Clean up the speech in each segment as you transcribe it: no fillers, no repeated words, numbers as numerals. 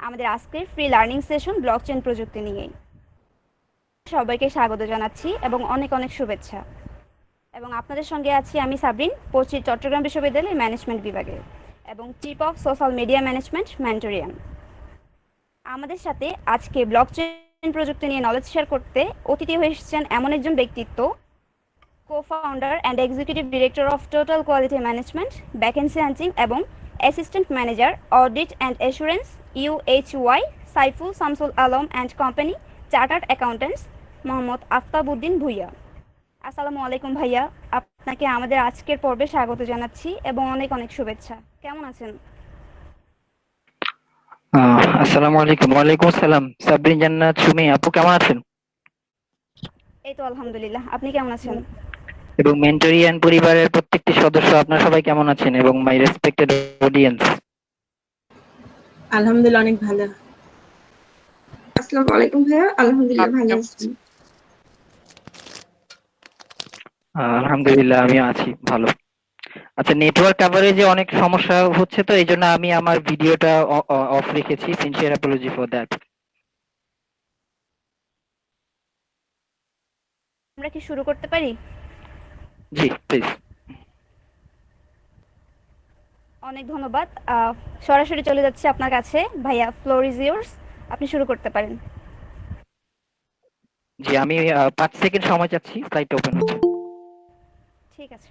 আমাদের আজকের free learning session blockchain প্রযুক্তি নিয়েই। সবাইকে স্বাগত জানাচ্ছি এবং অনেক অনেক শুভেচ্ছা। এবং আপনাদের সঙ্গে আছি আমি সাবরিন, পড়ছি চট্টগ্রাম বিশ্ববিদ্যালয়ের ম্যানেজমেন্ট বিভাগে এবং chief of social media management ম্যান্টোরিয়াম। আমাদের সাথে আজকে ব্লকচেন প্রযুক্তি নিয়ে নলেজ শেয়ার করতে অতিথি হয়ে এসেছেন এমন একজন ব্যক্তিত্ব, co-founder and executive director of Total Quality Management, Vacancy Hunting এবং Assistant Manager, Audit and Assurance, UHY, Saiful Shamsul Alam and company, chartered accountants, Mohammad Aftabuddin Bhuiyan. আসসালামু আলাইকুম ভাইয়া, আপনাকে আমাদের আজকের পর্বে স্বাগত জানাচ্ছি এবং অনেক অনেক শুভেচ্ছা। কেমন আছেন? আসসালামু আলাইকুম। ওয়ালাইকুম আসসালাম। সাবরিন জান্নাত সুমি আপু কেমন আছেন? এই তো আলহামদুলিল্লাহ, আপনি কেমন আছেন? এবং মেন্টরিয়ান পরিবারের প্রত্যেকটি সদস্য আপনারা সবাই কেমন আছেন এবং মাই রেসপেক্টেড অডিয়েন্স? আলহামদুলিল্লাহ অনেক ভালো। আসসালামু আলাইকুম ভাইয়া, আলহামদুলিল্লাহ ভালো আছি। আলহামদুলিল্লাহ আমিও আছি ভালো। আচ্ছা, নেটওয়ার্ক কভারেজে অনেক সমস্যা হচ্ছে, তো এই জন্য আমি আমার ভিডিওটা অফ রেখেছি। Sincere Apology for that. আমরা কি শুরু করতে পারি? জি প্লিজ। অনেক ধন্যবাদ। সরাসরি চলে যাচ্ছে আপনার কাছে ভাইয়া, ফ্লোর ইজ ইয়োর্স, আপনি শুরু করতে পারেন। জি, আমি 5 সেকেন্ড সময় চাচ্ছি, সাইট ওপেন হচ্ছে। ঠিক আছে।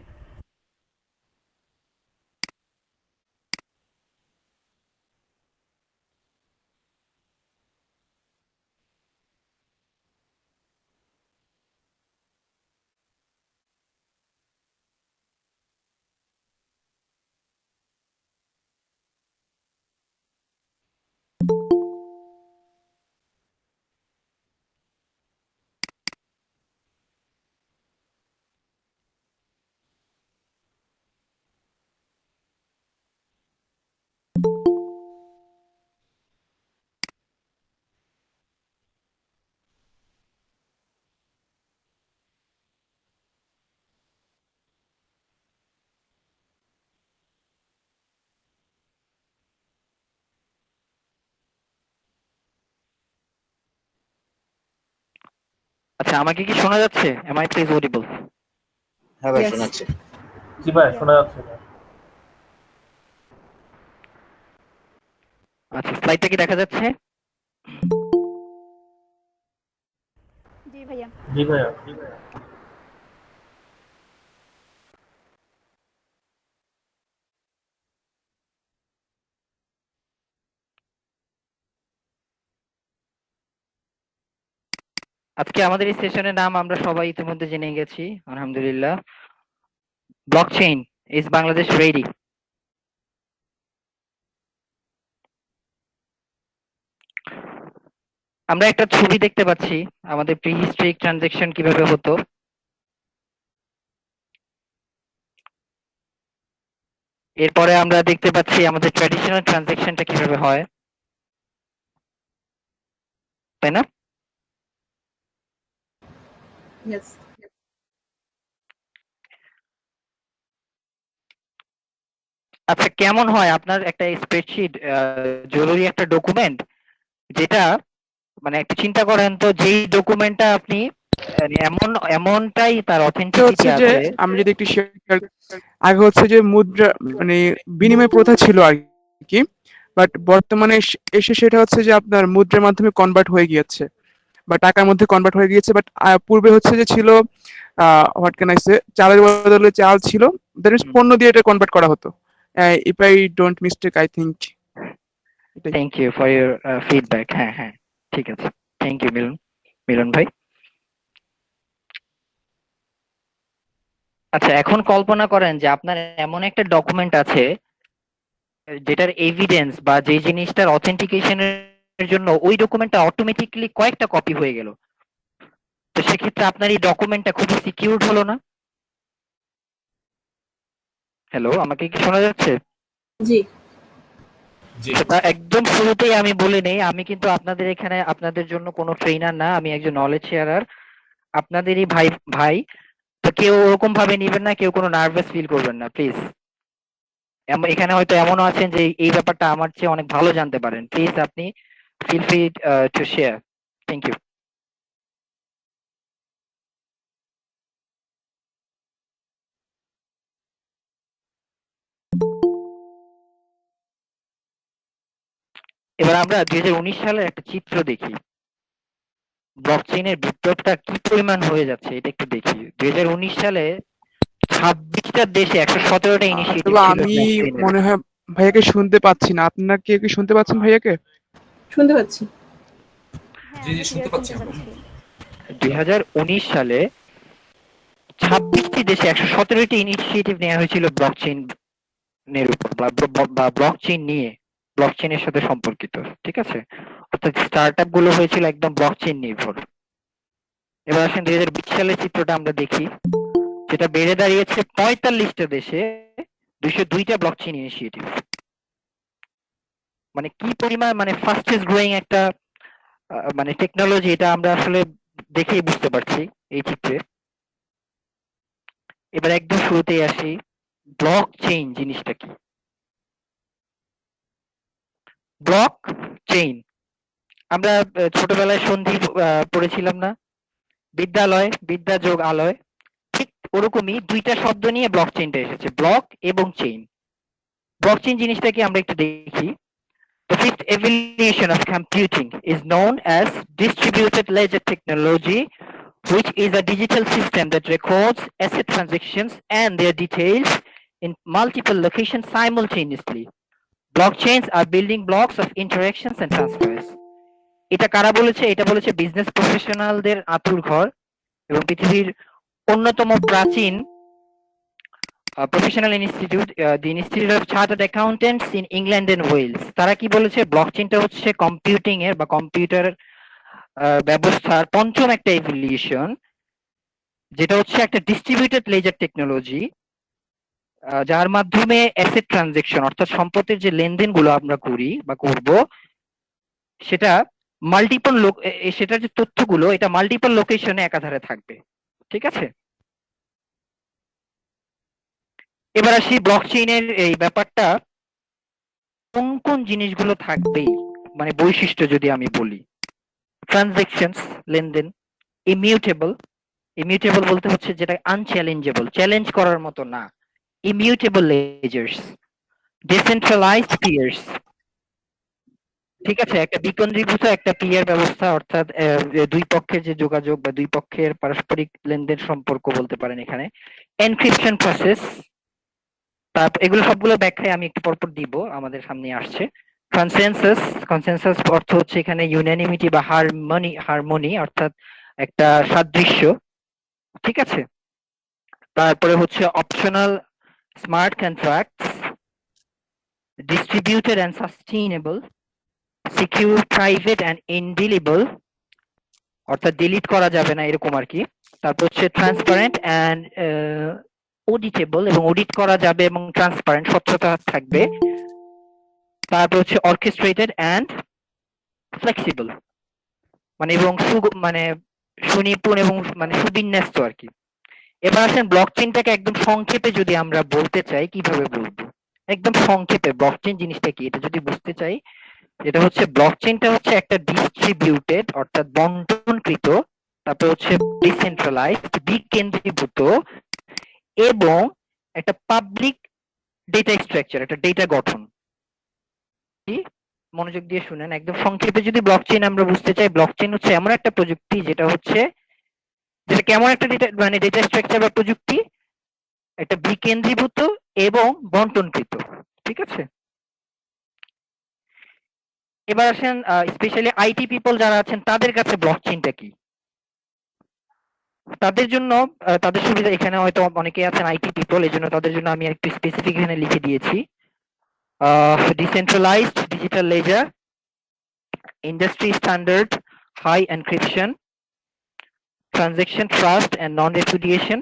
আচ্ছা, আমাকে কি শোনা যাচ্ছে? Am I please audible? হ্যাঁ ভাই, Yes. শোনাচ্ছে। জি ভাই, শোনা যাচ্ছে না। আচ্ছা, স্লাইডটা কি দেখা যাচ্ছে? জি ভাইয়া। জি ভাইয়া। আজকে আমাদের এই সেশনের নাম আমরা সবাই ইতিমধ্যে জেনে গেছি, আলহামদুলিল্লাহ। Blockchain is Bangladesh ready. আমরা একটা ছবি দেখতে পাচ্ছি আমাদের প্রি হিস্ট্রিক ট্রানজাকশন কিভাবে হতো। এরপরে আমরা দেখতে পাচ্ছি আমাদের ট্র্যাডিশনাল ট্রানজাকশনটা কিভাবে হয়, তাই না? Yes. আচ্ছা, কেমন হয় আপনার একটা স্প্রেডশিট, জরুরি একটা ডকুমেন্ট, যেটা মানে একটা চিন্তা করেন তো, যেই ডকুমেন্টটা আপনি এমনটাই তার এটা অথেন্টিসিটি হচ্ছে যে আছে। আমি যদি একটু শেয়ার, আগে হচ্ছে যে মুদ্রা মানে বিনিময় প্রথা ছিল আর কি, বাট বর্তমানে এসে সেটা হচ্ছে যে আপনার মুদ্রার মাধ্যমে কনভার্ট হয়ে গিয়েছে বা টাকার মধ্যে কনভার্ট হয়ে গিয়েছে। বাট পূর্বে হচ্ছে যে ছিল হোয়াট ক্যান আই সে, চালের বদলে চাল ছিল, দ্যাট ইজ পণ্য দিয়ে এটা কনভার্ট করা হতো। If I don't mistake, I think এটাই। Thank you for your feedback. হ্যাঁ হ্যাঁ, ঠিক আছে। থ্যাংক ইউ মিলন, মিলন ভাই। আচ্ছা, এখন কল্পনা করেন যে আপনার এমন একটা ডকুমেন্ট আছে যেটার এভিডেন্স বা যে জিনিসটার অথেন্টিকেশনের জন্য ওই ডকুমেন্টটা অটোমেটিক্যালি কয়েকটা কপি হয়ে গেল। তো সেক্ষেত্রে আপনার এই ডকুমেন্টটা খুবই সিকিউরড হলো না? হ্যালো, আমাকে কি শোনা যাচ্ছে? জি। তা একদম শুরুতেই আমি বলে নেই, আমি কিন্তু আপনাদের এখানে আপনাদের জন্য কোনো ট্রেনার না, আমি একজন নলেজ শেয়ারার, আপনাদেরই ভাই ভাই। তো কেউ ওরকম ভাবে নিবেন না, কেউ কোনো নার্ভাস ফিল করবেন না প্লিজ। এখানে হয়তো এমনও আছেন যে এই ব্যাপারটা আমার চেয়ে অনেক ভালো জানতে পারেন, প্লিজ আপনি feel free to share. Thank you. এবার আমরা 2019 সালের একটা চিত্র দেখি, ব্লকচেইনের বিপ্লবটা কি পরিমাণ হয়ে যাচ্ছে এটা একটু দেখি। 2019 সালে 26টা দেশে 117টা ইনিশিয়েটিভ তবে ছিল আমি ব্লকচেইনের। মনে হয় ভাইয়াকে শুনতে পাচ্ছি না। আপনারা কি শুনতে পাচ্ছেন ভাইয়াকে? শুনতে পাচ্ছি। হ্যাঁ, জি, আমি জি, clear শুনতে পাচ্ছি আমরা। 2019 সালে 26টি দেশে 117টি ইনিশিয়েটিভ নেওয়া হয়েছিল ব্লকচেইনের উপর বা ব্লকচেইন নিয়ে, ব্লকচেইনের সাথে সম্পর্কিত। ঠিক আছে, অর্থাৎ স্টার্টআপ গুলো হয়েছিল একদম ব্লকচেইন নির্ভর। এবার আসেন 2020 সালের চিত্রটা আমরা দেখি, যেটা বেড়ে দাঁড়িয়েছে 45টা দেশে 202টা ব্লকচেইন ইনিশিয়েটিভ। মানে কি পরিমাণ, মানে ফাস্টেস্ট গ্রোয়িং একটা মানে টেকনোলজি, এটা আমরা আসলে দেখেই বুঝতে পারছি এই চিত্রে। এবার একদম শুরুতেই আসি, ব্লক চেইন জিনিসটা কি। ব্লক চেইন আমরা ছোটবেলায় সন্ধি পড়েছিলাম না, বিদ্যালয়, বিদ্যা যোগ আলয়, ঠিক ওরকমই দুইটা শব্দ নিয়ে ব্লক চেইনটা এসেছে, ব্লক এবং চেইন। ব্লক চেইন জিনিসটা কি আমরা একটু দেখি। The fifth evolution of computing is known as distributed ledger technology, which is a digital system that records asset transactions and their details in multiple locations simultaneously. Blockchains are building blocks of interactions and transfers. এটা কারা বলেছে? এটা বলেছে business প্রফেশনালদের আঁতুড় ঘর এবং পৃথিবীর অন্যতম প্রাচীন professional institute, the institute of chartered accountants in England and Wales. তারা কি বলেছে? ব্লকচেইনটা হচ্ছে কম্পিউটিং এর বা কম্পিউটার ব্যবস্থার পঞ্চম একটা ইভলিউশন, যেটা হচ্ছে একটা ডিস্ট্রিবিউটেড লেজার টেকনোলজি, যার মাধ্যমে অ্যাসেট ট্রানজেকশন অর্থাৎ সম্পত্তির যে লেনদেনগুলো আমরা করি বা করব, সেটা মাল্টিপল সেটার যে তথ্যগুলো এটা মাল্টিপল লোকেশনে একাধারে থাকবে। ঠিক আছে, এবার আসি ব্লকচেইনের এই ব্যাপারটা কোন কোন জিনিসগুলো থাকবে, মানে বৈশিষ্ট্য যদি আমি বলি। ট্রানজেকশনস, লেনদেন। ইমিউটেবল, ইমিউটেবল বলতে হচ্ছে যেটা আনচ্যালেঞ্জেবল, চ্যালেঞ্জ করার মতো না। Immutable lasers. ডিসেন্ট্রালাইজড পিয়ার্স, ঠিক আছে, একটা বিকেন্দ্রীভূত একটা পিয়ার ব্যবস্থা, অর্থাৎ দুই পক্ষের যে যোগাযোগ বা দুই পক্ষের পারস্পরিক লেনদেন সম্পর্ক বলতে পারেন এখানে। এনক্রিপশন প্রসেস, তারপর এগুলো সবগুলো ব্যাখ্যায় আমি একটু পরপর দিব, আমাদের সামনে আসছে। কনসেনসাস, কনসেনসাস অর্থ হচ্ছে এখানে ইউনানিমিটি বা হারমোনি অর্থাৎ একটা সাদৃশ্য। ঠিক আছে, তারপরে হচ্ছে optional smart contracts, distributed and sustainable, secure, private and indelible, অর্থাৎ ডিলিট করা যাবে না এরকম আর কি। তারপর হচ্ছে ট্রান্সপারেন্ট অ্যান্ড অডিটেবল, এবং অডিট করা যাবে এবং ট্রান্সপারেন্ট, স্বচ্ছতা থাকবে। তারপর হচ্ছে অর্কেস্ট্রেটেড অ্যান্ড ফ্লেক্সিবল, মানে এবং মানে সুনিপুণ এবং মানে সুবিন্যস্ত আর কি। এবার আসেন ব্লকচেইনটাকে একদম সংক্ষেপে যদি আমরা বলতে চাই, কিভাবে বলবো? একদম সংক্ষেপে ব্লকচেইন জিনিসটা কি এটা যদি বুঝতে চাই, এটা হচ্ছে ব্লকচেইনটা হচ্ছে একটা ডিস্ট্রিবিউটেড অর্থাৎ বন্টনকৃত, তারপর হচ্ছে ডিসেন্ট্রালাইজড বিকেন্দ্রীভূত, এবং একটা পাবলিক ডেটা স্ট্রাকচার, একটা ডেটা গঠন। মনোযোগ দিয়ে শুনেন, একদম সংক্ষেপে যদি ব্লকচেইন আমরা বুঝতে চাই, ব্লকচেইন হচ্ছে এমন একটা প্রযুক্তি যেটা কেমন একটা ডেটা মানে ডেটা স্ট্রাকচার বা প্রযুক্তি, একটা বিকেন্দ্রীভূত এবং বন্টনকৃত। ঠিক আছে, এবার আসেন স্পেশালি আইটি পিপল যারা আছেন তাদের কাছে ব্লকচেইনটা কি। তাদের জন্য তাদের সুবিধা, এখানে হয়তো অনেকে আছেন আইটি পিপল, এই জন্য তাদের জন্য আমি একটু স্পেসিফিক এখানে লিখে দিয়েছি। Decentralised digital ledger, industry standard high encryption, transaction trust and non repudiation,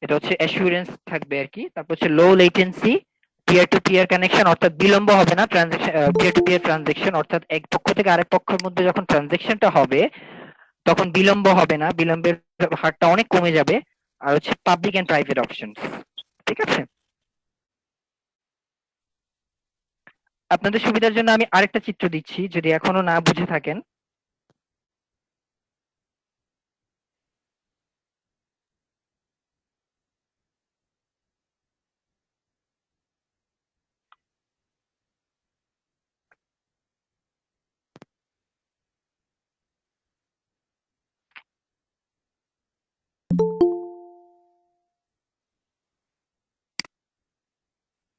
এটা হচ্ছে অ্যাসুরেন্স থাকবে আর কি। তারপর হচ্ছে low latency, peer to peer connection, অর্থাৎ বিলম্ব হবে না, transaction peer to peer transaction, অর্থাৎ এক পক্ষ থেকে আরেক পক্ষের মধ্যে যখন ট্রানজেকশনটা হবে তখন বিলম্ব হবে না, বিলম্বের হারটা অনেক কমে যাবে। আর হচ্ছে পাবলিক এন্ড প্রাইভেট অপশনস। ঠিক আছে, আপনাদের সুবিধার জন্য আমি আরেকটা চিত্র দিচ্ছি যদি এখনো না বুঝে থাকেন।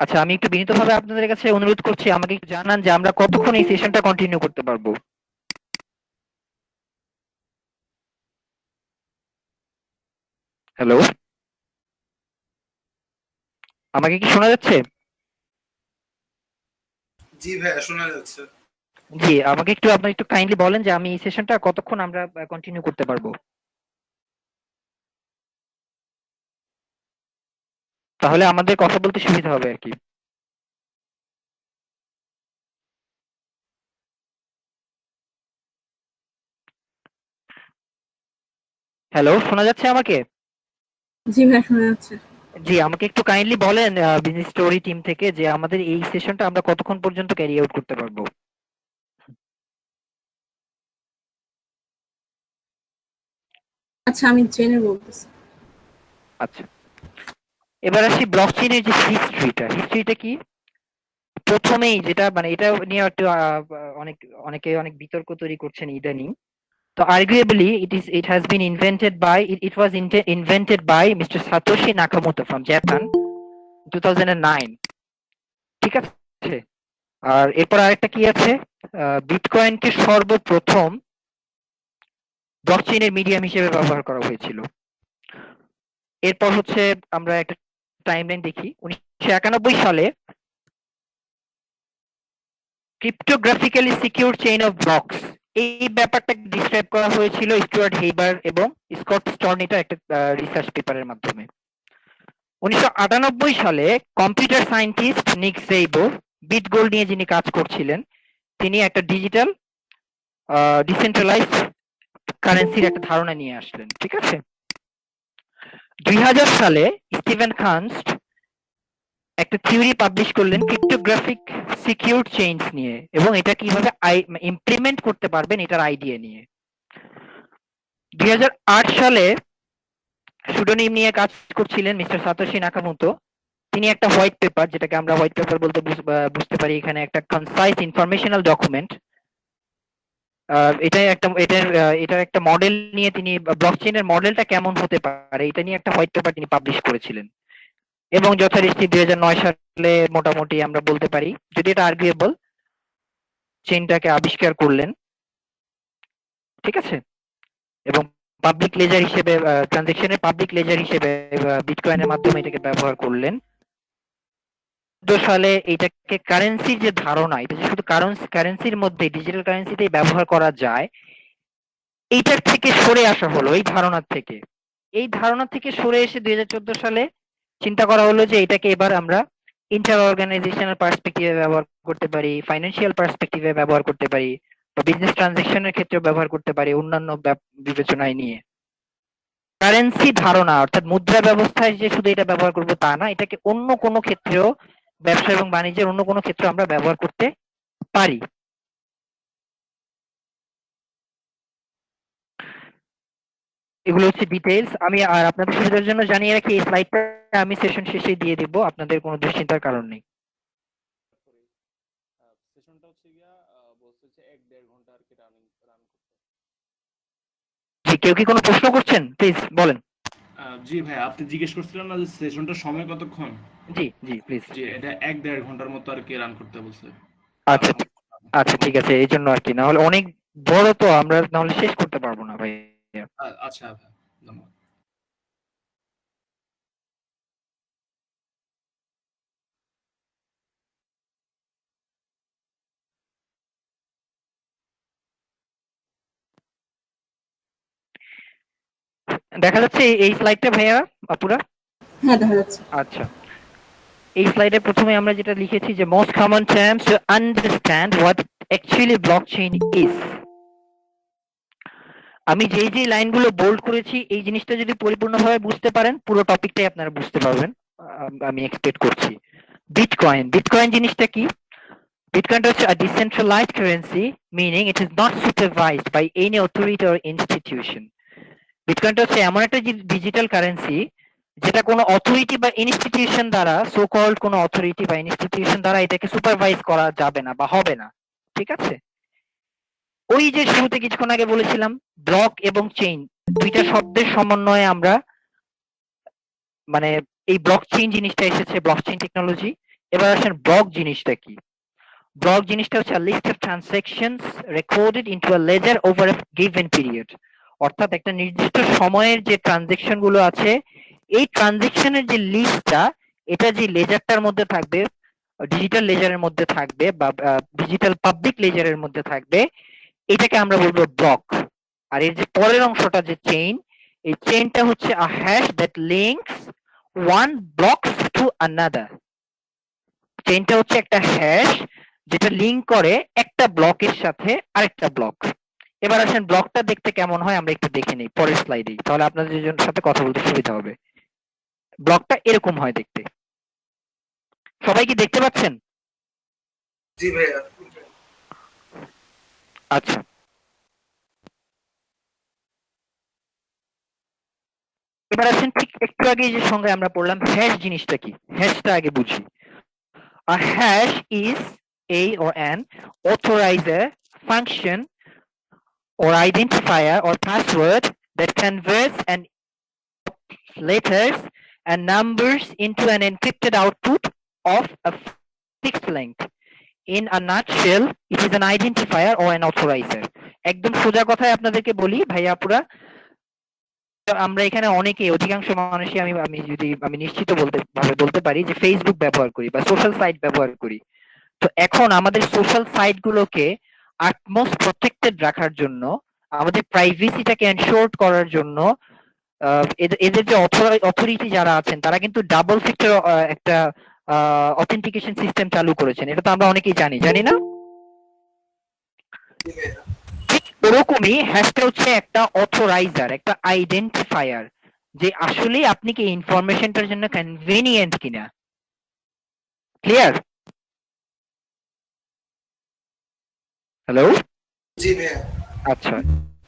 আচ্ছা, আমি একটু বিনীতভাবে আপনাদের কাছে অনুরোধ করছি, আমাকে একটু জানান যে আমরা কতক্ষণ এই সেশনটা কন্টিনিউ করতে পারবো। হ্যালো, আমাকে কি শোনা যাচ্ছে? জি ভাইয়া শোনা যাচ্ছে। জি, আমাকে একটু আপনি একটু কাইন্ডলি বলেন যে আমি এই সেশনটা কতক্ষণ আমরা কন্টিনিউ করতে পারবো, তাহলে আমাদের কথা বলতে সুবিধা হবে আর কি। হ্যালো, শোনা যাচ্ছে আমাকে? জি ভাইয়া শোনা যাচ্ছে। জি, আমাকে একটু কাইন্ডলি বলেন বিজনেস স্টোরি টিম থেকে যে আমাদের এই সেশনটা আমরা কতক্ষণ পর্যন্ত ক্যারি আউট করতে পারবো। আচ্ছা আমি জেনে বলতেছি। আচ্ছা, এবার আসি ব্লকচেইনের যে হিস্ট্রিটা কি। প্রথমেই যেটা মানে এটা নিয়ে একটু অনেকে অনেক বিতর্ক তৈরি করছেন ইদানিং। তো arguably it has been invented by it was invented by Mr. Satoshi Nakamoto from Japan 2009, ঠিক আছে। আর এরপর আরেকটা কি আছে, বিটকয়েনকে সর্বপ্রথম ব্লকচেইনের মিডিয়াম হিসেবে ব্যবহার করা হয়েছিল। এরপর হচ্ছে আমরা একটা টাইমলাইন দেখি, 1991 সালে ক্রিপ্টোগ্রাফিক্যালি সিকিউর চেইন অফ ব্লকস এই ব্যাপারটা ডিসক্রাইব করা হয়েছিল স্টুয়ার্ট হেইবার এবং স্কট স্টর্নিটার একটা রিসার্চ পেপারের মাধ্যমে। 1998 সালে কম্পিউটার সায়েন্টিস্ট নিক সেইবো বিটগোল্ড নিয়ে যিনি কাজ করছিলেন, তিনি একটা ডিজিটাল ডিসেন্ট্রালাইজড কারেন্সির একটা ধারণা নিয়ে আসলেন, ঠিক আছে। 2000 সালে স্টিভেন খানস্ট একটা থিওরি পাবলিশ করলেন ক্রিপ্টোগ্রাফিক সিকিউর চেইনস নিয়ে এবং এটা কিভাবে ইমপ্লিমেন্ট করতে পারবেন এটার আইডিয়া নিয়ে। 2008 সালে সুডোনিম নিয়ে কাজ করছিলেন মিস্টার সাতোশি নাকামোতো, তিনি একটা হোয়াইট পেপার, যেটাকে আমরা হোয়াইট পেপার বলতে বুঝতে পারি এখানে একটা কনসাইজ ইনফরমেশনাল ডকুমেন্ট, এটার একটা মডেল নিয়ে তিনি ব্লকচেইনের মডেলটা কেমন হতে পারে এটা নিয়ে একটা হোয়াইট পেপার তিনি পাবলিশ করেছিলেন এবং যথারীতি 2009 সালে মোটামুটি আমরা বলতে পারি, যদি এটা আর্গুয়েবল, চেইনটাকে আবিষ্কার করলেন, ঠিক আছে। এবং পাবলিক লেজার হিসেবে ট্রানজাকশনের পাবলিক লেজার হিসেবে বিটকয়েনের মাধ্যমে এটাকে ব্যবহার করলেন। 2014 সালে এটাকে কারেন্সির যে ধারণা, এটা যে শুধু কারেন্সির মধ্যে ডিজিটাল কারেন্সিতেই ব্যবহার করা যায়, এইটার থেকে সরে আসা হলো, এই ধারণা থেকে সরে এসে 2014 সালে চিন্তা করা হলো যে এটাকে এবার আমরা ইন্টার অর্গানাইজেশনাল পার্সপেক্টিভে ব্যবহার করতে পারি, ফাইন্যান্সিয়াল পার্সপেক্টিভে ব্যবহার করতে পারি, বা বিজনেস ট্রানজাকশনের ক্ষেত্রে ব্যবহার করতে পারি অন্যান্য বিবেচনায় নিয়ে। কারেন্সি ধারণা অর্থাৎ মুদ্রা ব্যবস্থায় যে শুধু এটা ব্যবহার করব তা না, এটাকে অন্য কোনো ক্ষেত্রেও, ব্যবসা এবং বাণিজ্যের অন্য কোনো ক্ষেত্রে আমরা ব্যবহার করতে পারি। এগুলো হচ্ছে ডিটেইলস। আমি আর আপনাদের সুবিধার জন্য জানিয়ে রাখি, এই স্লাইডটা আমি সেশন শেষে দিয়ে দিব, আপনাদের কোনো দুশ্চিন্তার কারণ নেই। সেশনটা হচ্ছে গিয়া বলছে হচ্ছে 1-1.5 ঘন্টা আর কি রান করতে। জি, কেউ কি কোনো প্রশ্ন করছেন? প্লিজ বলেন। জি ভাই, আপনি জিজ্ঞেস করছিলেন না যে সেশনটার সময় কতক্ষণ? জি জি প্লিজ। জি, এটা 1-1.5 ঘন্টার মতো আর কি রান করতে বলছে। আচ্ছা আচ্ছা, ঠিক আছে, এই জন্য আর কি, না হলে অনেক বড় তো আমরা না হলে শেষ করতে পারবো না ভাই। আচ্ছা ভাই, ধন্যবাদ। দেখা যাচ্ছে এই স্লাইডটা ভাইয়া আপুরা? হ্যাঁ দেখা যাচ্ছে। আচ্ছা, এই স্লাইডে প্রথমে আমরা যেটা লিখেছি যে most common terms to understand what actually blockchain is. আমি যেই লাইনগুলো বোল্ড করেছি এই জিনিসটা যদি পরিপূর্ণভাবে বুঝতে পারেন পুরো টপিকটাই আপনারা বুঝতে পারবেন, আমি এক্সপেক্ট করছি। বিটকয়েন জিনিসটা কি? Bitcoin হচ্ছে a decentralized currency, meaning it is not supervised by any authority or institution. বিটকয়েনটা হচ্ছে এমন একটা ডিজিটাল কারেন্সি যেটা কোনো অথরিটি বা ইনস্টিটিউশন দ্বারা, সো কল্ড কোনো অথরিটি বা ইনস্টিটিউশন দ্বারা এটাকে সুপারভাইজ করা যাবে না বা হবে না। ঠিক আছে? ওই যে শুরুতে কিছুক্ষণ আগে বলেছিলাম ব্লক এবং চেইন দুইটা শব্দের সমন্বয়ে আমরা মানে এই ব্লক চেইন জিনিসটা এসেছে, ব্লক চেইন টেকনোলজি। এবার আসেন ব্লক জিনিসটা কি। ব্লক জিনিসটা হচ্ছে list of transactions recorded into a ledger over a given period. অর্থাৎ একটা নির্দিষ্ট সময়ের যে ট্রানজাকশন গুলো আছে এই ট্রানজাকশনের যে লিস্টটা এটা যে লেজারটার মধ্যে থাকবে, ডিজিটাল লেজারের মধ্যে থাকবে বা ডিজিটাল পাবলিক লেজারের মধ্যে থাকবে, এটাকে আমরা বলবো ব্লক। আর এর যে পরের অংশটা যে চেইন, এই চেইনটা হচ্ছে a hash that links one blocks to another. চেইনটা হচ্ছে একটা হ্যাশ যেটা লিংক করে একটা ব্লকের সাথে আরেকটা ব্লক। এবার আসেন ব্লকটা দেখতে কেমন হয় আমরা একটু দেখে নিই পরের স্লাইডেই, তাহলে আপনাদের সাথে কথা বলতে সুবিধা হবে। ব্লকটা এরকম হয় দেখতে। সবাই কি দেখতে পাচ্ছেন? জি ভাইয়া। আচ্ছা, এবার আসেন ঠিক একটু আগে যে সঙ্গে আমরা পড়লাম হ্যাশ জিনিসটা কি, হ্যাশটা আগে বুঝি। A hash is a or an authorizer, function or identifier or password that converts an letters and numbers into an encrypted output of a fixed length. In a nutshell, it is an identifier or an authorizer. একদম সোজা কথায় আপনাদেরকে বলি ভাইয়াপুরা, আমরা এখানে অনেকে অধিকাংশ মানুষই আমি নিশ্চিত বলতে পারি যে ফেসবুক ব্যবহার করি বা সোশ্যাল সাইট ব্যবহার করি। তো এখন আমাদের সোশ্যাল সাইট গুলোকে আটমোস্ট প্রটেক্টেড রাখার জন্য, আমাদের প্রাইভেসিটাকে এনশোর করার জন্য এদের যে অথরিটি যারা আছেন তারা কিন্তু ডাবল ফ্যাক্টর একটা অথেন্টিকেশন সিস্টেম চালু করেছেন। এটা তো আমরা অনেকেই জানি না? ঠিক ওরকমই হ্যাশটা হচ্ছে একটা অথরাইজার, একটা আইডেন্টিফায়ার, যে আসলে আপনি কি ইনফরমেশনটার জন্য কনভেনিয়েন্ট কিনা। ক্লিয়ার? হ্যালো? জি ভাইয়া। আচ্ছা,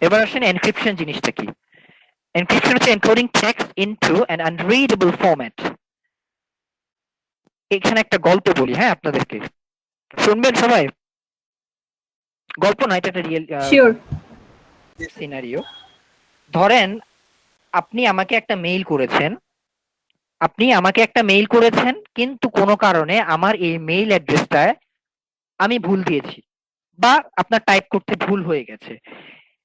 এবার আসেন এনক্রিপশন জিনিসটা কি। এনক্রিপশন হচ্ছে encoding text into an আনরিডেবল format. এখানে একটা গল্প বলি, হ্যাঁ আপনাদেরকে, শুনবেন সবাই? গল্প না, এটা একটা রিয়েল শিওর। সিনারিও। ধরেন আপনি আমাকে একটা মেইল করেছেন, কিন্তু কোনো কারণে আমার এই মেইল অ্যাড্রেসটা আমি ভুল দিয়েছি বা আপনার টাইপ করতে ভুল হয়ে গেছে।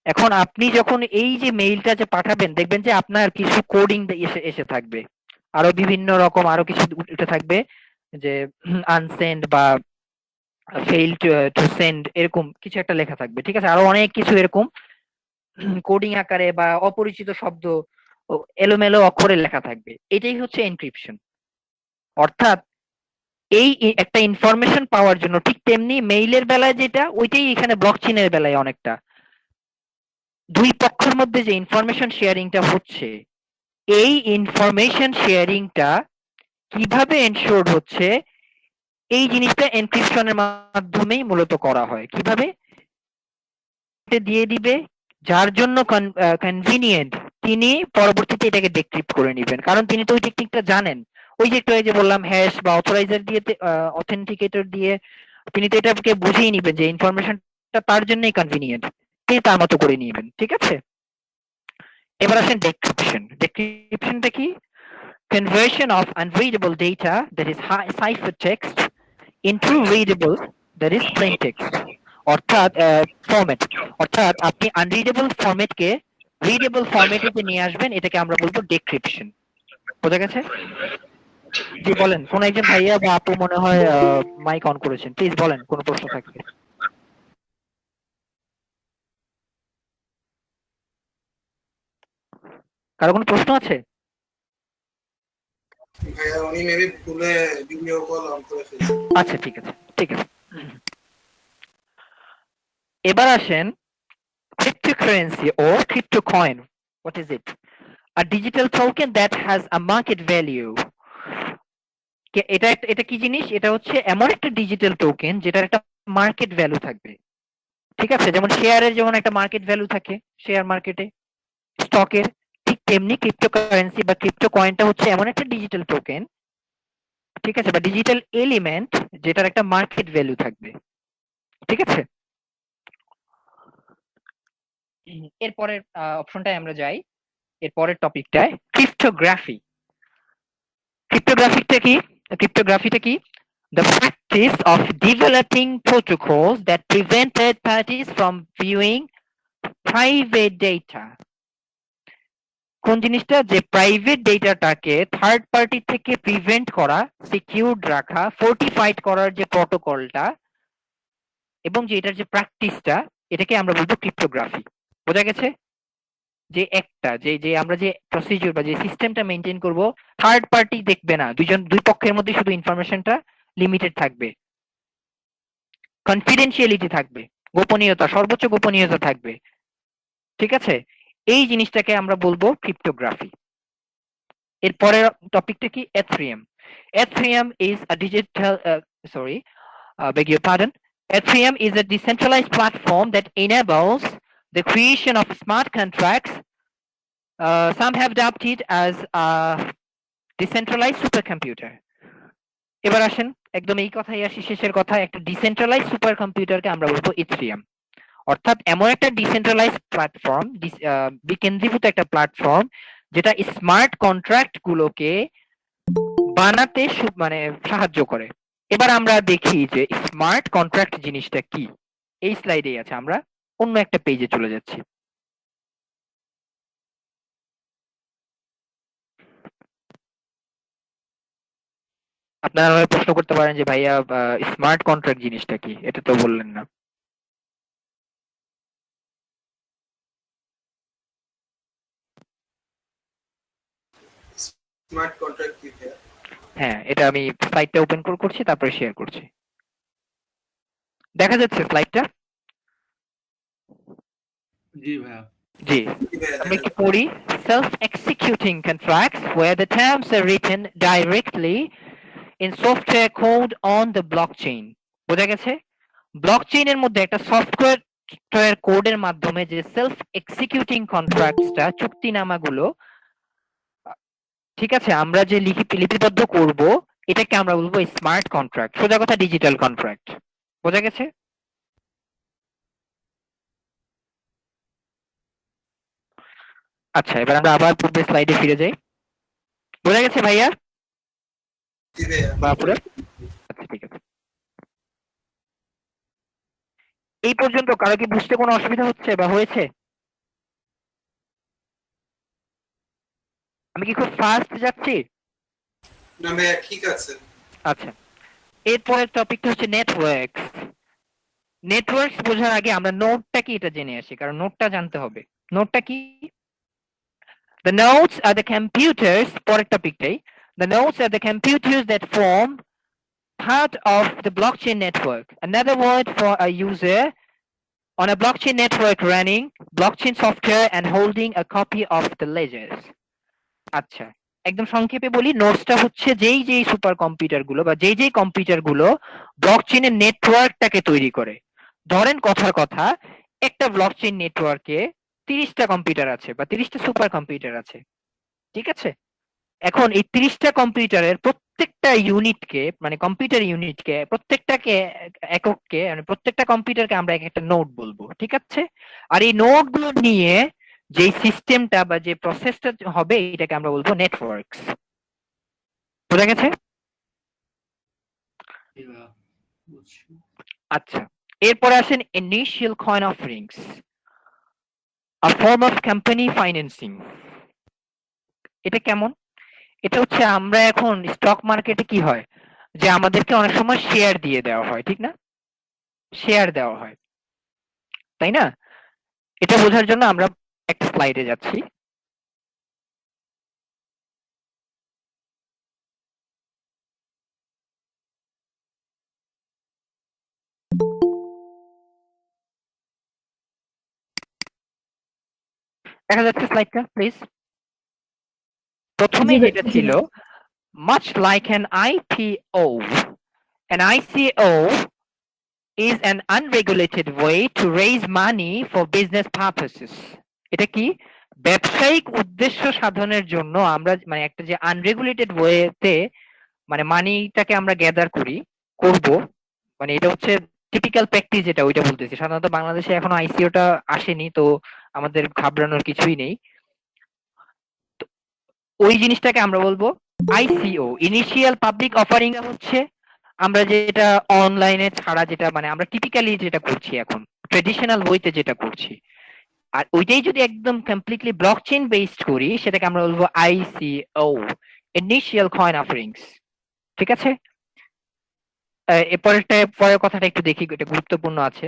এখন আপনি যখন এই যে মেইলটা যে পাঠাবেন দেখবেন যে আপনার কিছু কোডিং এসে থাকবে, আরো বিভিন্ন রকম আরো কিছু উঠে থাকবে যে আনসেন্ড বা ফেইল টু সেন্ড, এরকম কিছু একটা লেখা থাকবে। ঠিক আছে? আরো অনেক কিছু এরকম কোডিং আকারে বা অপরিচিত শব্দ এলোমেলো অক্ষরে লেখা থাকবে। এটাই হচ্ছে এনক্রিপশন। অর্থাৎ এই একটা ইনফরমেশন পাওয়ার জন্য ঠিক তেমনি মেইলের বেলায় যেটা, ওইটাই এখানে ব্লকচেইনের বেলায় অনেকটা। দুই পক্ষের মধ্যে যে ইনফরমেশন শেয়ারিংটা হচ্ছে, এই ইনফরমেশন শেয়ারিংটা কিভাবে এনশোর্ড হচ্ছে, এই জিনিসটা এনক্রিপশনের মাধ্যমেই মূলত করা হয়। কিভাবে? দিয়ে দিবে যার জন্য কনভিনিয়েন্ট, তিনি পরবর্তীতে এটাকে ডিক্রিপ্ট করে নেবেন, কারণ তিনি তো ওই টেকনিকটা জানেন। ওই যে একটু যে বললাম হ্যাশ বা অথরাইজার দিয়ে, অথেন্টিকেটর দিয়ে তিনি তো এটাকে বুঝিয়ে নেবেন যে ইনফরমেশনটা তার জন্যই কনভিনিয়েন্ট, তিনি তার মতো করে নেবেন। ঠিক আছে? এবার আসেন ডেক্রিপশন। ডেক্রিপশনটা কি? Conversion of unreadable data, that is cipher text, into readable, that is plain text. অর্থাৎ ফরম্যাট, অর্থাৎ আপনি আনরিডেবল ফরম্যাটকে রিডেবল ফরম্যাটে নিয়ে আসবেন, এটাকে আমরা বলবো ডেক্রিপশন। বোঝা গেছে? জি বলেন, কোন একজন ভাইয়া বা আপু মনে হয় মাইক অন করেছেন, প্লিজ বলেন কোন প্রশ্ন থাকলে। কারো কোনো প্রশ্ন আছে? ভাইয়া উনি মেবি ভুলে ভিডিও কল অন করে ফেলছে। আচ্ছা ঠিক আছে, ঠিক আছে। এবার আসেন cryptocurrency or crypto coin. What is it? A digital token that has a market value. এটা কি জিনিস? এটা হচ্ছে এমন একটা ডিজিটাল টোকেন যেটার একটা মার্কেট ভ্যালু থাকবে, ঠিক আছে? যেমন শেয়ারের যেমন একটা মার্কেট ভ্যালু থাকে শেয়ার মার্কেটে, স্টকের, ঠিক তেমনি ক্রিপ্টোকারেন্সি বা ক্রিপ্টো কয়েনটা হচ্ছে এমন একটা ডিজিটাল টোকেন, ঠিক আছে, বা ডিজিটাল এলিমেন্ট যেটার একটা মার্কেট ভ্যালু থাকবে, ঠিক আছে? এরপরের অপশনটায় আমরা যাই, এর পরের টপিকটায় ক্রিপ্টোগ্রাফি। ক্রিপ্টোগ্রাফিটা কি? ক্রিপ্টোগ্রাফিটা কি? The practice of developing protocols that prevent third parties from viewing private data. কোন জিনিসটা? যে প্রাইভেট ডেটাটাকে থার্ড পার্টি থেকে প্রিভেন্ট করা, সিকিউরড রাখা, ফোর্টিফাইড করার যে প্রটোকলটা এবং যে এটার যে প্র্যাকটিসটা, এটাকে আমরা বলবো ক্রিপ্টোগ্রাফি। বোঝা গেছে? যে একটা যে আমরা যে প্রসিডিউর বা যে সিস্টেমটা মেনটেন করব, থার্ড পার্টি দেখবে না, দুই পক্ষের মধ্যে শুধু ইনফরমেশনটা লিমিটেড থাকবে, কনফিডেন্সিয়ালিটি থাকবে, গোপনীয়তা, সর্বোচ্চ গোপনীয়তা থাকবে, ঠিক আছে? এই জিনিসটাকে আমরা বলবো ক্রিপ্টোগ্রাফি। এর পরের টপিকটা কি? Ethereum. Ethereum is a digital beg your pardon. Ethereum is a decentralized platform that enables the creation of smart contracts. Some have dubbed it as a decentralized supercomputer. এবার আসেন একদম এই কথাই আসি, শেষের কথা, একটা ডিসেন্ট্রালাইজ সুপার কম্পিউটারকে আমরা বলবো ইথেরিয়াম। অর্থাৎ এমন একটা ডিসেন্ট্রালাইজ প্ল্যাটফর্ম, বিকেন্দ্রীভূত একটা প্ল্যাটফর্ম যেটা স্মার্ট কন্ট্রাক্ট গুলোকে বানাতে মানে সাহায্য করে। এবার আমরা দেখি যে স্মার্ট কন্ট্রাক্ট জিনিসটা কি। এই স্লাইডেই আছে, আমরা অন্য একটা পেজে চলে যাচ্ছি। আপনারা প্রশ্ন করতে পারেন যে ভাইয়া স্মার্ট কন্ট্রাক্ট জিনিসটা কি, এটা তো বললেন না। স্মার্ট কন্ট্রাক্ট কি ভাইয়া? হ্যাঁ, এটা আমি স্লাইডটা ওপেন করছি, তারপরে শেয়ার করছি। দেখা যাচ্ছে স্লাইডটা? জি ভাইয়া। জি, কি ভাইয়া আমরা দেখা একটু পড়ি। Self-executing contracts where the terms are written directly in software code on the blockchain. বোঝা গেছে? ব্লকচেইনের মধ্যে একটা সফটওয়্যার কোডের মাধ্যমে যে সেলফ এক্সিকিউটিং কন্ট্রাক্টসটা, চুক্তিনামাগুলো, ঠিক আছে, আমরা যে লিপিবদ্ধ করব, এটাকে আমরা বলবো স্মার্ট কন্ট্রাক্ট, সোজা কথা ডিজিটাল কন্ট্রাক্ট। বোঝা গেছে? আচ্ছা, এবার আমরা আবার পূর্বের স্লাইডে ফিরে যাই। বোঝা গেছে ভাইয়া কি ভাইয়া? বাপুরা? আচ্ছা, ঠিক আছে। এই পর্যন্ত কারো কি বুঝতে কোনো অসুবিধা হচ্ছে বা হয়েছে? আমি কি খুব ফাস্ট যাচ্ছি? না ভাইয়া ঠিক আছে। আচ্ছা, এরপরের টপিকটা হচ্ছে নেটওয়ার্কস। নেটওয়ার্কস বোঝার আগে আমরা নোডটা কি এটা জেনে আসি, কারণ নোডটা জানতে হবে। নোডটা কি? The nodes are the computers, পরের টপিকটাই, the nodes are the computers that form part of the blockchain network. Another word for a user on a blockchain network running blockchain software and holding a copy of the ledgers. আচ্ছা, একদম সংক্ষেপে বলি, নোডসটা হচ্ছে যেই super computer গুলো বা যেই computer গুলো ব্লকচেইনের নেটওয়ার্কটাকে তৈরি করে। ধরেন কথার কথা, একটা ব্লকচেইন নেটওয়ার্কে 30টা কম্পিউটার আছে বা 30টা সুপার কম্পিউটার আছে, ঠিক আছে? এখন এই 30টা কম্পিউটারের প্রত্যেকটা ইউনিটকে, মানে কম্পিউটার ইউনিটকে, প্রত্যেকটাকে একককে, মানে প্রত্যেকটা কম্পিউটারকে আমরা এক একটা নোড বলবো, ঠিক আছে? আর এই নোড গুলো নিয়ে যে সিস্টেমটা বা যে প্রসেসটা হবে, এটাকে আমরা বলবো নেটওয়ার্কস। বোঝা গেছে? জি ভাইয়া, বুঝছি। আচ্ছা, এরপরে আসেন initial coin offerings, a form of company financing. এটা কেমন? এটা হচ্ছে আমরা এখন স্টক মার্কেটে কি হয় যে আমাদেরকে অনেক সময় শেয়ার দিয়ে দেওয়া হয়, ঠিক না? শেয়ার দেওয়া হয়, তাই না? এটা বোঝার জন্য আমরা একটা স্লাইডে যাচ্ছি। দেখা যাচ্ছে স্লাইডটা প্লিজ? প্রথমে জি ভাই, যেটা জি ছিল, ভাই। much like an IPO, an ICO is an unregulated way to raise money for business purposes. এটা কি ব্যবসায়িক উদ্দেশ্য সাধনের জন্য আমরা মানে একটা যে আনরেগুলেটেড ওয়েতে মানে মানিটাকে আমরা গ্যাদার করব মানে এটা হচ্ছে টিপিক্যাল প্র্যাকটিস যেটা ওইটা বলতেছি। সাধারণত বাংলাদেশে এখনো আইসিওটা আসেনি, তো আমাদের ঘাবড়ানোর কিছুই নেই। তো ওই জিনিসটাকে আমরা বলবো আইসিও, ইনিশিয়াল পাবলিক অফারিং। হচ্ছে আমরা যেটা অনলাইনে ছাড়া যেটা মানে আমরা টিপিক্যালি যেটা করছি এখন ট্রেডিশনাল ওয়েতে যেটা করছি, আর ওইটাই যদি একদম কমপ্লিটলি ব্লকচেইন বেসড করি সেটাকে আমরা বলবো আইসিও, ইনিশিয়াল কয়েন অফারিংস। ঠিক আছে, পরের কথাটা একটু দেখি, এটা গুরুত্বপূর্ণ আছে,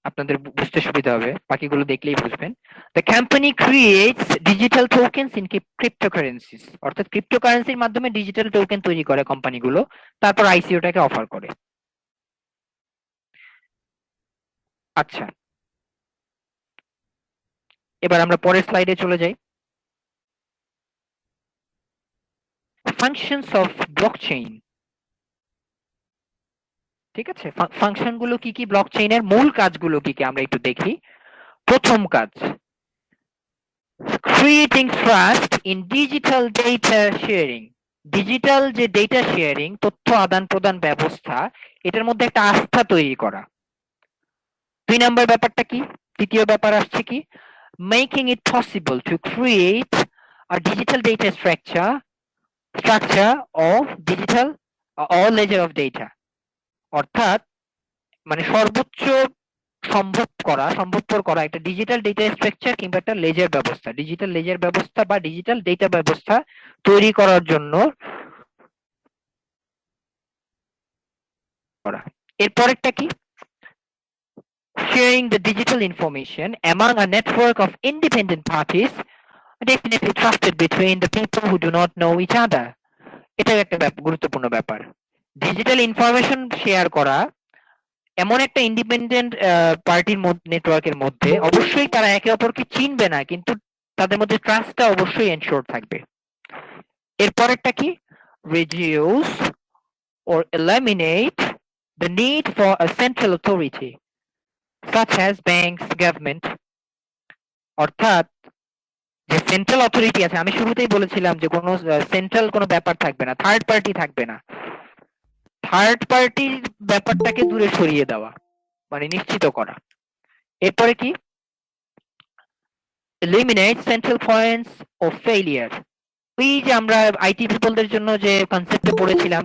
আপনাদের বুঝতে সুবিধা হবে, বাকিগুলো দেখলেই বুঝবেন। The company creates digital tokens in ক্রিপ্টোকারেন্সিস, অর্থাৎ ক্রিপ্টোকারেন্সির মাধ্যমে ডিজিটাল টোকেন তৈরি করে কোম্পানিগুলো, তারপর আইসিওটাকে অফার করে। আচ্ছা, এবার আমরা পরের স্লাইডে চলে যাই। Functions of blockchain. ঠিক আছে, ফাংশন গুলো কি কি, ব্লকচেইনের মূল কাজগুলো কি কি আমরা একটু দেখি। প্রথম কাজ, creating trust in digital data sharing. Digital যে ডেটা শেয়ারিং, তথ্য আদান প্রদান ব্যবস্থা, এটার মধ্যে একটা আস্থা তৈরি করা। 2 নম্বর ব্যাপারটা কি, তৃতীয় ব্যাপার আসছে কি, making it possible to create a digital data structure of digital or ledger of data, অর্থাৎ মানে সর্বোচ্চ সম্ভবপর করা একটা ডিজিটাল ডেটা স্ট্রাকচার কিংবা একটা লেজার ব্যবস্থা, ডিজিটাল লেজার ব্যবস্থা বা ডিজিটাল ডেটা ব্যবস্থা তৈরি করার জন্য করা। এরপরেরটা কি, sharing the digital information among a network of independent parties definitely trusted between the people who do not know each other. এটা একটা গুরুত্বপূর্ণ ব্যাপার। ডিজিটাল ইনফরমেশন শেয়ার করা এমন একটা ইন্ডিপেন্ডেন্ট পার্টির নেটওয়ার্কের মধ্যে, অবশ্যই তারা একে অপরকে চিনবে না, কিন্তু তাদের মধ্যে ট্রাস্টটা অবশ্যই এনশোর থাকবে। এরপরেরটা কি, reduce or eliminate the need for a central authority such as banks, government, অর্থাৎ যে সেন্ট্রাল অথরিটি আছে, আমি শুরুতেই বলেছিলাম যে কোনো সেন্ট্রাল কোনো ব্যাপার থাকবে না, থার্ড পার্টি থাকবে না, থার্ড পার্টির ব্যাপারটাকে দূরে সরিয়ে দেওয়া মানে নিশ্চিত করা। এরপরে কি, eliminate central points of failure। ওই যে আমরা আইটি পিপলদের জন্য যে কনসেপ্টে পড়েছিলাম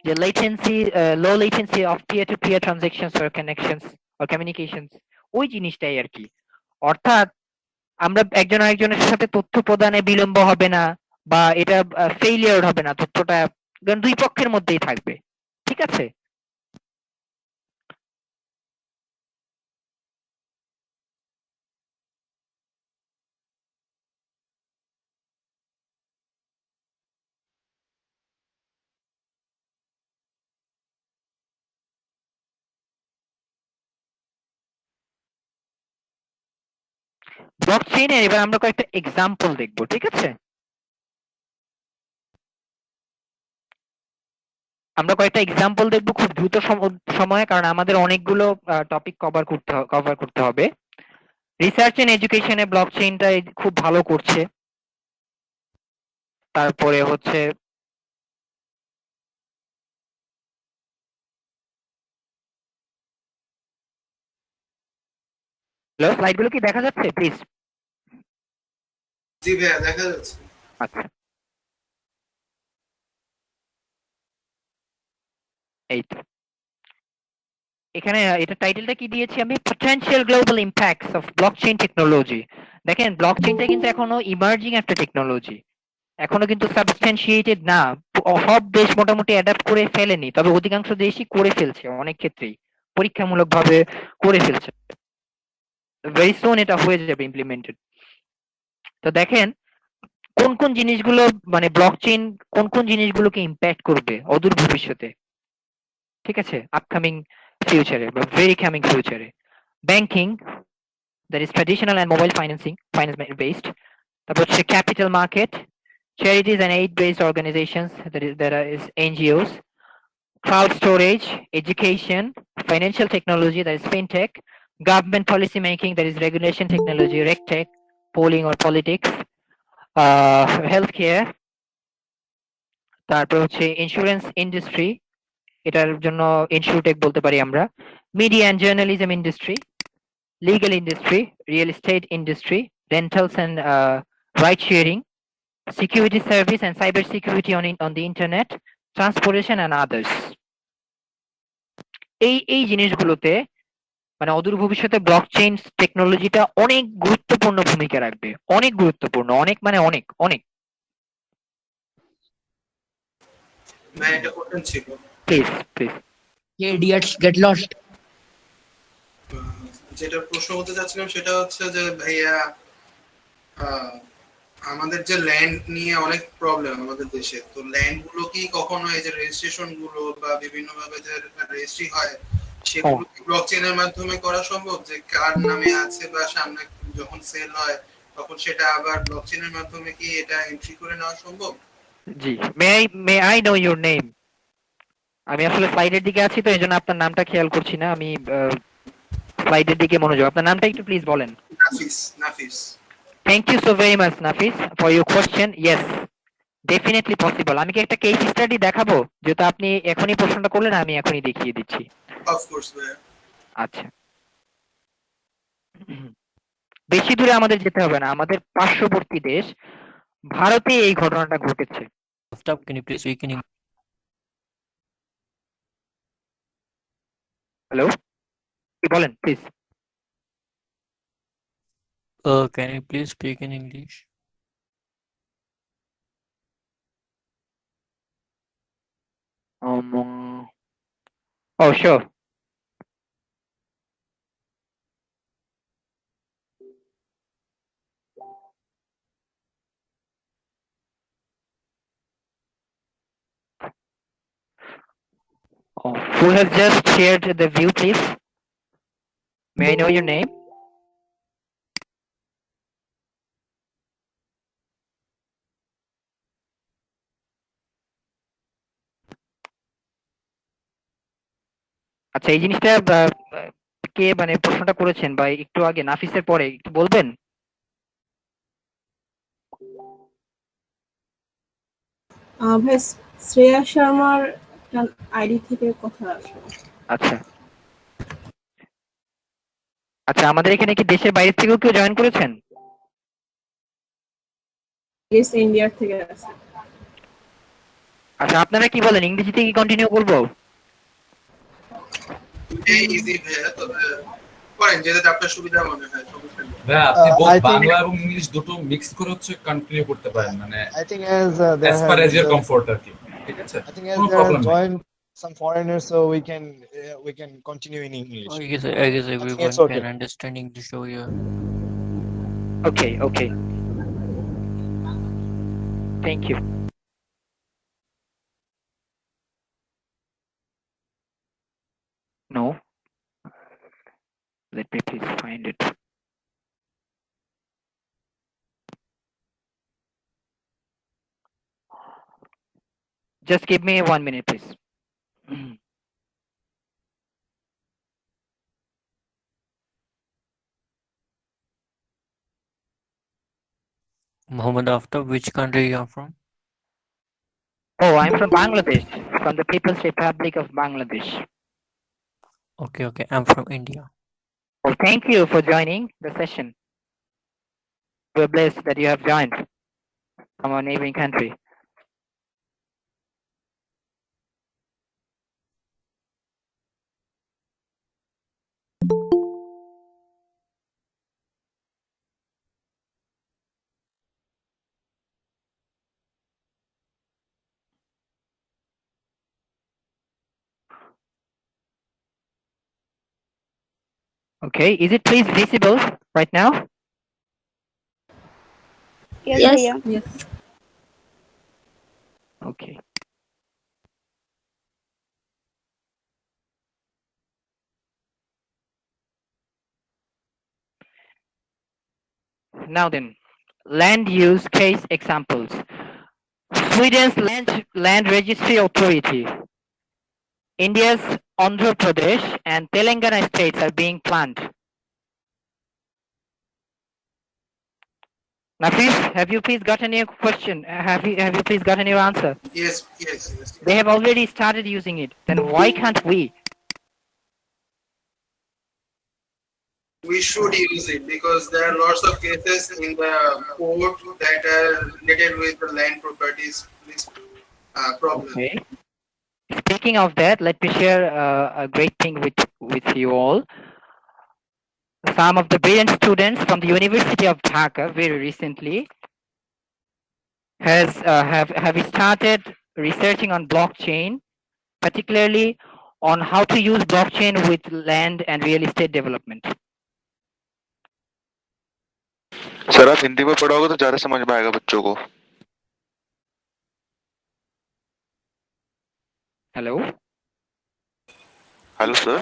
যে latency, low latency of peer to peer transactions or connections or communications, ওই জিনিসটাই আর কি। অর্থাৎ আমরা একজন আরেকজনের সাথে তথ্য প্রদানে বিলম্ব হবে না, বা এটা ফেইলিয়ার হবে না, তথ্যটা দুই পক্ষের মধ্যেই থাকবে। ঠিক আছে, ব্লকচেইনের এবার আমরা কয়েকটা এক্সাম্পল দেখবো। ঠিক আছে, আমরা কয়েকটা এক্সাম্পল দেখবো খুব দ্রুত সময়ে, কারণ আমাদের অনেকগুলো টপিক কভার করতে হবে। রিসার্চ এন্ড এডুকেশনে ব্লকচেইনটা খুব ভালো করছে। তারপরে হচ্ছে স্লাইডগুলো কি দেখা যাচ্ছে প্লিজ? জি ভাইয়া দেখা যাচ্ছে। আচ্ছা, এই তো এখানে এটা টাইটেলটা কি দিয়েছি আমি, potential global impacts of blockchain technology. দেখেন ব্লকচেইনটা কিন্তু এখনো ইমার্জিং একটা টেকনোলজি, এখনো কিন্তু সাবস্ট্যান্সিয়েটেড না, সব দেশ মোটামুটি অ্যাডাপ্ট করে ফেলেনি, তবে অধিকাংশ দেশই করে ফেলছে, অনেক ক্ষেত্রেই পরীক্ষামূলকভাবে করে ফেলছে, ভেরি সুন এটা হয়ে যাবে ইমপ্লিমেন্টেড। তো দেখেন কোন কোন জিনিসগুলো মানে ব্লকচেইন কোন কোন জিনিসগুলোকে ইম্প্যাক্ট করবে অদূর ভবিষ্যতে। ঠিক আছে, আপকামিং ফিউচারে বা ভেরি কামিং ফিউচারে। Banking, that is traditional and mobile finance based. তারপর হচ্ছে capital market, charities and aid based organizations, that is NGOs, cloud storage, education, financial technology, that is fintech, government policy making, that is regulation technology, regtech, polling or politics, healthcare, তারপর হচ্ছে insurance industry, এটার জন্য ইনসুরটেক বলতে পারি আমরা, media and journalism industry, legal industry, real estate industry, rentals and ride sharing, security service and cyber security on the internet, transportation and others. এই জিনিসগুলোতে মানে অদূর ভবিষ্যতে ব্লকচেইন টেকনোলজিটা অনেক গুরুত্বপূর্ণ ভূমিকা রাখবে, অনেক গুরুত্বপূর্ণ, অনেক মানে অনেক অনেক। ভাই এটা কোশ্চেন ছিল। Please please. idiots get lost. যেটা প্রশ্ন করতে চাচ্ছিলাম সেটা হচ্ছে যে ভাইয়া আহ, আমাদের যে ল্যান্ড নিয়ে অনেক প্রবলেম আমাদের দেশে, তো ল্যান্ড গুলো কি কখনো এই যে রেজিস্ট্রেশন গুলো বা বিভিন্ন ভাবে যে রেজিস্ট্রি হয় সেগুলো কি ব্লকচেইনের মাধ্যমে করা সম্ভব, যে কার নামে আছে বা সামনে যখন সেল হয় তখন সেটা আবার ব্লকচেইনের মাধ্যমে কি এটা এন্ট্রি করে নেওয়া সম্ভব? জি, may I know your name? আমি আসলে স্লাইডের দিকে আছি তো এইজন্য আপনার নামটা খেয়াল করছি না, আমি স্লাইডের দিকে মনোযোগ। আপনার নামটা একটু প্লিজ বলেন। Nafis. Nafis. Thank you so very much Nafis for your question. Yes, definitely possible. আমি কি একটা কেস স্টাডি দেখাবো? যেহেতু আপনি এখনই প্রশ্নটা করলেন, আমি এখনই দেখিয়ে দিচ্ছি। অফ কোর্স ভাইয়া। আচ্ছা, বেশি দূরে আমাদের যেতে হবে না, আমাদের পার্শ্ববর্তী দেশ ভারতে এই ঘটনাটা ঘটেছে। Stop, can you please speak in English? Hello, কি বলেন please? Can you please speak in English? Oh, sure. Oh, who has just shared the view, please? May I know your name? আচ্ছা, এই জিনিসটা কে মানে প্রশ্নটা করেছেন বা একটু আগে নাফিসের পরে একটু বলবেন? ভাই শ্রেয়া শর্মার আইডি থেকে কথা আসে। আচ্ছা আচ্ছা, আমাদের এখানে কি দেশের বাইরে থেকেও কেউ জয়েন করেছেন? ইয়েস, ইন্ডিয়ার থেকে আছে। আচ্ছা, আপনারা কি বলেন, ইংরেজিতে কি কন্টিনিউ করবো? এই ইজি ভাইয়া, তবে করেন যেটা আপনার সুবিধা মনে হয়, সমস্যা নেই। ভাই আপনি বাংলা এবং ইংলিশ দুটো মিক্স করে হচ্ছে কন্টিনিউ করতে পারেন, মানে I think as there as per has as your comfort আর কি, ঠিক আছে? I think as কোনো there প্রবলেম have নেই। joined some foreigners, so we can continue in English. I guess everyone it's okay. can understand English over here. Okay, okay. Thank you. No. Let me please find it. Just give me 1 minute, please. Muhammad Aftab, which country you are from? Oh, I'm from Bangladesh, from the People's Republic of Bangladesh. Okay, I'm from India. Oh, thank you for joining the session. We're blessed that you have joined from our neighboring country. Okay, is it please visible right now? Yes, Yes. ভাইয়া। Yes. Okay. Now then, land use case examples. Sweden's land registry authority India's Andhra Pradesh and Telangana states are being planned. Nafis, have you please gotten your question? Have you please gotten your answer? Yes. They have already started using it. Then why can't we? We should use it because there are lots of cases in the court that are related with the land properties problem. Okay. Speaking of that, let me share a great thing with you all. Some of the brilliant students from the University of Dhaka very recently have started researching on blockchain, particularly on how to use blockchain with land and real estate development. Sir आप हिंदी में पढ़ोगे तो ज्यादा समझ में आएगा बच्चों को. Hello. Hello sir.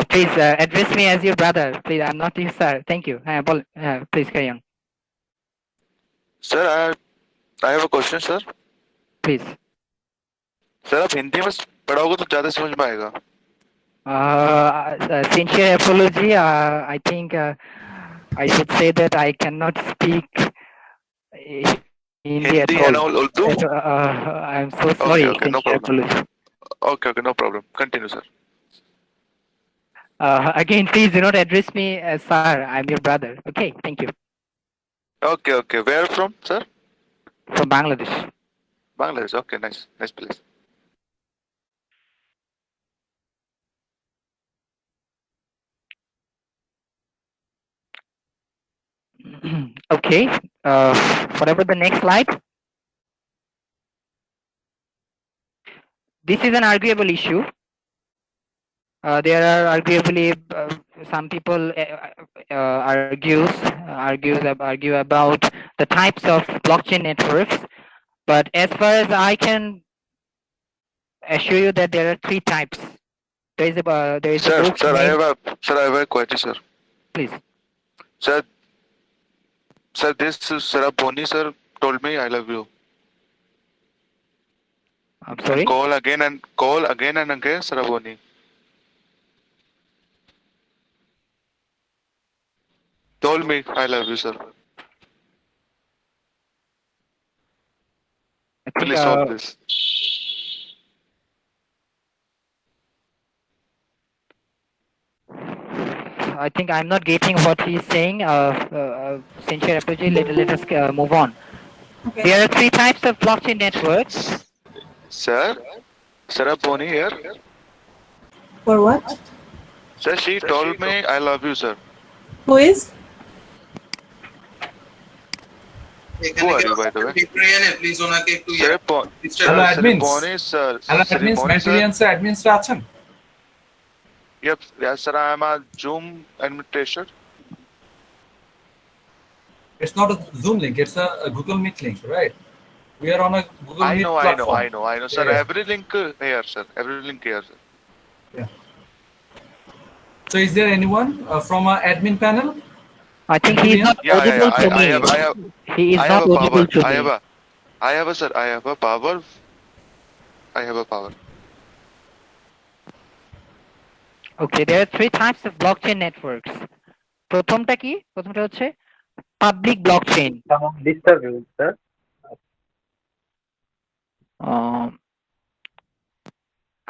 Please address me as your brother. Please, I'm not your sir. Thank you. Please carry on. Sir, I have a question, sir. Please. Sir, आप हिंदी में पढ़ोगे तो ज्यादा समझ में आएगा. Sincere apology. I think I should say that I cannot speak Hindi at Hindi and all. all Urdu? I'm so sorry. Okay, no Sincere problem. apology. Okay, no problem. Continue, sir. Again, please do not address me as sir. I'm your brother. Okay, thank you. Okay. Where from, sir? From Bangladesh. Bangladesh. Okay, nice place. Okay. Whatever the next slide. This is an arguable issue. There are arguably some people argue about the types of blockchain networks, but as far as I can assure you that there are three types. There is Sir, a book I named- have a question, sir. Please. Sir, this Sarab Boni sir told me I love you. I'm sorry. Call again and again, Sarab Boni. Told me I love you, sir. I think, Please solve this. I think I'm not getting what he's saying. Sincere apology. Let us move on. Okay. There are three types of blockchain networks. Sir, Sarab Boni here. For what? Sir, she told me I love you, sir. Who is? Who are you, by the way? Please ওনাকে একটু Sarab Boni. Hello, admins. Boni, sir. Hello, admins. Boni, sir. Materians admins রা আছেন? Yep, yes, sir. I am a Zoom administrator. It's not a Zoom link, it's a Google Meet link, right? We are on a Google I Meet know, platform. sir. Yeah. Every link here, sir. So is there anyone from our admin panel? I think he is not audible to me. He is I not have a audible power. to me. I have a power. Okay, there are three types of blockchain networks. প্রথমটা কি? প্রথমটা হচ্ছে public blockchain.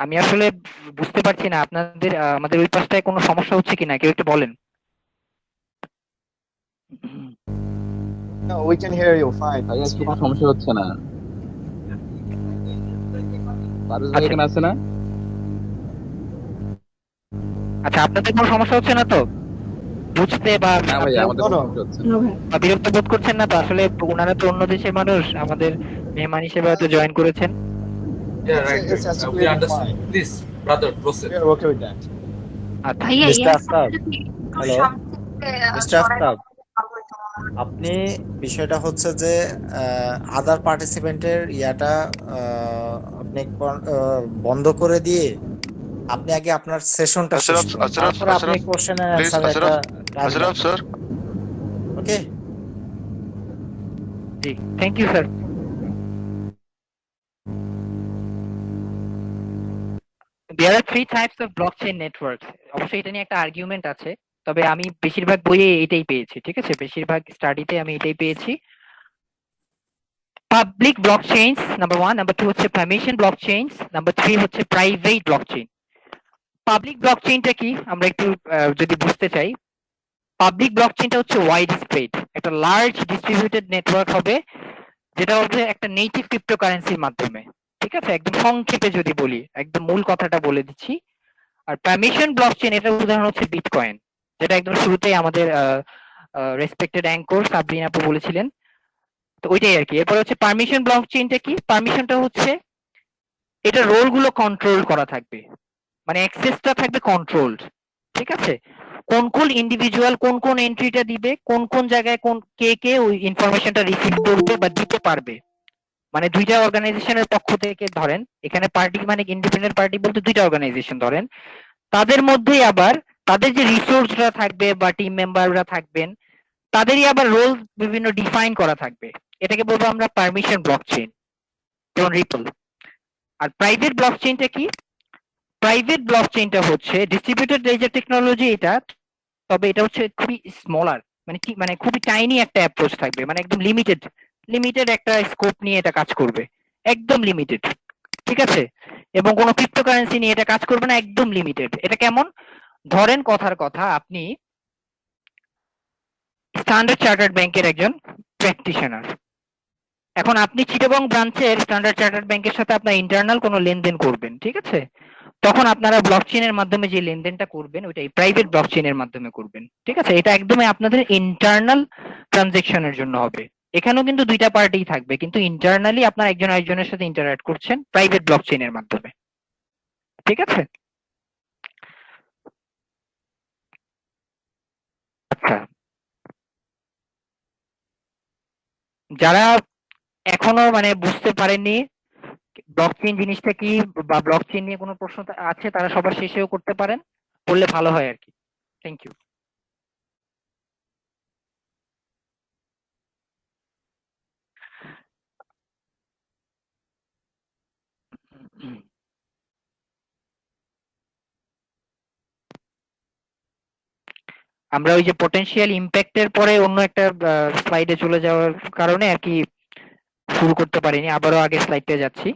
আমি আসলে বুঝতে পারছি না আপনাদের আমাদের ওই পাশটায় কোনো সমস্যা হচ্ছে কিনা, কেউ একটু বলেন। No, we can hear you fine. কোনো সমস্যা হচ্ছে না। পারুল ভাই এখানে আছে না? আচ্ছা, আপনাদের কোনো সমস্যা হচ্ছে না তো বুঝতে বা না ভাই, আমাদের কোনো সমস্যা হচ্ছে না। No, ভাই। বা বিরক্ত বোধ করছেন না তো? আসলে ওনারা তো অন্য দেশের মানুষ, আমাদের মেহমান হিসেবে হয়তো জয়েন করেছেন। Yeah, right. It's We absolutely understand. fine. Please, brother, proceed. We are okay with that. আচ্ছা, ভাইয়া মিস্টার আফতাব, আপনি বিষয়টা হচ্ছে যে আদার পার্টিসিপেন্টের ইয়াটা আপনি বন্ধ করে দিয়ে আপনি আগে আপনার সেশনটা শেষ করুন, তারপরে আপনি কোশ্চেনের অ্যানসার একটা Ashraf, sir. ওকে? জি, thank you sir. There are three types of blockchain networks. অবশ্যই এটা নিয়ে একটা আর্গুমেন্ট আছে, তবে আমি বেশিরভাগ বইয়ে এটাই পেয়েছি, ঠিক আছে, বেশিরভাগ স্টাডিতে আমি এটাই পেয়েছি। পাবলিক ব্লকচেইনস নাম্বার 1, নাম্বার 2 হচ্ছে পারমিশন ব্লকচেইনস, নাম্বার 3 হচ্ছে প্রাইভেট ব্লকচেইন। পাবলিক ব্লকচেইনটা কি আমরা একটু যদি বুঝতে চাই, পাবলিক ব্লকচেইনটা হচ্ছে ওয়াইড স্প্রেড, একটা লার্জ ডিস্ট্রিবিউটেড নেটওয়ার্ক হবে, যেটা হচ্ছে একটা নেটিভ ক্রিপ্টোকারেন্সির মাধ্যমে, ঠিক আছে, একদম সংক্ষেপে যদি বলি, একদম মূল কথাটা বলে দিচ্ছি। আর পারমিশন ব্লকচেইন এটার উদাহরণ হচ্ছে বিটকয়েন, যেটা একদম শুরুতেই আমাদের রেসপেক্টেড অ্যাঙ্কর সাবরিন আপু বলেছিলেন, তো ওইটাই আর কি। এরপর হচ্ছে পারমিশন ব্লকচেইনটা কি, পারমিশনটা হচ্ছে এটা রোল গুলো কন্ট্রোল করা থাকবে, মানে অ্যাক্সেসটা থাকবে কন্ট্রোলড, ঠিক আছে, কোন কোন ইন্ডিভিজুয়াল কোন কোন এন্ট্রিটা দিবে, কোন কোন জায়গায় কোন কে ওই ইনফরমেশনটা রিসিভ করবে বা দিতে পারবে, মানে দুইটা অর্গানাইজেশনের পক্ষ থেকে ধরেন, এখানে পার্টি মানে ইন্ডিপেন্ডেন্ট পার্টি বলতে দুইটা অর্গানাইজেশন ধরেন, তাদের মধ্যেই আবার তাদের যে রিসোর্সরা থাকবে বা টিম মেম্বাররা থাকবেন, তাদেরই আবার রোল বিভিন্ন ডিফাইন করা থাকবে, এটাকে বলবো আমরা পারমিশন ব্লকচেইন, যেমন রিপল। আর প্রাইভেট ব্লকচেইনটা কি, প্রাইভেট ব্লকচেইনটা হচ্ছে ডিস্ট্রিবিউটেড লেজার টেকনোলজি এটা, তবে এটা হচ্ছে খুবই স্মলার, মানে কি মানে খুবই টাইনি একটা অ্যাপ্রোচ থাকবে, মানে একদম লিমিটেড একটা স্কোপ নিয়ে এটা কাজ করবে, একদম লিমিটেড, ঠিক আছে, এবং কোনো ক্রিপ্টোকারেন্সি নিয়ে এটা কাজ করবে না, একদম লিমিটেড। এটা কেমন, ধরেন কথার কথা আপনি স্ট্যান্ডার্ড চার্টার্ড ব্যাংকের একজন প্র্যাকটিশনার, এখন আপনি চিটাগং ব্রাঞ্চের স্ট্যান্ডার্ড চার্টার্ড ব্যাংকের সাথে আপনার ইন্টারনাল কোনো লেনদেন করবেন, ঠিক আছে, তখন আপনারা ব্লকচেইনের মাধ্যমে যে লেনদেনটা করবেন ওইটাই প্রাইভেট ব্লকচেইনের মাধ্যমে করবেন, ঠিক আছে, এটা একদমই আপনাদের ইন্টারনাল ট্রানজেকশনের জন্য হবে। এখানেও কিন্তু দুইটা পার্টি থাকবে, কিন্তু ইন্টারনালি আপনার একজন আরেকজনের সাথে ইন্টারঅ্যাক্ট করছেন প্রাইভেট ব্লকচেইনের মাধ্যমে, ঠিক আছে। আচ্ছা, যারা এখনো মানে বুঝতে পারেননি ব্লকচেইন জিনিসটা কি বা ব্লকচেইন নিয়ে কোনো প্রশ্ন আছে, তারা সবার শেষেও করতে পারেন, করলে ভালো হয় আর কি। Thank you. আমরা ওই যে পটেনশিয়াল ইম্প্যাক্টের পরে অন্য একটা স্লাইডে চলে যাওয়ার কারণে আর কি শুরু করতে পারিনি, আবারও আগে স্লাইডে যাচ্ছি।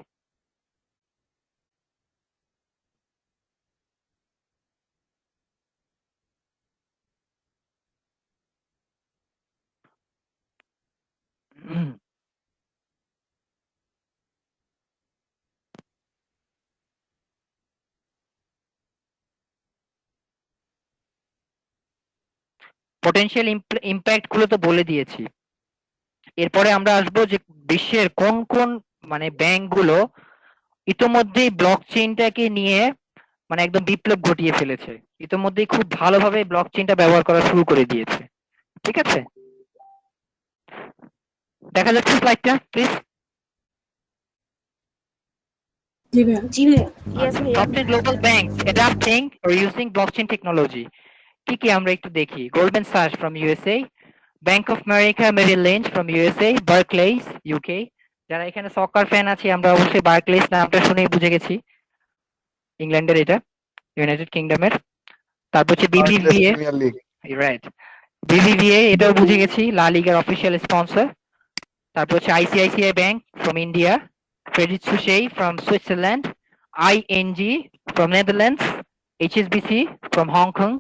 পটেনশিয়াল ইম্প্যাক্ট গুলো তো বলে দিয়েছি, এরপরে আমরা আসবো যে বিশ্বের কোন কোন মানে ব্যাংক গুলো ইতোমধ্যেই ব্লকচেইনটাকে নিয়ে মানে একদম বিপ্লব ঘটিয়ে ফেলেছে, ইতোমধ্যেই খুব ভালোভাবে ব্লকচেইনটা ব্যবহার করা শুরু করে দিয়েছে, ঠিক আছে, দেখা যাচ্ছে স্লাইডটা প্লিজ। Yes, ভাইয়া। Top 10 global banks adapting or using blockchain technology কি কি আমরা একটু দেখি। গোল্ডম্যান স্যাকস from USA, bank of America Merrill Lynch from USA, Barclays UK, যারা এখানে সকার ফ্যান আছি আমরা অবশ্যই বার্কলেস নামটা শুনেই বুঝে গেছি, ইংল্যান্ডের এটা, ইউনাইটেড কিংডমের। তারপর হচ্ছে BBVA, রাইট, BBVA এটাও বুঝে গেছি, লা লিগার অফিসিয়াল স্পন্সর। তারপর হচ্ছে ICICI bank from India, Credit Suisse from Switzerland, ING from Netherlands, HSBC from Hong Kong,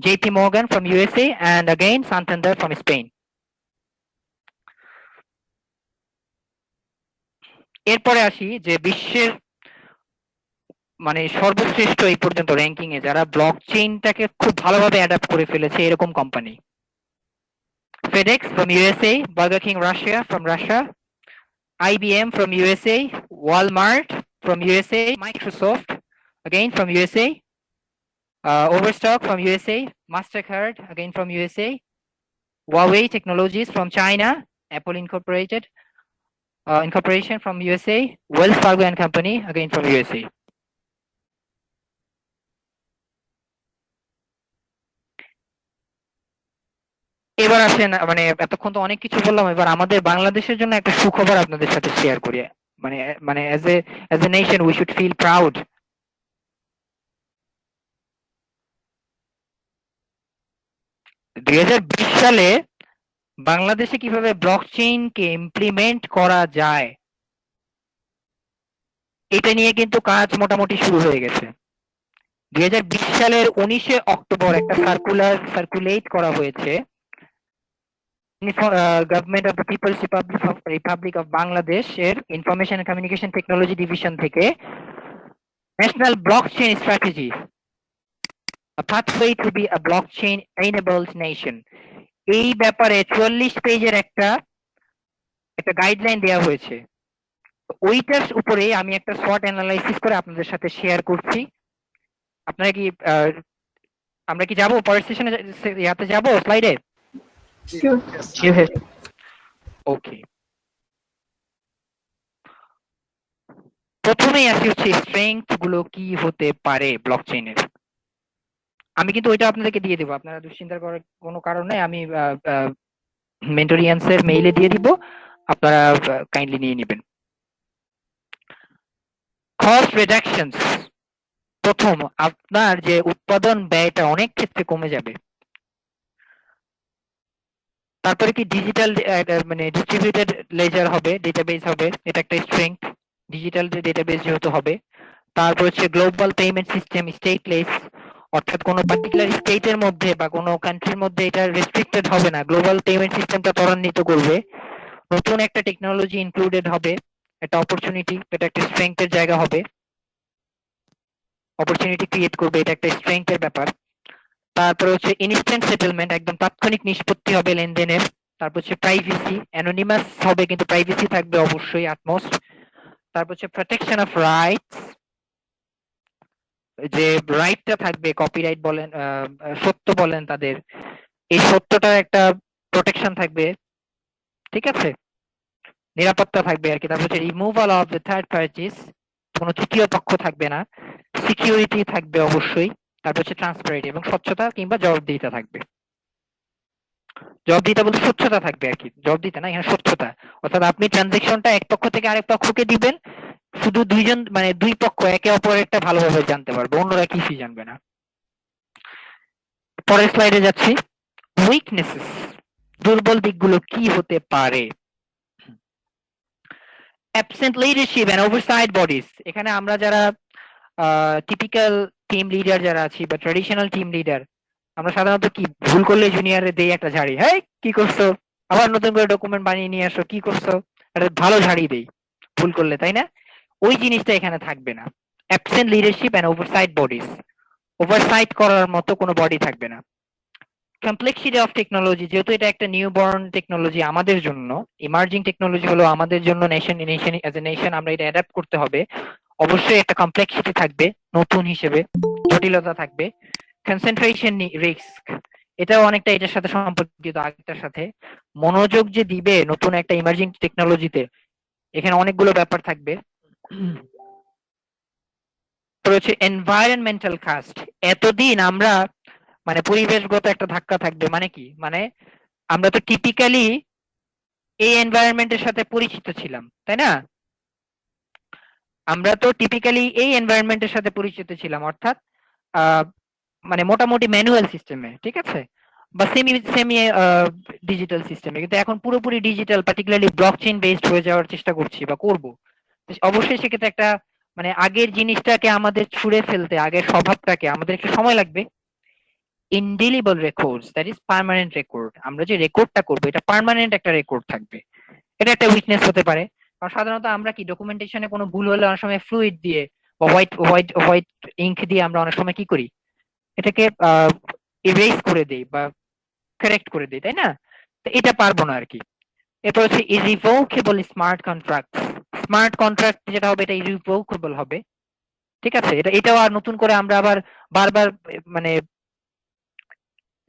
JP Morgan from USA, and again Santander from Spain. এরপরে আসি যে বিশ্বের মানে সর্বশ্রেষ্ঠ এই পর্যন্ত র্যাঙ্কিং এ যারা ব্লকচেইনটাকে খুব ভালোভাবে অ্যাডাপ্ট করে ফেলেছে এরকম company: FedEx from USA, Burger King Russia from Russia, IBM from USA, Walmart from USA, Microsoft again from USA, Overstock from USA, Mastercard again from USA, Huawei Technologies from China, Apple Incorporation from USA, Wells Fargo and Company again from USA. এবার আসেন মানে এতক্ষণ তো অনেক কিছু বললাম, এবার আমাদের বাংলাদেশের জন্য একটা সুখবর আপনাদের সাথে শেয়ার করি, মানে মানে as a nation we should feel proud 2020 সালে বাংলাদেশে কিভাবে ব্লকচেইনকে ইমপ্লিমেন্ট করা যায় এটা নিয়ে কিন্তু কাজ মোটামুটি শুরু হয়ে গেছে। 2020 সালের 19শে অক্টোবর একটা সার্কুলেট করা হয়েছে government of the people's republic of Bangladesh এর information and communication technology division থেকে national blockchain strategy a pathway to be a blockchain enabled nation এই ব্যাপারে 44 পেজের একটা গাইডলাইন দেওয়া হয়েছে। ওইটার উপরে আমি একটা শর্ট অ্যানালাইসিস করে আপনাদের সাথে শেয়ার করছি। আপনারা কি আমরা কি যাব পরের সেশনে ইয়াতে যাব স্লাইডে? Sure. ওকে, প্রথমেই আসি হচ্ছে স্ট্রেংথ গুলো কি হতে পারে ব্লকচেইনের। আমি কিন্তু ওইটা আপনাদেরকে দিয়ে দেবো, আপনারা দুশ্চিন্তা করার কোনো কারণ নেই। আমি মেন্টরিয়ান্সের মেইলে দিয়ে দিব, আপনারা কাইন্ডলি নিয়ে নেবেন। কস্ট রিডাকশনস, প্রথম আপনার যে উৎপাদন ব্যয়টা অনেক ক্ষেত্রে কমে যাবে। তারপরে কি ডিজিটাল মানে ডিস্ট্রিবিউটেড লেজার হবে, ডেটাবেস হবে, এটা একটা স্ট্রেংথ, ডিজিটাল ডেটাবেস যেহেতু হবে। তারপর হচ্ছে গ্লোবাল পেমেন্ট সিস্টেম স্টেটলেস, অর্থাৎ কোনো পার্টিকুলার স্টেটের মধ্যে বা কোনো কান্ট্রির মধ্যে এটা রেস্ট্রিক্টেড হবে না, গ্লোবাল পেমেন্ট সিস্টেমটা ত্বরান্বিত করবে। নতুন একটা টেকনোলজি ইনক্লুডেড হবে, একটা অপরচুনিটি, এটা একটা স্ট্রেংথের জায়গা হবে, অপরচুনিটি ক্রিয়েট করবে, এটা একটা স্ট্রেংথের ব্যাপার। তারপরে হচ্ছে ইনস্ট্যান্ট সেটেলমেন্ট, একদম তাৎক্ষণিক নিষ্পত্তি হবে লেনদেনের। তারপর হচ্ছে প্রাইভেসি, অ্যানোনিমাস হবে কিন্তু প্রাইভেসি থাকবে অবশ্যই আটমোস্ট। তারপর হচ্ছে প্রোটেকশন অফ রাইটস, যে রাইটটা থাকবে, কপিরাইট বলেন সত্য বলেন তাদের, এই সত্যটার একটা প্রোটেকশন থাকবে, ঠিক আছে, নিরাপত্তা থাকবে আর কি। তারপর হচ্ছে removal of the third parties, কোনো তৃতীয় পক্ষ থাকবে না, সিকিউরিটি থাকবে অবশ্যই। তারপর হচ্ছে ট্রান্সপারেন্সি এবং স্বচ্ছতা কিংবা জবাবদিহিতা থাকবে। জবাবদিহিতা বলতে স্বচ্ছতা থাকবে আর কি, জবাবদিহিতা না, এখানে স্বচ্ছতা, অর্থাৎ আপনি ট্রানজেকশনটা এক পক্ষ থেকে আরেক পক্ষকে দিবেন, শুধু দুইজন মানে দুই পক্ষ একে অপরেরটা ভালোভাবে জানতে পারবে, অন্যরা কিছুই জানবে না। পরের স্লাইডে যাচ্ছি। উইকনেসেস, দুর্বল দিকগুলো কি হতে পারে? Absent leadership and oversight bodies, এখানে আমরা যারা টিপিক্যাল টিম লিডার যারা আছি বা ট্র্যাডিশনাল টিম লিডার, আমরা সাধারণত কি ভুল করলে জুনিয়রে দেই একটা ঝাড়ি, হ্যাঁ কি করছো, আবার নতুন করে ডকুমেন্ট বানিয়ে নিয়ে আসো, কি করছো, একটা ভালো ঝাড়ি দেই ভুল করলে, তাই না? ওই জিনিসটা এখানে থাকবে না। Absent leadership and oversight bodies, oversight করার মতো কোনো বডি থাকবে না। কমপ্লেক্সিটি অফ টেকনোলজি, যেহেতু এটা একটা নিউ বর্ন টেকনোলজি আমাদের জন্য, ইমার্জিং টেকনোলজি হলো আমাদের জন্য, নেশন অ্যাজ এ নেশন আমরা এটা অ্যাডাপ্ট করতে হবে, অবশ্যই একটা কমপ্লেক্সিটি থাকবে নতুন হিসেবে, জটিলতা থাকবে। কনসেন্ট্রেশন রিস্ক, এটাও অনেকটা এটার সাথে সম্পর্কিত, আগেরটার সাথে। মনোযোগ যে দিবে নতুন একটা ইমার্জিং টেকনোলজিতে, এখানে অনেকগুলো ব্যাপার থাকবে। তো হচ্ছে এনভায়রনমেন্টাল কাস্ট, এতদিন আমরা মানে পরিবেশগত একটা ধাক্কা থাকবে, মানে কি, মানে আমরা তো টিপিক্যালি এই এনভায়রনমেন্টের সাথে পরিচিত ছিলাম, তাই না? আমরা তো টিপিক্যালি এই এনভায়রনমেন্টের সাথে পরিচিত ছিলাম, অর্থাৎ মানে মোটামুটি ম্যানুয়াল সিস্টেমে, ঠিক আছে, বা সেমি ডিজিটাল সিস্টেমে। কিন্তু এখন পুরোপুরি ডিজিটাল, পার্টিকুলারলি ব্লকচেইন বেসড হয়ে যাওয়ার চেষ্টা করছি বা করব। অবশ্যই সেক্ষেত্রে একটা মানে আগের জিনিসটাকে আমাদের ছুঁড়ে ফেলতে, আগের স্বভাবটাকে আমাদের একটু সময় লাগবে। Indelible records, that is permanent record, আমরা যে রেকর্ডটা করবো এটা পার্মানেন্ট একটা রেকর্ড থাকবে, এটা একটা উইকনেস হতে পারে। কারণ সাধারণত আমরা কি ডকুমেন্টেশনে কোনো ভুল হলে অনেক সময় ফ্লুইড দিয়ে বা হোয়াইট ইঙ্ক দিয়ে আমরা অনেক সময় কি করি, এটাকে ইরেজ করে দেই বা কারেক্ট করে দেই, তাই না? তো এটা পারবো না আর কি। এরপর হচ্ছে ইরিভোকেবল স্মার্ট কন্ট্রাক্ট, স্মার্ট কন্ট্রাক্ট যেটা হবে এটা ইরিভোকেবল হবে, ঠিক আছে। এটাও আর নতুন করে আমরা আবার বারবার মানে,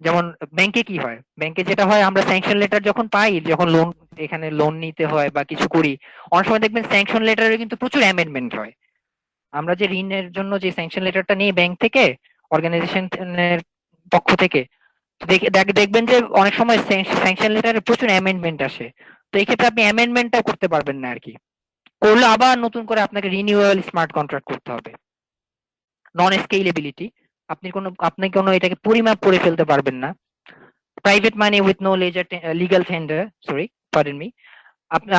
যেমন ব্যাংকে কি হয়, ব্যাংকে যেটা হয় আমরা স্যাংশন লেটার যখন পাই, যখন লোন এখানে লোন নিতে হয় বা কিছু করি, অনেক সময় দেখবেন স্যাংশন লেটারে কিন্তু প্রচুর অ্যামেন্ডমেন্ট হয়। আমরা যে ঋণের জন্য যে স্যাংশন লেটারটা নিই ব্যাংক থেকে, অর্গানাইজেশনের পক্ষ থেকে, দেখবেন যে অনেক সময় স্যাংশন লেটারে প্রচুর অ্যামেন্ডমেন্ট আসে। তো এই ক্ষেত্রে আপনি অ্যামেন্ডমেন্টটা করতে পারবেন না আর কি, করলে আবার নতুন করে আপনাকে রিনিউয়াল স্মার্ট কন্ট্রাক্ট করতে হবে। নন স্কেলেবিলিটি, আপনি কোনো এটাকে পরিমাপ করে ফেলতে পারবেন না। Private money with no legal tender, sorry pardon me,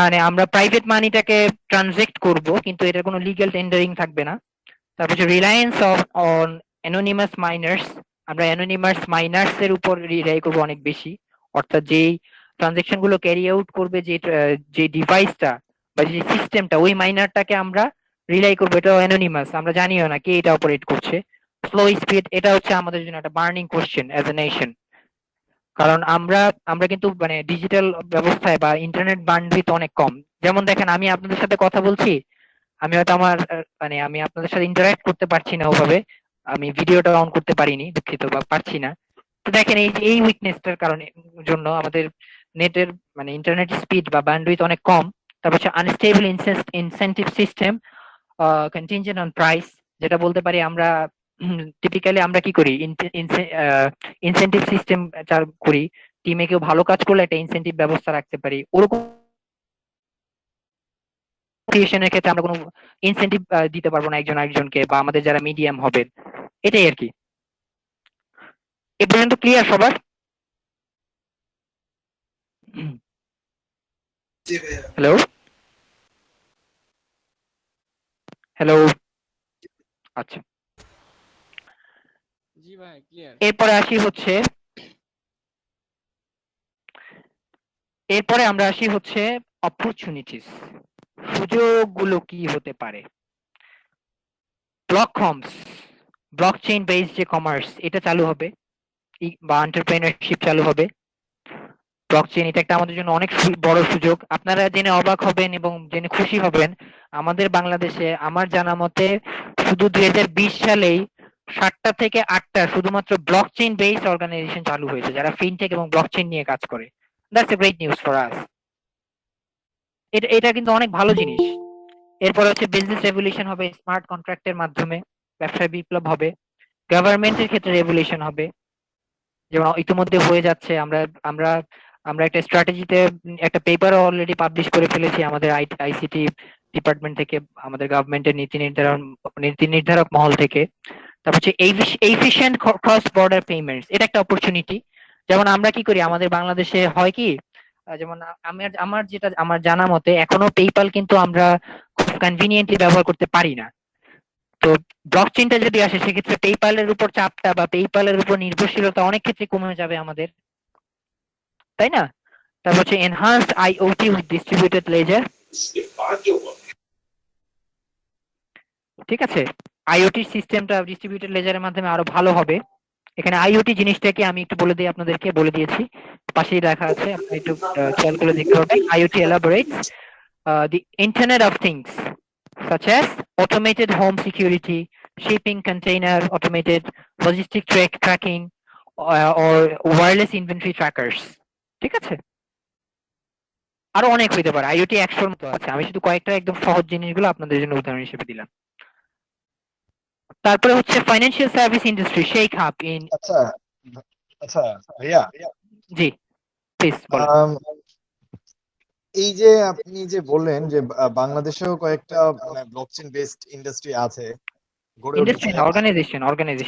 মানে আমরা প্রাইভেট মানিটাকে ট্রানজেক্ট করব কিন্তু এটার কোনো লিগ্যাল টেন্ডারিং থাকবে না। তারপর হচ্ছে রিলায়েন্স অন অ্যানোনিমাস মাইনার্স, আমরা অ্যানোনিমাস মাইনার্স এর উপর রিলাই করবো অনেক বেশি। অর্থাৎ যেই ট্রানজেকশন গুলো ক্যারি আউট করবে যে ডিভাইসটা বা যে সিস্টেমটা, ওই মাইনারটাকে আমরা রিলাই করবো, এটা অ্যানোনিমাস, আমরা জানিও না কে এটা অপারেট করছে। স্লো স্পিড, এটা হচ্ছে আমাদের জন্য একটা burning question as a nation. কারণ আমরা আমরা কিন্তু মানে ডিজিটাল ব্যবস্থায় বা ইন্টারনেট বান্ডউইথ অনেক কম। যেমন দেখেন, আমি আপনাদের সাথে কথা বলছি, আমি হয়তো আমার মানে আমি আপনাদের সাথে ইন্টারঅ্যাক্ট করতে পারছি না ওভাবে, আমি ভিডিওটা অন করতে পারিনি, দুঃখিত, বা পারছি না। তো দেখেন এই উইকনেসটার কারণে জন্য আমাদের নেটের মানে ইন্টারনেট স্পিড বা ব্যান্ডউইথ অনেক কম। তারপর হচ্ছে unstable incentive system, contingent on price, যেটা বলতে পারি আমরা টিপিক্যালি আমরা কি করি, ইনসেন্টিভ সিস্টেম করি। টিমে কেউ ভালো কাজ করলে একটা ইনসেন্টিভ ব্যবস্থা রাখতে পারি, ওরকম ক্রিয়েশনের ক্ষেত্রে আমরা কোনো ইনসেন্টিভ দিতে পারবো না একজন আরেকজনকে, বা আমাদের যারা মিডিয়াম হবে, এটাই আর কি। এ পর্যন্ত ক্লিয়ার সবার? জি ভাইয়া। হ্যালো হ্যালো, আচ্ছা। জি ভাই ক্লিয়ার। এরপরে আমরা আসি হচ্ছে অপরচুনিটিস, সুযোগগুলো কি হতে পারে। ব্লককমস, ব্লকচেইন বেসড যে কমার্স, এটা চালু হবে, বা এন্টারপ্রেনারশিপ চালু হবে। ব্লকচেইন এটা একটা আমাদের জন্য অনেক বড় সুযোগ। আপনারা জেনে অবাক হবেন এবং জেনে খুশি হবেন, আমাদের বাংলাদেশে আমার জানা মতে শুধু 2020 সালেই 7টা থেকে 8টা শুধুমাত্র ব্লকচেইন বেসড অর্গানাইজেশন চালু হয়েছে, যারা ফিনটেক এবং ব্লকচেইন নিয়ে কাজ করে। That's a great news for us. এটা কিন্তু অনেক ভালো জিনিস। এরপর হচ্ছে বিজনেস রেভলিউশন হবে স্মার্ট কন্ট্রাক্টের মাধ্যমে, ব্যবসায় বিপ্লব হবে। গভর্নমেন্টের ক্ষেত্রে রেভলিউশন হবে, যেমন ইতিমধ্যে হয়ে যাচ্ছে। আমরা আমরা আমরা একটা স্ট্র্যাটেজিতে একটা পেপার অলরেডি পাবলিশ করে ফেলেছি আমাদের আইসিটি ডিপার্টমেন্ট থেকে, আমাদের গভর্নমেন্টের নীতি নির্ধারক মহল থেকে। তারপর হচ্ছে এফিশিয়েন্ট ক্রস বর্ডার পেমেন্টস, এটা একটা অপরচুনিটি। যেমন আমরা কি করি আমাদের বাংলাদেশে হয় কি, যেমন আমার জানা মতে এখনো পেপাল কিন্তু আমরা খুব কনভিনিয়েন্টলি ব্যবহার করতে পারি না। তো ব্লকচেইনটা যদি আসে সেক্ষেত্রে পেপালের উপর চাপটা বা পেপালের উপর নির্ভরশীলতা অনেক ক্ষেত্রে কমে যাবে আমাদের, তাই না? তারপর হচ্ছে enhanced IoT with distributed ledger, ঠিক আছে? আইওটি সিস্টেমটা ডিস্ট্রিবিউটেড লেজারের মাধ্যমে আরো ভালো হবে। এখানে আইওটি জিনিসটাকে আমি একটু বলে দিই, আপনাদেরকে বলে দিয়েছি, পাশেই লেখা আছে, আপনি একটু খেয়াল করে দেখতে পাবেন। IoT elaborates the Internet of Things, such as automated home security, shipping container, automated logistic tracking, or wireless inventory trackers. ঠিক আছে? আরো অনেক হইতে পারে, আইওটি 100-র মতো আছে, আমি শুধু কয়েকটা একদম সহজ জিনিসগুলো আপনাদের জন্য উদাহরণ হিসেবে দিলাম। তারপরে হচ্ছে financial service industry, shake hub in. আচ্ছা আচ্ছা ভাইয়া, জি প্লিজ বলেন। এই যে আপনি যে বললেন যে বাংলাদেশেও কয়েকটা মানে ব্লকচেন বেসড ইন্ডাস্ট্রি আছে, গড়ে ইন্ডাস্ট্রি উঠেছে। না, অর্গানাইজেশন।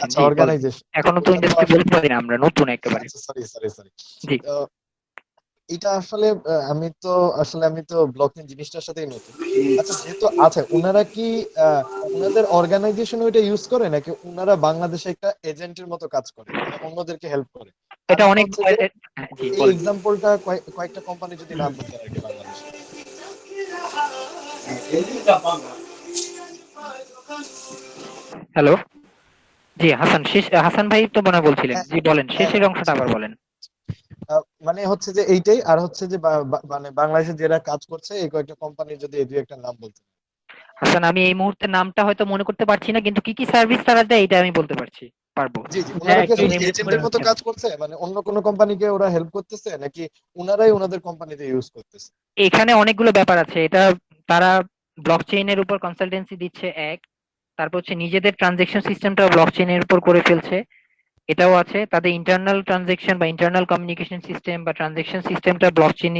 আচ্ছা, জি বলেন। অর্গানাইজেশন। এখনো তো ইন্ডাস্ট্রি বলতে পারি না, আমরা নতুন একেবারে। আচ্ছা, সরি সরি সরি। জি এটা আসলে আমি তো ব্লকচেন জিনিসটার সাথেই নতুন। আচ্ছা, যেহেতু আছে, ওনারা কি ওনাদের অর্গানাইজেশন ওইটা ইউজ করে, নাকি ওনারা বাংলাদেশে একটা এজেন্টের মতো কাজ করে, মানে অন্যদেরকে হেল্প করে? এটা কারণ অনেক হচ্ছে যে জি এই বলেন। এক্সাম্পলটা কয়েকটা কোম্পানি যদি নাম বলতে আর কি বাংলাদেশে। হ্যালো, জি হাসান ভাই তো মনে হয় বলছিলেন, হ্যাঁ জি বলেন, হ্যাঁ শেষের হ্যাঁ, অংশটা আবার বলেন। মানে হচ্ছে যে এইটাই, আর হচ্ছে যে মানে বাংলাদেশে যারা কাজ করছে এই কয়েকটা কোম্পানি যদি এই দুই একটা নাম বলতে। হাসান, আমি এই মুহূর্তে নামটা হয়তো মনে করতে পারছি না, কিন্তু কি কি সার্ভিস তারা দেয় এটা আমি বলতে পারবো। জি জি, হ্যাঁ ওনারা কি একটু আসলে name করে এজেন্টের মতো হচ্ছে না। কাজ করছে, মানে অন্য কোনো কোম্পানিকে ওরা হেল্প করতেছে, নাকি ওনারাই ওনাদের কোম্পানিতে ইউজ করতেছে? এখানে অনেকগুলো ব্যাপার আছে। এটা তারা ব্লকচেইনের উপর কনসালটেন্সি দিচ্ছে এক, তারপর হচ্ছে নিজেদের ট্রানজেকশন সিস্টেমটা ব্লকচেইনের উপর করে ফেলছে, এটাও আছে। তাদের ইন্টারনাল ট্রানজেকশন বা ইন্টারনাল কমিউনিকেশন সিস্টেম বা ট্রানজেকশন সিস্টেমটা ব্লকচেইন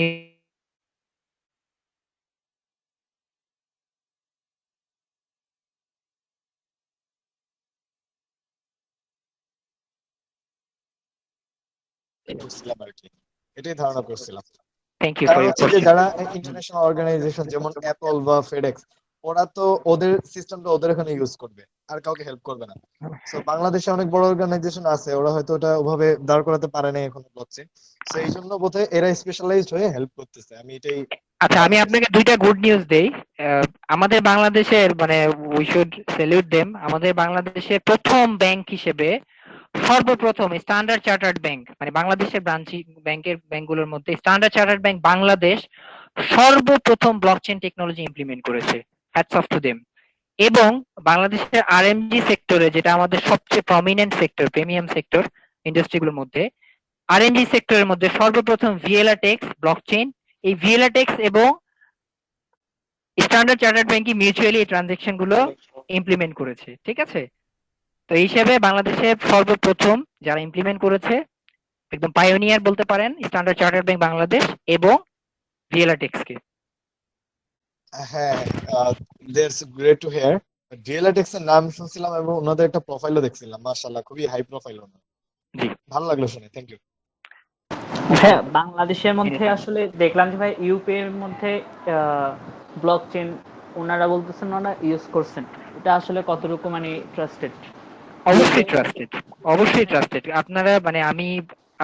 করছিলাম আর কি, এটাই ধারণা করছিলাম। থ্যাংক ইউ ফর কারণ ইউর হচ্ছে যে কোশ্চেন। যারা ইন্টারন্যাশনাল অর্গানাইজেশন যেমন অ্যাপল বা ফেডেক্স, ওরা তো ওদের সিস্টেমটা ওদের এখানে ইউজ করবে, আর কাউকে হেল্প করবে না। সো বাংলাদেশে অনেক বড় অর্গানাইজেশন আছে, ওরা হয়তো ওটা ওভাবে দাঁড় করাতে পারে না এখন ব্লকচেন। সো এই জন্য বোধহয় এরা স্পেশালাইজড হয়ে হেল্প করতেছে, আমি এটাই আচ্ছা, আমি ধারণা আপনাকে করছি। দুইটা গুড নিউজ দেই। আমাদের বাংলাদেশের মানে উই শুড স্যালিউট দেম, আমাদের বাংলাদেশের প্রথম ব্যাংক হিসেবে সর্বপ্রথম স্ট্যান্ডার্ড চার্টার্ড ব্যাংক, মানে বাংলাদেশের ব্যাংকগুলোর মধ্যে স্ট্যান্ডার্ড চার্টার্ড ব্যাংক বাংলাদেশ সর্বপ্রথম ব্লকচেন টেকনোলজি ইমপ্লিমেন্ট করেছে। Hats off to them. এবং বাংলাদেশের আরএমজি সেক্টরে, যেটা আমাদের সবচেয়ে প্রমিনেন্ট সেক্টর, প্রিমিয়াম সেক্টর ইন্ডাস্ট্রিগুলোর মধ্যে, আরএনজি সেক্টরের মধ্যে সর্বপ্রথম ভিএলআরটেক্স ব্লকচেন, এই ভিএলআরটেক্স এবং স্ট্যান্ডার্ড চার্টার্ড ব্যাংকই মিউচুয়ালি এই ট্রানজাকশন গুলো ইমপ্লিমেন্ট করেছে। ঠিক আছে, তো এই হিসেবে বাংলাদেশে সর্বপ্রথম যারা ইমপ্লিমেন্ট করেছে, একদম পাইওনিয়ার বলতে পারেন, স্ট্যান্ডার্ড চার্টার্ড ব্যাংক বাংলাদেশ এবং ভিএলআরটেক্স কে। হ্যাঁ, দ্যাটস গ্রেট টু হিয়ার। ডিএলআরটেক্স এর নাম শুনছিলাম এবং ওনাদের একটা প্রোফাইলও দেখছিলাম, মাশাআল্লাহ খুবই হাই প্রোফাইল ওনার। জি, ভালো লাগলো শুনে, থ্যাংক ইউ। হ্যাঁ, বাংলাদেশের মধ্যে আসলে দেখলাম যে ভাই ইউপি এর মধ্যে ব্লকচেন ওনারা বলতেছেন ওনারা ইউজ করছেন, এটা আসলে কতটুকু মানে ট্রাস্টেড? অবশ্যই ট্রাস্টেড, অবশ্যই ট্রাস্টেড। আপনারা মানে আমি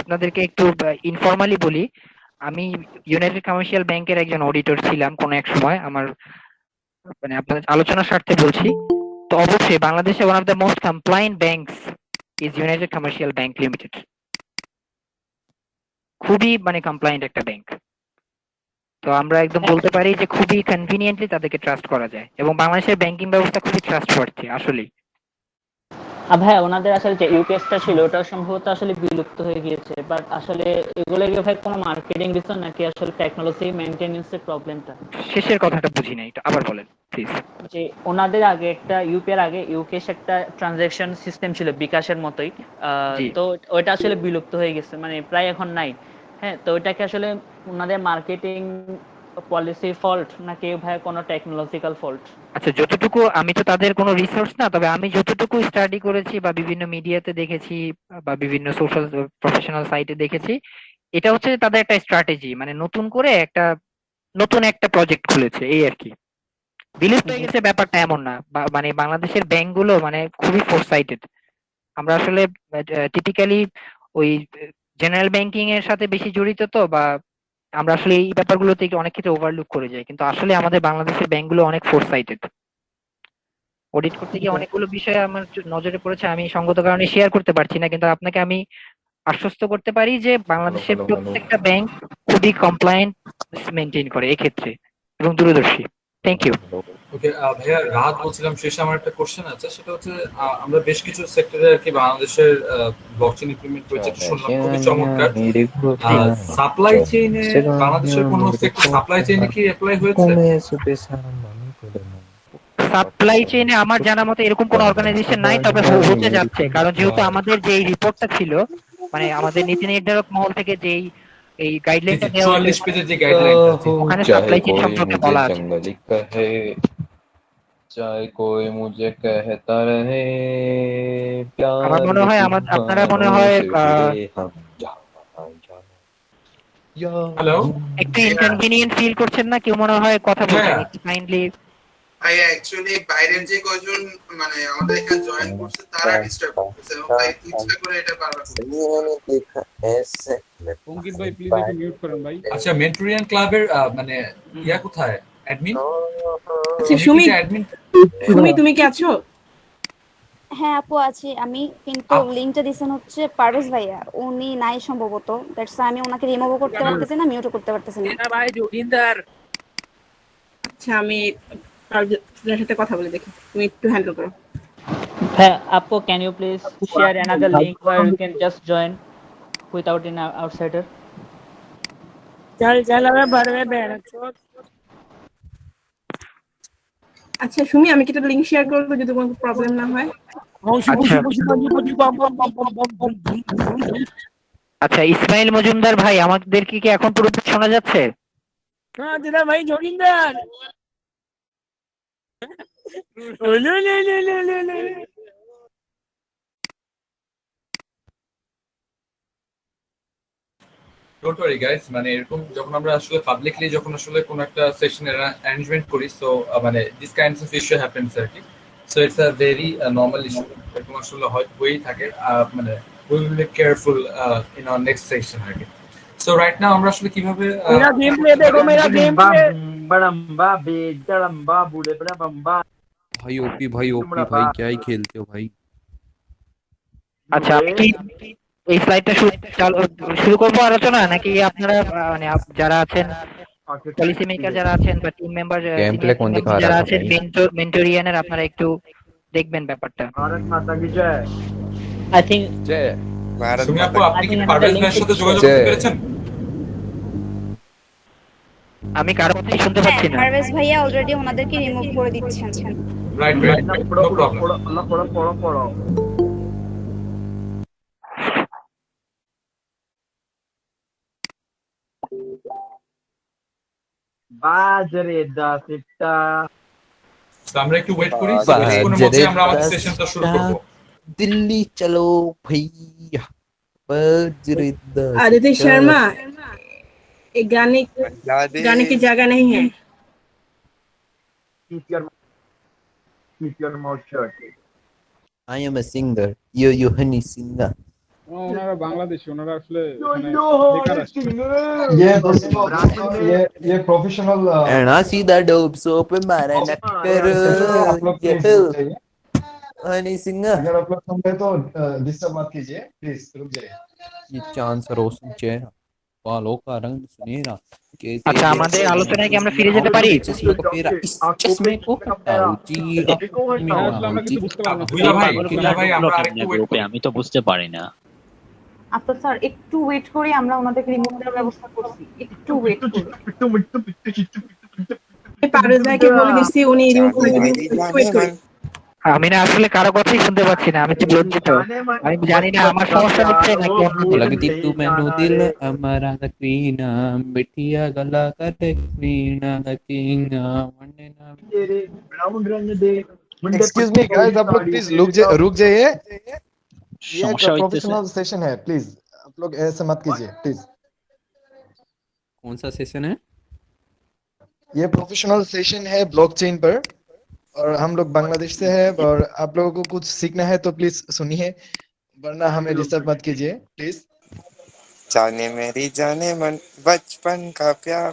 আপনাদেরকে একটু ইনফর্মালি বলি, আমি ইউনাইটেড কমার্শিয়াল ব্যাংকের একজন অডিটর ছিলাম কোন এক সময়। আমার মানে আপনাদের আলোচনার স্বার্থে বলছি, তো অবশ্যই বাংলাদেশে one of the most compliant banks is United commercial bank limited. খুবই মানে কমপ্লায়েন্ট একটা ব্যাংক। তো আমরা একদম বলতে পারি যে খুবই কনভিনিয়েন্টলি তাদেরকে ট্রাস্ট করা যায়, এবং বাংলাদেশের ব্যাংকিং ব্যবস্থা খুবই ট্রাস্টওয়ার্থি আসলেই। ভাই ওনাদের আসলে যে ইউপিএসটা ছিল ওটা সম্ভবত আসলে বিলুপ্ত হয়ে গিয়েছে, বাট আসলে এগুলো কি ভাই কোনো মার্কেটিং রিজন নাকি আসলে টেকনোলজি মেইনটেনেন্সের প্রবলেমটা? শেষের কথাটা বুঝি নাই, একটু আবার বলেন প্লিজ। যে ওনাদের আগে একটা ইউপিআর আগে ইউকেশ একটা ট্রানজাকশন সিস্টেম ছিল বিকাশের মতোই, জি, তো ওইটা আসলে বিলুপ্ত হয়ে গেছে, মানে প্রায় এখন নাই। হ্যাঁ, তো ওইটাকে আসলে ওনাদের মার্কেটিং পলিসি ফল্ট নাকি ভাই কোনো টেকনোলজিক্যাল ফল্ট? আচ্ছা, যতটুকু আমি তো তাদের কোনো রিসোর্স না, তবে আমি যতটুকু স্টাডি করেছি বা বিভিন্ন মিডিয়াতে দেখেছি বা বিভিন্ন সোশ্যাল প্রফেশনাল সাইটে দেখেছি, এটা হচ্ছে তাদের একটা স্ট্র্যাটেজি, মানে নতুন করে নতুন একটা প্রজেক্ট খুলেছে এই আর কি। বিলুপ্ত হয়ে গেছে ব্যাপারটা এমন না, মানে বাংলাদেশের ব্যাংকগুলো মানে খুবই ফোরসাইটেড। আমরা আসলে টিপিক্যালি ওই জেনারেল ব্যাংকিং এর সাথে বেশি জড়িত, তো বা আমরা আসলে এই ব্যাপারগুলোতে একটু অনেক ক্ষেত্রে ওভারলুক করে যাই, কিন্তু আসলে আমাদের বাংলাদেশের ব্যাংকগুলো অনেক ফোরসাইটেড। অডিট করতে গিয়ে অনেকগুলো বিষয় আমার নজরে পড়েছে, আমি সঙ্গত কারণে শেয়ার করতে পারছি না, কিন্তু আপনাকে আমি আশ্বস্ত করতে পারি যে বাংলাদেশের প্রত্যেকটা ব্যাংক খুবই কমপ্লায়েন্ট মেনটেন করে এক্ষেত্রে এবং দূরদর্শী। Thank you. ওকে ভাইয়া, রাহাত বলছিলাম, শেষে আমার একটা কোশ্চেন আছে, সেটা হচ্ছে আমরা বেশ কিছু সেক্টরে আর কি বাংলাদেশের ব্লকচেন ইমপ্লিমেন্ট হয়েছে, এটা শুনলাম খুবই চমৎকার। সাপ্লাই চেইনে বাংলাদেশের কোন সেক্টর সাপ্লাই চেইনে কি অ্যাপ্লাই হয়েছে? সাপ্লাই চেইনে আমার জানা মতে এরকম কোন অর্গানাইজেশন নাই, তবে হতে যাচ্ছে, কারণ যেহেতু আমাদের যে রিপোর্টটা ছিল, মানে আমাদের নীতি নির্ধারক মহল থেকে যেই এই গাইডলাইনটা দেওয়া হয়েছে 44 পেজের যে গাইডলাইনটা আছে, ওখানে সাপ্লাই চেইন সম্পর্কে বলা আছে। चाहे कोई मुझे कहता रहे আমার মনে হয় আপনারা মনে হয় হ্যালো, একটু ইনকনভিনিয়েন্ট ফিল করছেন না? কেউ মনে হয় কথা বলছেন, একটু কাইন্ডলি। ভাই অ্যাকচুয়ালি বাইরের যে কয়জন মানে আমাদের এখানে জয়েন করছে তারা ডিস্টার্ব করতেছে, এবং তাই ইচ্ছা করে এটা বারবার করতেছে। অঙ্কিত ভাই প্লিজ একটু মিউট করেন ভাই। আচ্ছা, মেন্টরিয়ান ক্লাবের মানে ইয়া কোথায়, অ্যাডমিন? আচ্ছা সুমি, সুমি তুমি কি আছো? হ্যাঁ আপু আছি আমি, কিন্তু লিংকটা দিছেন হচ্ছে পারভেজ ভাইয়া, উনি নাই সম্ভবত, দ্যাটস আমি ওনাকে রিমুভও করতে পারতেছি না, মিউটও করতে পারতেছি না। ভাই জোগিন্দার। আচ্ছা আমি পারভেজের সাথে কথা বলে দেখি, তুমি একটু হ্যান্ডেল করো। হ্যাঁ আপু, can you please share another link where you can just join without an outsider? আচ্ছা সুমি, আমি কি একটা লিংক শেয়ার করবো যদি কোনো প্রবলেম না হয়? আচ্ছা, ইসমাইল মজুমদার ভাই, আমাদেরকে কি এখন পুরোপুরি শোনা যাচ্ছে? ভাই জোগিন্দার। ডোন্ট ওয়ারি গাইস, মানে এরকম যখন আমরা আসলে পাবলিকলি যখন আসলে কোনো একটা সেশনের অ্যারেঞ্জমেন্ট করি, সো মানে this kinds of issue happens আর কি। So it's a very normal issue, এরকম আসলে হয়েই থাকে। মানে we will be careful in our next session আর কি। সো রাইট নাও আমরা আসলে কিভাবে मेरा गेम प्ले देखो, मेरा गेम प्ले बड़म्बा बेजड़म्बा बूढ़े बड़ा बम्बा। भाई ओपी भाई क्या ही खेलते हो भाई। আচ্ছা, আমি কি এই স্লাইডটা শুরু করবো আলোচনা, নাকি আপনারা মানে যারা আছেন পলিসি মেকার যারা আছেন বা টিম মেম্বার Gameplay कौन दिखा रहा যারা था আছেন भाई? মেন্টোরিয়ানের, আপনারা একটু দেখবেন ব্যাপারটা। भारत माता की जय। I think जय সুমি আপু, আপনি কি পারভেজ ভাইয়ের সাথে যোগাযোগ করতে পেরেছেন? আমি কারো কথাই শুনতে হ্যাঁ, পাচ্ছি না। পারভেজ ভাইয়া অলরেডি ওনাদেরকে রিমুভ করে দিচ্ছেন। Right, no problem. अल्लाह पढ़ो पढ़ो पढ़ो। बाजरे दा सिट्टा। তো আমরা একটু ওয়েট করি, কিছুক্ষণের মধ্যে আমরা আমাদের সেশনটা শুরু করব। दिल्ली चलो भैया बजरिदा आदित्य शर्मा, ये गाने की जगह नहीं है। Keep your mouth shut. I am a singer you honey singer ওনারা বাংলাদেশি, ওনারা আসলে এখানে বেকার আসছে। ये professional and I see the dope soap in my nectar honey singer अगर आप लोग सुन रहे तो डिस्टर्ब मत कीजिए प्लीज, रुक जाइए। ये चांद सा रोशन चेहरा बालों का रंग सुनहरा আচ্ছা, আমাদের আলোচনায় কি আমরা ফিরে যেতে পারি? चश्मे को हटाओ जी ভুইয়া ভাই আমরা আরেকটু ওয়েট করি। আমি তো বুঝতে পারি না। আচ্ছা স্যার, একটু ওয়েট করি, আমরা ওনাদেরকে রিমুভ করার ব্যবস্থা করছি, একটু ওয়েট করি। পারভেজ ভাইকে বলে দিচ্ছি, উনি রিমুভ করে দিবেন। ওয়েট করি। আমি না আসলে কারো কথাই শুনতে পাচ্ছি না, আমি খুব লজ্জিত। আমি জানি না আমার সমস্যা হচ্ছে নাকি আপনাদের। लगती तू मैनू दिल हमारा तकरीना बिटिया गला कर तकरीना तकीना वंदे ना तेरे ब्राउन रंग दे। एक्सक्यूज मी गाइस, आप लोग प्लीज रुक जाइए। ये সমস্যা হইতেছে। प्रोफेशनल सेशन है, प्लीज आप लोग ऐसे मत कीजिए प्लीज। कौन सा सेशन है? ये प्रोफेशनल सेशन है ब्लॉकचेन पर, और हम लोग बांग्लादेश से हैं, और आप लोगों को कुछ सीखना है तो प्लीज सुनिए, वरना हमें डिस्टर्ब मत कीजिए प्लीज। जाने मेरी जाने मन बचपन का प्यार।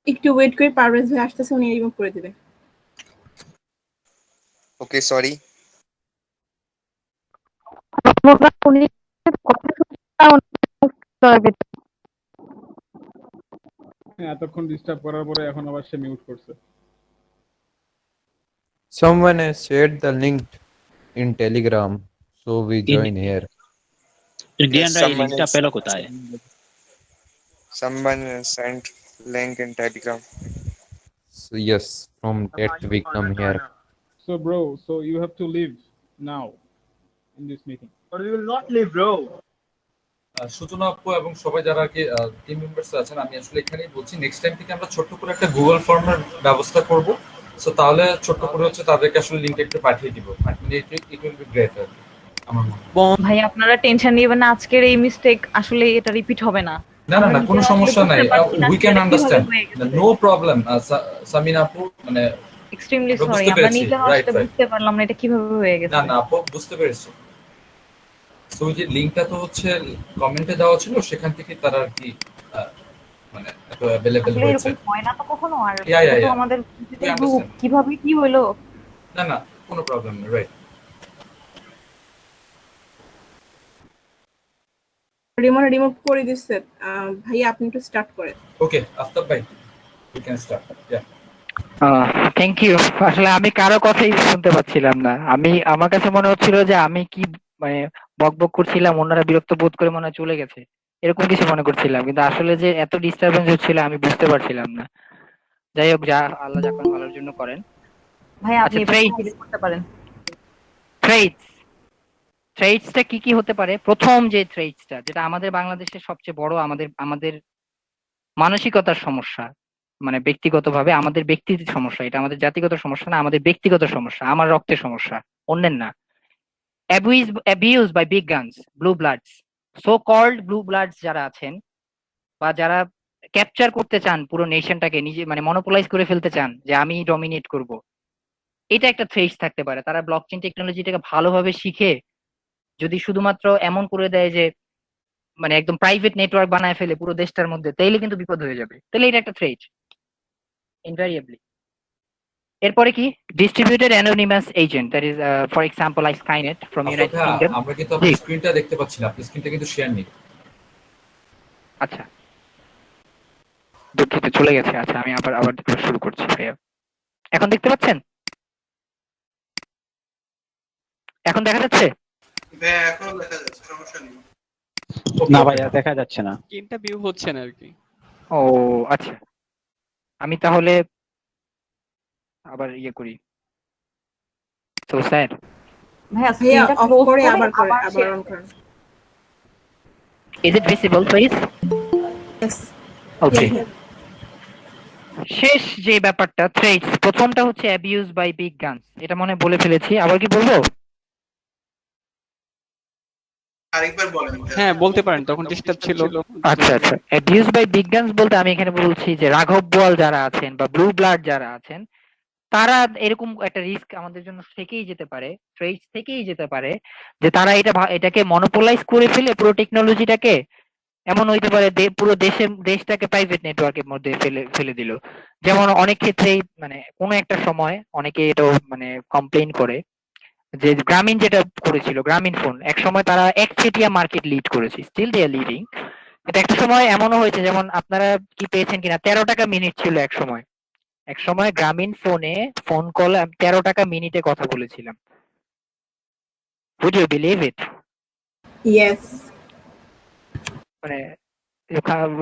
একটু ওয়েট করে পারভেজ ভাই আসতেছে, উনি রিমুভ করে দিবেন। Okay sorry. এতক্ষণ ডিস্টার্ব করার পরে এখন আবার সে মিউট করছে। Someone has shared the link in Telegram, so we join here. ইন্ডিয়ানরা এই লিংকটা পেলো কোথায়? Someone sent link in Telegram. So yes, from that we come here. So bro, so you have to leave now in this meeting. But we will not leave, bro. সূচনা আপু এবং সবাই যারা কি টিম মেম্বার্স আছেন, আমি আসলে এখানেই বলছি নেক্সট টাইম থেকে আমরা ছোট্ট করে একটা গুগল ফর্মের ব্যবস্থা করব। সো তাহলে ছোট্ট করে হচ্ছে তাদেরকে আসলে লিংকটা একটু পাঠিয়ে দিব। ইট উইল বি গ্রেট আমার মনে হয়। ভাই আপনারা টেনশন নেবেন না, আজকের এই মিস্টেক আসলে এটা রিপিট হবে না। না না না, কোনো সমস্যা নাই, we can understand, no problem. Samina আপু মানে এক্সট্রিমলি সরি, আমরা নিজেরা আসলে বুঝতে পারলাম না এটা কিভাবে হয়ে গেছে। না না আপু বুঝতে পেরেছি। সো যে লিংকটা তো হচ্ছে কমেন্টে দেওয়া ছিল, সেখান থেকে তারা আর কি মানে একটু अवेलेबल হয়েছে। এরকম হয় না তো কখনো, আর Yeah. তো আমাদের গ্রুপ কিভাবে কি হলো। না না কোনো প্রবলেম নেই, রাইট। রিমুভ করে দিচ্ছে। ভাইয়া আপনি একটু স্টার্ট করেন। ওকে আফতাব ভাই, we can start. Yeah thank you. আসলে আমি কারো কথাই শুনতে পাচ্ছিলাম না। আমার কাছে মনে হচ্ছিল যে আমি কি মানে বকবক করছিলাম, ওনারা বিরক্ত বোধ করে মনে হয় চলে গেছে, এরকম কিছু মনে করছিলাম। কিন্তু আসলে যে এত ডিস্টারবেন্স হচ্ছিল আমি বুঝতে পারছিলাম না। যাই হোক, যা আল্লাহ যা করেন ভালোর জন্য করেন। ভাই আপনি করতে পারেন। থ্রেডসটা কি হতে পারে? প্রথম যে থ্রেডসটা, যেটা আমাদের বাংলাদেশের সবচেয়ে বড় আমাদের মানসিকতার সমস্যা, মানে ব্যক্তিগতভাবে আমাদের ব্যক্তির সমস্যা, এটা আমাদের জাতিগত সমস্যা না, আমাদের ব্যক্তিগত সমস্যা, আমার রক্তের সমস্যা, অন্যের না। Abuse by big guns, blue bloods, so called blue bloods যারা আছেন বা যারা ক্যাপচার করতে চান পুরো নেশনটাকে, নিজে মানে মনোপোলাইজ করে ফেলতে চান যে আমি ডমিনেট করব, এটা একটা থ্রেট থাকতে পারে। তারা ব্লকচেন টেকনোলজিটাকে ভালোভাবে শিখে যদি শুধুমাত্র এমন করে দেয় যে মানে একদম প্রাইভেট নেটওয়ার্ক বানায় ফেলে পুরো দেশটার মধ্যে, তাইলে কিন্তু বিপদ হয়ে যাবে, তাহলে এটা একটা থ্রেট ইনভ্যারিয়েবলি। এরপরে কি distributed anonymous agent, that is for example like Skynet from Afroz United ভাই, কিংডম। আমরা কিন্তু আপনার স্ক্রিনটা দেখতে পাচ্ছি না, আপনি স্ক্রিনটা কিন্তু শেয়ার নেই। আচ্ছা, দুঃখিত, চলে গেছে। আচ্ছা, আমি আবার আবার শুরু করছি ভাইয়া। এখন দেখতে পাচ্ছেন? এখন দেখা যাচ্ছে? ভাইয়া এখনো দেখা যাচ্ছে, সমস্যা নেই। না ভাইয়া দেখা যাচ্ছে না। স্ক্রিনটা ভিউ হচ্ছে না আর কি। ও আচ্ছা, আমি তাহলে আবার ইয়ে করি। সো স্যার, ভাইয়া ভাইয়া স্ক্রিনটা অফ ক্লোজ করে করে আবার আবার আবার শেয়ার অন করেন। Is it visible please? Yes. Okay. Yeah, yeah. শেষ যে ব্যাপারটা থ্রেটস, প্রথমটা হচ্ছে অ্যাবিউজ বাই বিগ গানস, এটা মনে বলে ফেলেছি, আবার কি বলবো? আরেকবার বলেন। হ্যাঁ বলতে পারেন, তখন ডিস্টার্ব ছিল। আচ্ছা আচ্ছা, অ্যাবিউজ বাই বিগ গানস বলতে আমি এখানে বলছি যে রাঘব বোয়াল যারা আছেন বা ব্লু ব্লাড যারা আছেন, তারা এরকম একটা রিস্ক আমাদের জন্য থেকেই যেতে পারে, থ্রেটস থেকেই যেতে পারে যে তারা এটাকে মনোপোলাইজ করে ফেলে পুরো টেকনোলজিটাকে। এমন হইতে পারে পুরো দেশটাকে প্রাইভেট নেটওয়ার্কের মধ্যে ফেলে ফেলে দিল। যেমন অনেক ক্ষেত্রেই মানে কোনো একটা সময় অনেকে এটাও মানে কমপ্লেইন করে যে গ্রামীণ যেটা করেছিল, গ্রামীণ ফোন এক সময় তারা একচেটিয়া মার্কেট লিড করেছে, স্টিল দে আর লিডিং। এটা একটা সময় এমনও হয়েছে, যেমন আপনারা কি পেয়েছেন কিনা, 13 টাকা মিনিট ছিল এক সময়। এক সময় গ্রামীণ ফোনে ফোন কল 13 টাকা মিনিটে কথা বলেছিলাম। Would you believe it? Yes. মানে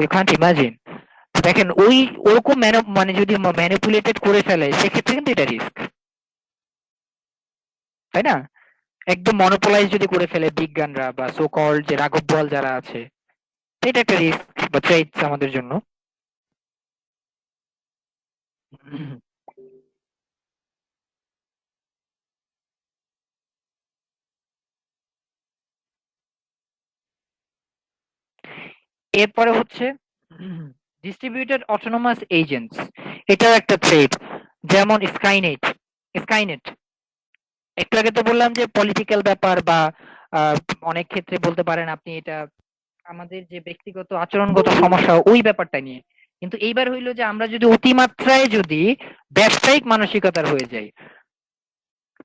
you can't imagine. দেখেন ওরকম মানে যদি ম্যানিপুলেটেড করে ফেলে সেক্ষেত্রে কিন্তু এটা রিস্ক, তাই না? একদম মনোপোলাইজ যদি করে ফেলে বিজ্ঞানরা বা সো কল্ড যে রাঘব বোয়াল যারা আছে, এটা একটা রিস্ক বা থ্রেটস আমাদের জন্য। এরপরে হচ্ছে ডিস্ট্রিবিউটেড অটোনোমাস এজেন্টস, এটাও একটা থ্রেট। যেমন স্কাইনেট। স্কাইনেট একটু আগে তো বললাম যে পলিটিক্যাল ব্যাপার বা অনেক ক্ষেত্রে বলতে পারেন আপনি এটা আমাদের যে ব্যক্তিগত আচরণগত সমস্যা ওই ব্যাপারটা নিয়ে। কিন্তু এইবার হইলো যে আমরা যদি অতিমাত্রায় যদি ব্যবসায়িক মানসিকতার হয়ে যাই,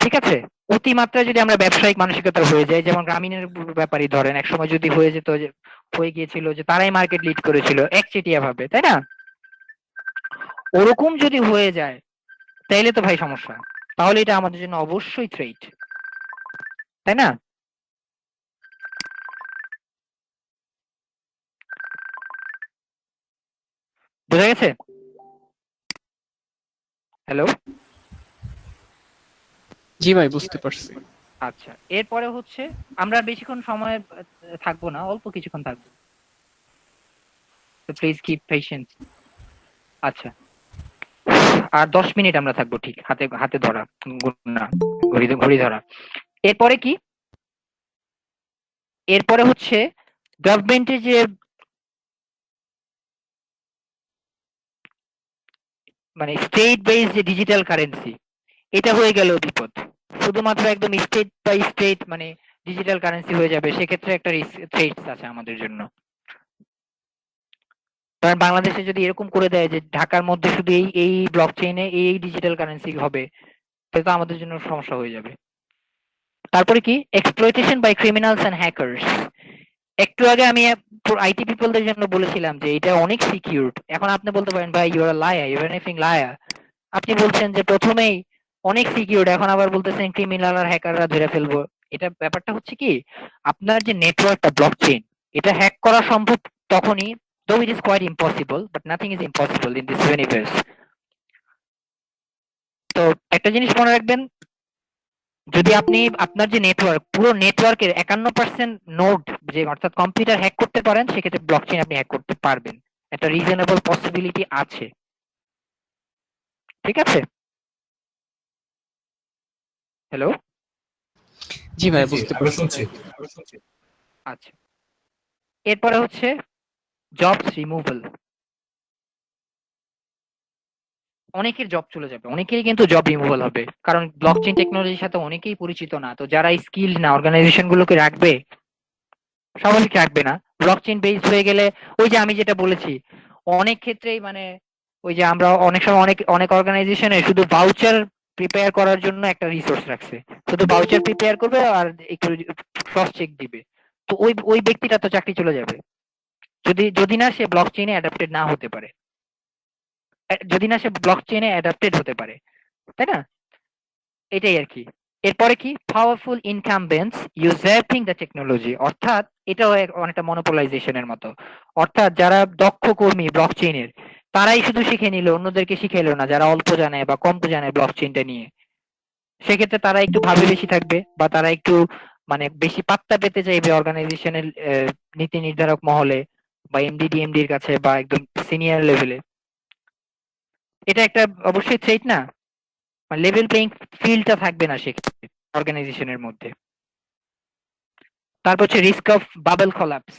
ঠিক আছে, অতিমাত্রায় যদি আমরা ব্যবসায়িক মানসিকতার হয়ে যাই, যেমন গ্রামীণের ব্যাপারই ধরেন, একসময় যদি হয়ে যেত যে হয়ে গিয়েছিল যে তারাই মার্কেট লিড করেছিল একচেটিয়া ভাবে, তাই না? ওরকম যদি হয়ে যায় তাইলে তো ভাই সমস্যা, তাহলে এটা আমাদের জন্য অবশ্যই থ্রেট, তাই না? বোঝা গেছে? হ্যালো, জি ভাই বুঝতে পারছি। আচ্ছা, এরপরে হচ্ছে আমরা বেশিক্ষণ সময় থাকবো না, অল্প কিছুক্ষণ থাকবো, তো প্লিজ কিপ পেশেন্স। আচ্ছা, আর 10 মিনিট আমরা থাকবো, ঠিক হাতে হাতে ধরা, না ঘড়ি ধরা। এরপরে কি? এরপরে হচ্ছে গভর্নমেন্টের যে মানে স্টেট বেসড যে ডিজিটাল কারেন্সি, এটা হয়ে গেল বিপদ। শুধুমাত্র একদম স্টেট বাই স্টেট মানে ডিজিটাল কারেন্সি হয়ে যাবে, সেক্ষেত্রে একটা থ্রেটস আছে আমাদের জন্য। কারণ বাংলাদেশে যদি এরকম করে দেয় যে ঢাকার মধ্যে শুধু এই ব্লকচেইনে এই ডিজিটাল কারেন্সি হবে, তাহলে তো আমাদের জন্য সমস্যা হয়ে যাবে। তারপরে কি? Exploitation by criminals and hackers. একটু আগে আমি আইটি পিপলদের জন্য বলেছিলাম যে এটা অনেক সিকিউরড। এখন আপনি বলতে পারেন ভাই you are liar, you are anything liar. আপনি বলছেন যে প্রথমেই অনেক সিকিউরড, এখন আবার বলতেছেন ক্রিমিনাল আর হ্যাকাররা ধরে ফেলবো। এটা ব্যাপারটা হচ্ছে কি, আপনার যে নেটওয়ার্কটা ব্লকচেইন, এটা হ্যাক করা সম্ভব তখনই, though it is quite impossible, but nothing is impossible in this universe. তো একটা জিনিস মনে রাখবেন, যদি আপনি আপনার যে নেটওয়ার্ক, পুরো নেটওয়ার্কের 51% নোড যে অর্থাৎ কম্পিউটার হ্যাক করতে পারেন, সেক্ষেত্রে ব্লকচেইন আপনি হ্যাক করতে পারবেন, একটা রিজনেবল পসিবিলিটি আছে, ঠিক আছে? হ্যালো, জি ভাই জি বুঝতে আমরা পারছি। শুনছি। আচ্ছা, এরপরে হচ্ছে জবস রিমুভাল। অনেকের জব চলে যাবে, অনেকেরই কিন্তু জব রিমুভাল হবে, কারণ ব্লকচেইন টেকনোলজির সাথে অনেকেই পরিচিত না। তো যারা স্কিল না, অর্গানাইজেশন গুলোকে রাখবে, স্বাভাবিক রাখবে না। ব্লকচেইন বেসড হয়ে গেলে ওই যে আমি যেটা বলেছি, অনেক ক্ষেত্রেই মানে ওই যে আমরা অনেক সময় অনেক অনেক অর্গানাইজেশনে শুধু ভাউচার প্রিপেয়ার করার জন্য একটা রিসোর্স রাখছে, শুধু ভাউচার প্রিপেয়ার করবে আর একটু ক্রস চেক দিবে। তো ওই ওই ব্যক্তিটা তো চাকরি চলে যাবে, যদি যদি না সে ব্লকচেইনে অ্যাডাপ্টেড না হতে পারে, যদি না সে ব্লকচেইনে অ্যাডাপ্টেড হতে পারে, তাই না? এটাই আর কি। এরপরে কি, পাওয়ারফুল ইনকামবেন্টস ইউজার্পিং দ্য টেকনোলজি, অর্থাৎ এটাও অনেকটা মনোপলাইজেশনের মতো। অর্থাৎ যারা দক্ষ কর্মী ব্লকচেইনের, তারাই শুধু শিখে নিল, অন্যদেরকে শিখাইলো না, যারা অল্প জানে বা কম জানে ব্লকচেইনটা নিয়ে। সেক্ষেত্রে তারা একটু ভাবে বেশি থাকবে, বা তারা একটু মানে বেশি পাত্তা পেতে চাইবে অর্গানাইজেশনের নীতি নির্ধারক মহলে, বা এমডি ডিএমডির কাছে, বা একদম সিনিয়র লেভেলে। এটা একটা অবশ্যই থ্রেট না, লেভেল প্লেইং ফিল্ডটা থাকবে না সেক্ষেত্রে অর্গানাইজেশনের মধ্যে। তারপর হচ্ছে রিস্ক অফ বাবল কলাপস।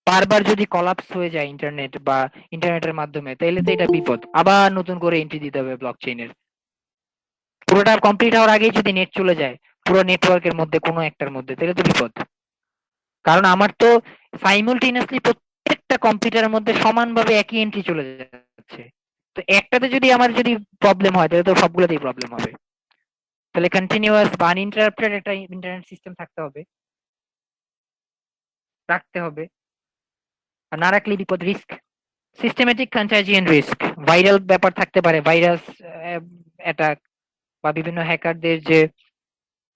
বারবার যদি কলাপস হয়ে যায় ইন্টারনেট বা ইন্টারনেটের মাধ্যমে, তাহলে তো এটা বিপদ, আবার নতুন করে এন্ট্রি দিতে হবে ব্লকচেইনের। পুরোটা কমপ্লিট হওয়ার আগেই যদি নেট চলে যায় পুরো নেটওয়ার্কের মধ্যে কোনো একটার মধ্যে, তাহলে তো বিপদ। কারণ আমার তো সাইমultaneously প্রত্যেকটা কম্পিউটারের মধ্যে সমানভাবে একই এন্ট্রি চলে যাচ্ছে। তো একটাতে যদি আমার যদি প্রবলেম হয়, তাহলে তো সবগুলোতেই প্রবলেম হবে। তাহলে কন্টিনিউয়াস বা আনইন্টারাপ্টেড একটা ইন্টারনেট সিস্টেম থাকতে হবে, রাখতে হবে। আর না রাখলে বিপদ, রিস্ক। সিস্টেমেটিক কন্টাজিয়ন রিস্ক, ভাইরাল ব্যাপার থাকতে পারে, ভাইরাস অ্যাটাক, বা বিভিন্ন হ্যাকারদের যে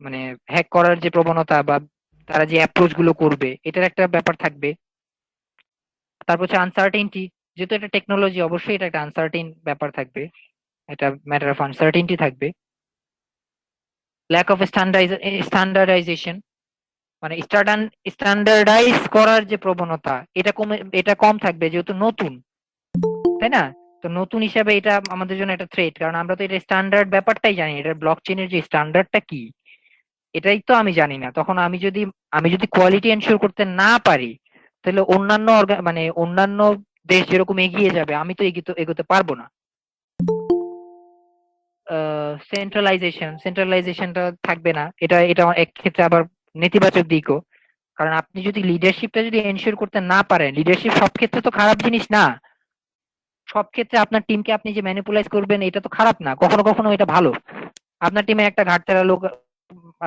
মানে হ্যাক করার যে প্রবণতা, বা তারা যে অ্যাপ্রোচ গুলো করবে, এটার একটা ব্যাপার থাকবে। তারপর হচ্ছে আনসার্টেনটি, যেহেতু এটা টেকনোলজি, অবশ্যই এটা একটা আনসার্টেন ব্যাপার থাকবে, এটা ম্যাটার অফ আনসার্টেনটি থাকবে। ল্যাক অফ স্ট্যান্ডার্ডাইজেশন, মানে স্ট্যান্ডার্ডাইজ করার যে প্রবণতা, এটা কম থাকবে যেহেতু নতুন, তাই না? তো নতুন হিসাবে এটা আমাদের জন্য একটা থ্রেট, কারণ আমরা তো এটা স্ট্যান্ডার্ড ব্যাপারটাই জানি, এটা ব্লকচেইনের যে স্ট্যান্ডার্ডটা কি এটাই তো আমি জানি না। তখন আমি যদি কোয়ালিটি এনশিওর করতে না পারি, তাহলে অন্যান্য মানে অন্যান্য দেশ যেরকম এগিয়ে যাবে, আমি তো এগোতে পারবো না। সেন্ট্রালাইজেশনটা থাকবে না, এটা এটা এক ক্ষেত্রে আবার নেতিবাচক দিকও। কারণ আপনি যদি লিডারশিপটা যদি এনশিওর করতে না পারেন, লিডারশিপ সব ক্ষেত্রে তো খারাপ জিনিস না। সব ক্ষেত্রে আপনার টিমকে আপনি যে ম্যানিপুলাইজ করবেন, এটা তো খারাপ না, কখনো কখনো এটা ভালো। আপনার টিমে একটা ঘাটতেরা লোক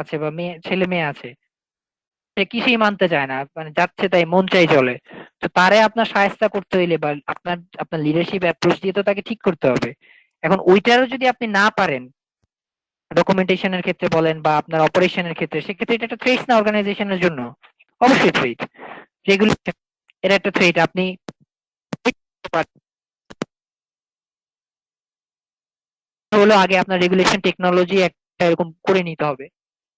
আছে, বা ছেলে মেয়ে আছে, সে কিছুই মানতে চায় না, মানে যাচ্ছে তাই মন চাই চলে। তো তারে আপনার শায়েস্তা করতে হইলে, বা আপনার লিডারশিপ অ্যাপ্রোচ দিয়ে তো তাকে ঠিক করতে হবে। এখন ওইটারও যদি আপনি না পারেন, ডকুমেন্টেশনের ক্ষেত্রে বলেন বা আপনার অপারেশনের ক্ষেত্রে, সেক্ষেত্রে এটা একটা থ্রেট না অর্গানাইজেশনের জন্য? অবশ্যই থ্রেট। যেগুলো এটা একটা থ্রেট, আপনি হলো আগে আপনার রেগুলেশন টেকনোলজি একটা এরকম করে নিতে হবে।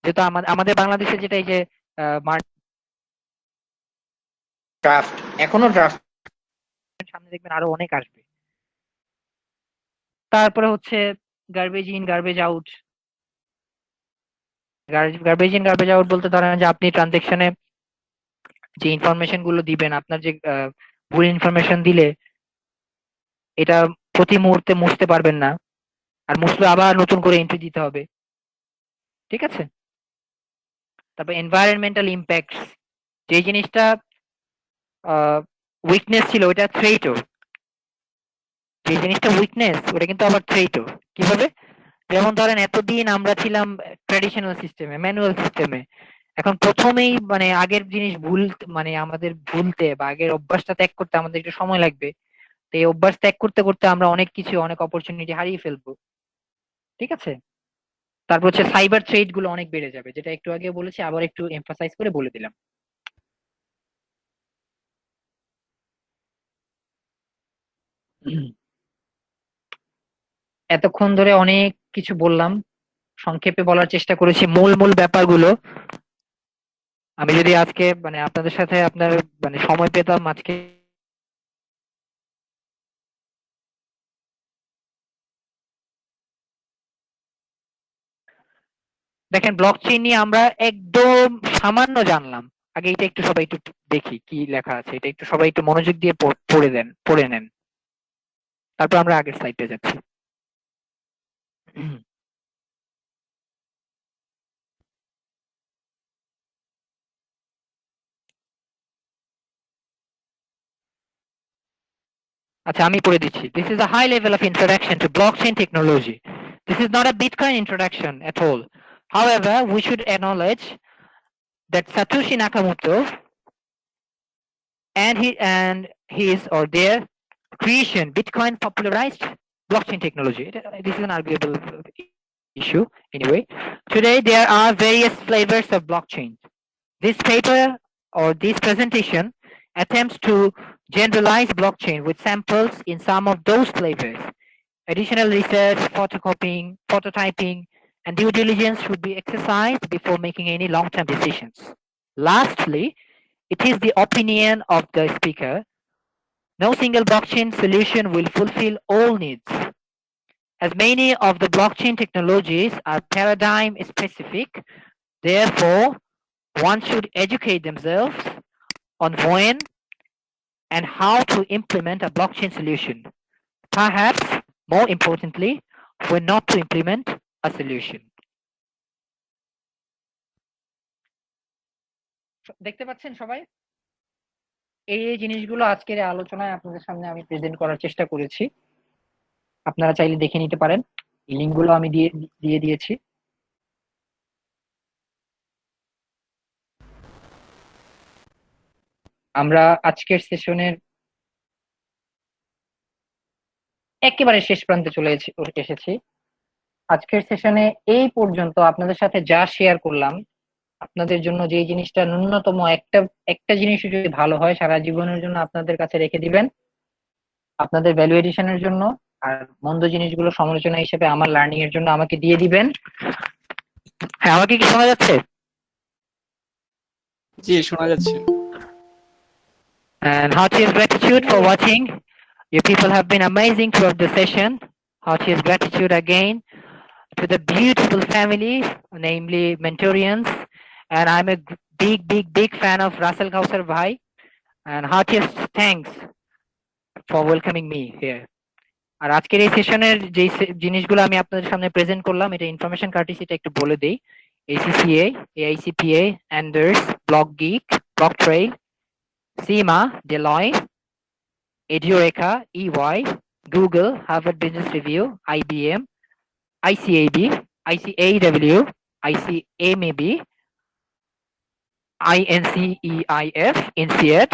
যেহেতু আমাদের বাংলাদেশে যেটা এই যে ড্রাফট, এখনো ড্রাফট, সামনে দেখবেন আরো অনেক আসবে। তারপরে হচ্ছে garbage in garbage out. Garbage in garbage out বলতে ধরেন যে আপনি ট্রানজেকশনে যে ইনফরমেশন গুলো দিবেন, আপনার যে ভুল ইনফরমেশন দিলে এটা প্রতি মুহূর্তে মুছতে পারবেন না, আর মুছলে আবার নতুন করে এন্ট্রি দিতে হবে। ঠিক আছে? তারপর এনভায়রনমেন্টাল ইম্প্যাক্টস, যে জিনিসটা উইকনেস ছিল ওটা থ্রেটও, যে জিনিসটা উইকনেস ওটা কিন্তু আবার থ্রেটও। কিভাবে? যেমন ধরেন এতদিন আমরা ছিলাম ট্র্যাডিশনাল সিস্টেমে, ম্যানুয়াল সিস্টেমে। এখন প্রথমেই মানে আগের জিনিস মানে আমাদের ভুলতে বা আগের অভ্যাসটা ত্যাগ করতে আমাদের একটু সময় লাগবে। তো এই অভ্যাস ত্যাগ করতে করতে আমরা অনেক কিছু, অনেক অপরচুনিটি হারিয়ে ফেলবো। ঠিক আছে? তারপর হচ্ছে সাইবার থ্রেট গুলো অনেক বেড়ে যাবে, যেটা একটু আগে বলেছি, আবার একটু এমফাসাইজ করে বলে দিলাম। এতক্ষণ ধরে অনেক কিছু বললাম, সংক্ষেপে বলার চেষ্টা করেছি মূল মূল ব্যাপারগুলো। আমি যদি আজকে মানে আপনাদের সাথে আপনার মানে সময় পেতাম আজকে, দেখেন ব্লকচেইন নিয়ে আমরা একদম সামান্য জানলাম। আগে এটা একটু সবাই একটু দেখি কি লেখা আছে, এটা একটু সবাই একটু মনোযোগ দিয়ে পড়ে নেন, তারপর আমরা আগের স্লাইডে যাচ্ছি। আচ্ছা আমি পড়ে দিচ্ছি। This is a high level of introduction to blockchain technology. This is not a Bitcoin introduction at all. However, we should acknowledge that Satoshi Nakamoto and his or their creation, Bitcoin popularized blockchain technology. This is an arguable issue anyway. Today there are various flavors of blockchain. This paper or this presentation attempts to generalize blockchain with samples in some of those flavors. Additional research, photocopying, prototyping, and due diligence should be exercised before making any long-term decisions. Lastly, it is the opinion of the speaker. No single blockchain solution will fulfill all needs. As many of the blockchain technologies are paradigm specific, therefore, one should educate themselves on when and how to implement a blockchain solution. Perhaps more importantly, when not to implement a solution. দেখতে পাচ্ছেন সবাই? এই জিনিসগুলো আজকের আলোচনায় আপনাদের সামনে আমি প্রেজেন্ট করার চেষ্টা করেছি। আপনারা চাইলে দেখে নিতে পারেন। এই লিঙ্কগুলো আমি দিয়ে দিয়েছি। আমরা আজকের সেশনের একেবারে শেষ প্রান্তে চলে এসেছি। আজকের সেশনে এই পর্যন্ত আপনাদের সাথে যা শেয়ার করলাম, আপনাদের জন্য যে জিনিসটা ন্যূনতম একটা জিনিস যদি ভালো হয় সারা জীবনের জন্য আপনাদের কাছে রেখে দিবেন, আপনাদের ভ্যালু এডিশনের জন্য, আর মন্দ জিনিসগুলো সমালোচনা হিসেবে আমার লার্নিং এর জন্য আমাকে দিয়ে দিবেন। হ্যাঁ, আমাকে কি শোনা যাচ্ছে? জি, শোনা যাচ্ছে। And heartiest gratitude for watching. You people have been amazing throughout the session. Heartiest gratitude again to the beautiful family, namely Mentorians. And I'm a big fan of Russell Kausar Bhai. And heartiest thanks for welcoming me here. আর আজকের এই সেশনের যে জিনিসগুলো আমি আপনাদের সামনে present করলাম, এটা ইনফরমেশন কার্টিসিটা একটু বলে দেই। ACCA, AICPA, Anders, BlockGeek, BlockTrail, SEMA, Deloitte, Edureka, EY, Google, Harvard Business Review, IBM, ICAB, ICAW, ICAMAB, INCEIF, INSEAD,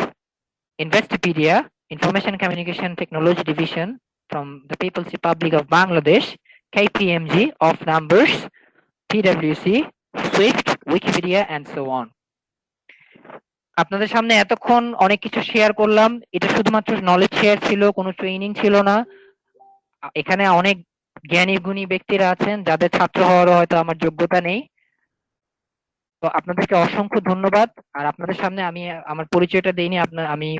Investopedia, Information Communication Technology Division from the People's Republic of Bangladesh, KPMG, Of Numbers, PwC, Swift, Wikipedia, and so on. আপনাদের সামনে এতক্ষণ অনেক কিছু share করলাম। এটা শুধুমাত্র knowledge share ছিল, কোনো ট্রেনিং ছিল না। এখানে অনেক জ্ঞানী গুণী ব্যক্তিরা আছেন যাদের ছাত্র হওয়ারও হয়তো আমার যোগ্যতা নেই। তো আপনাদেরকে অসংখ্য ধন্যবাদ। আর আপনাদের সামনে আমি আমার পরিচয়টা দেইনি। আমি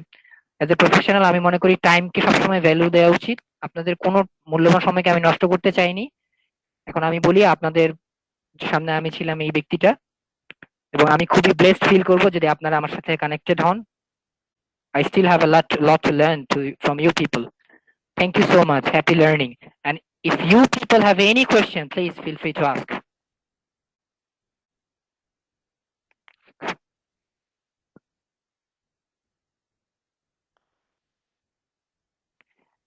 এজ এ প্রফেশনাল আমি মনে করি টাইমকে সবসময় ভ্যালু দেওয়া উচিত। আপনাদের কোনো মূল্যবান সময়কে আমি নষ্ট করতে চাইনি। এখন আমি বলি আপনাদের সামনে আমি ছিলাম এই ব্যক্তিটা, এবং আমি খুবই ব্লেসড ফিল করব যদি আপনারা আমার সাথে কানেক্টেড হন। I still have a lot to learn from you people. Thank you so much. Happy learning. And if you people have any question, please feel free to ask.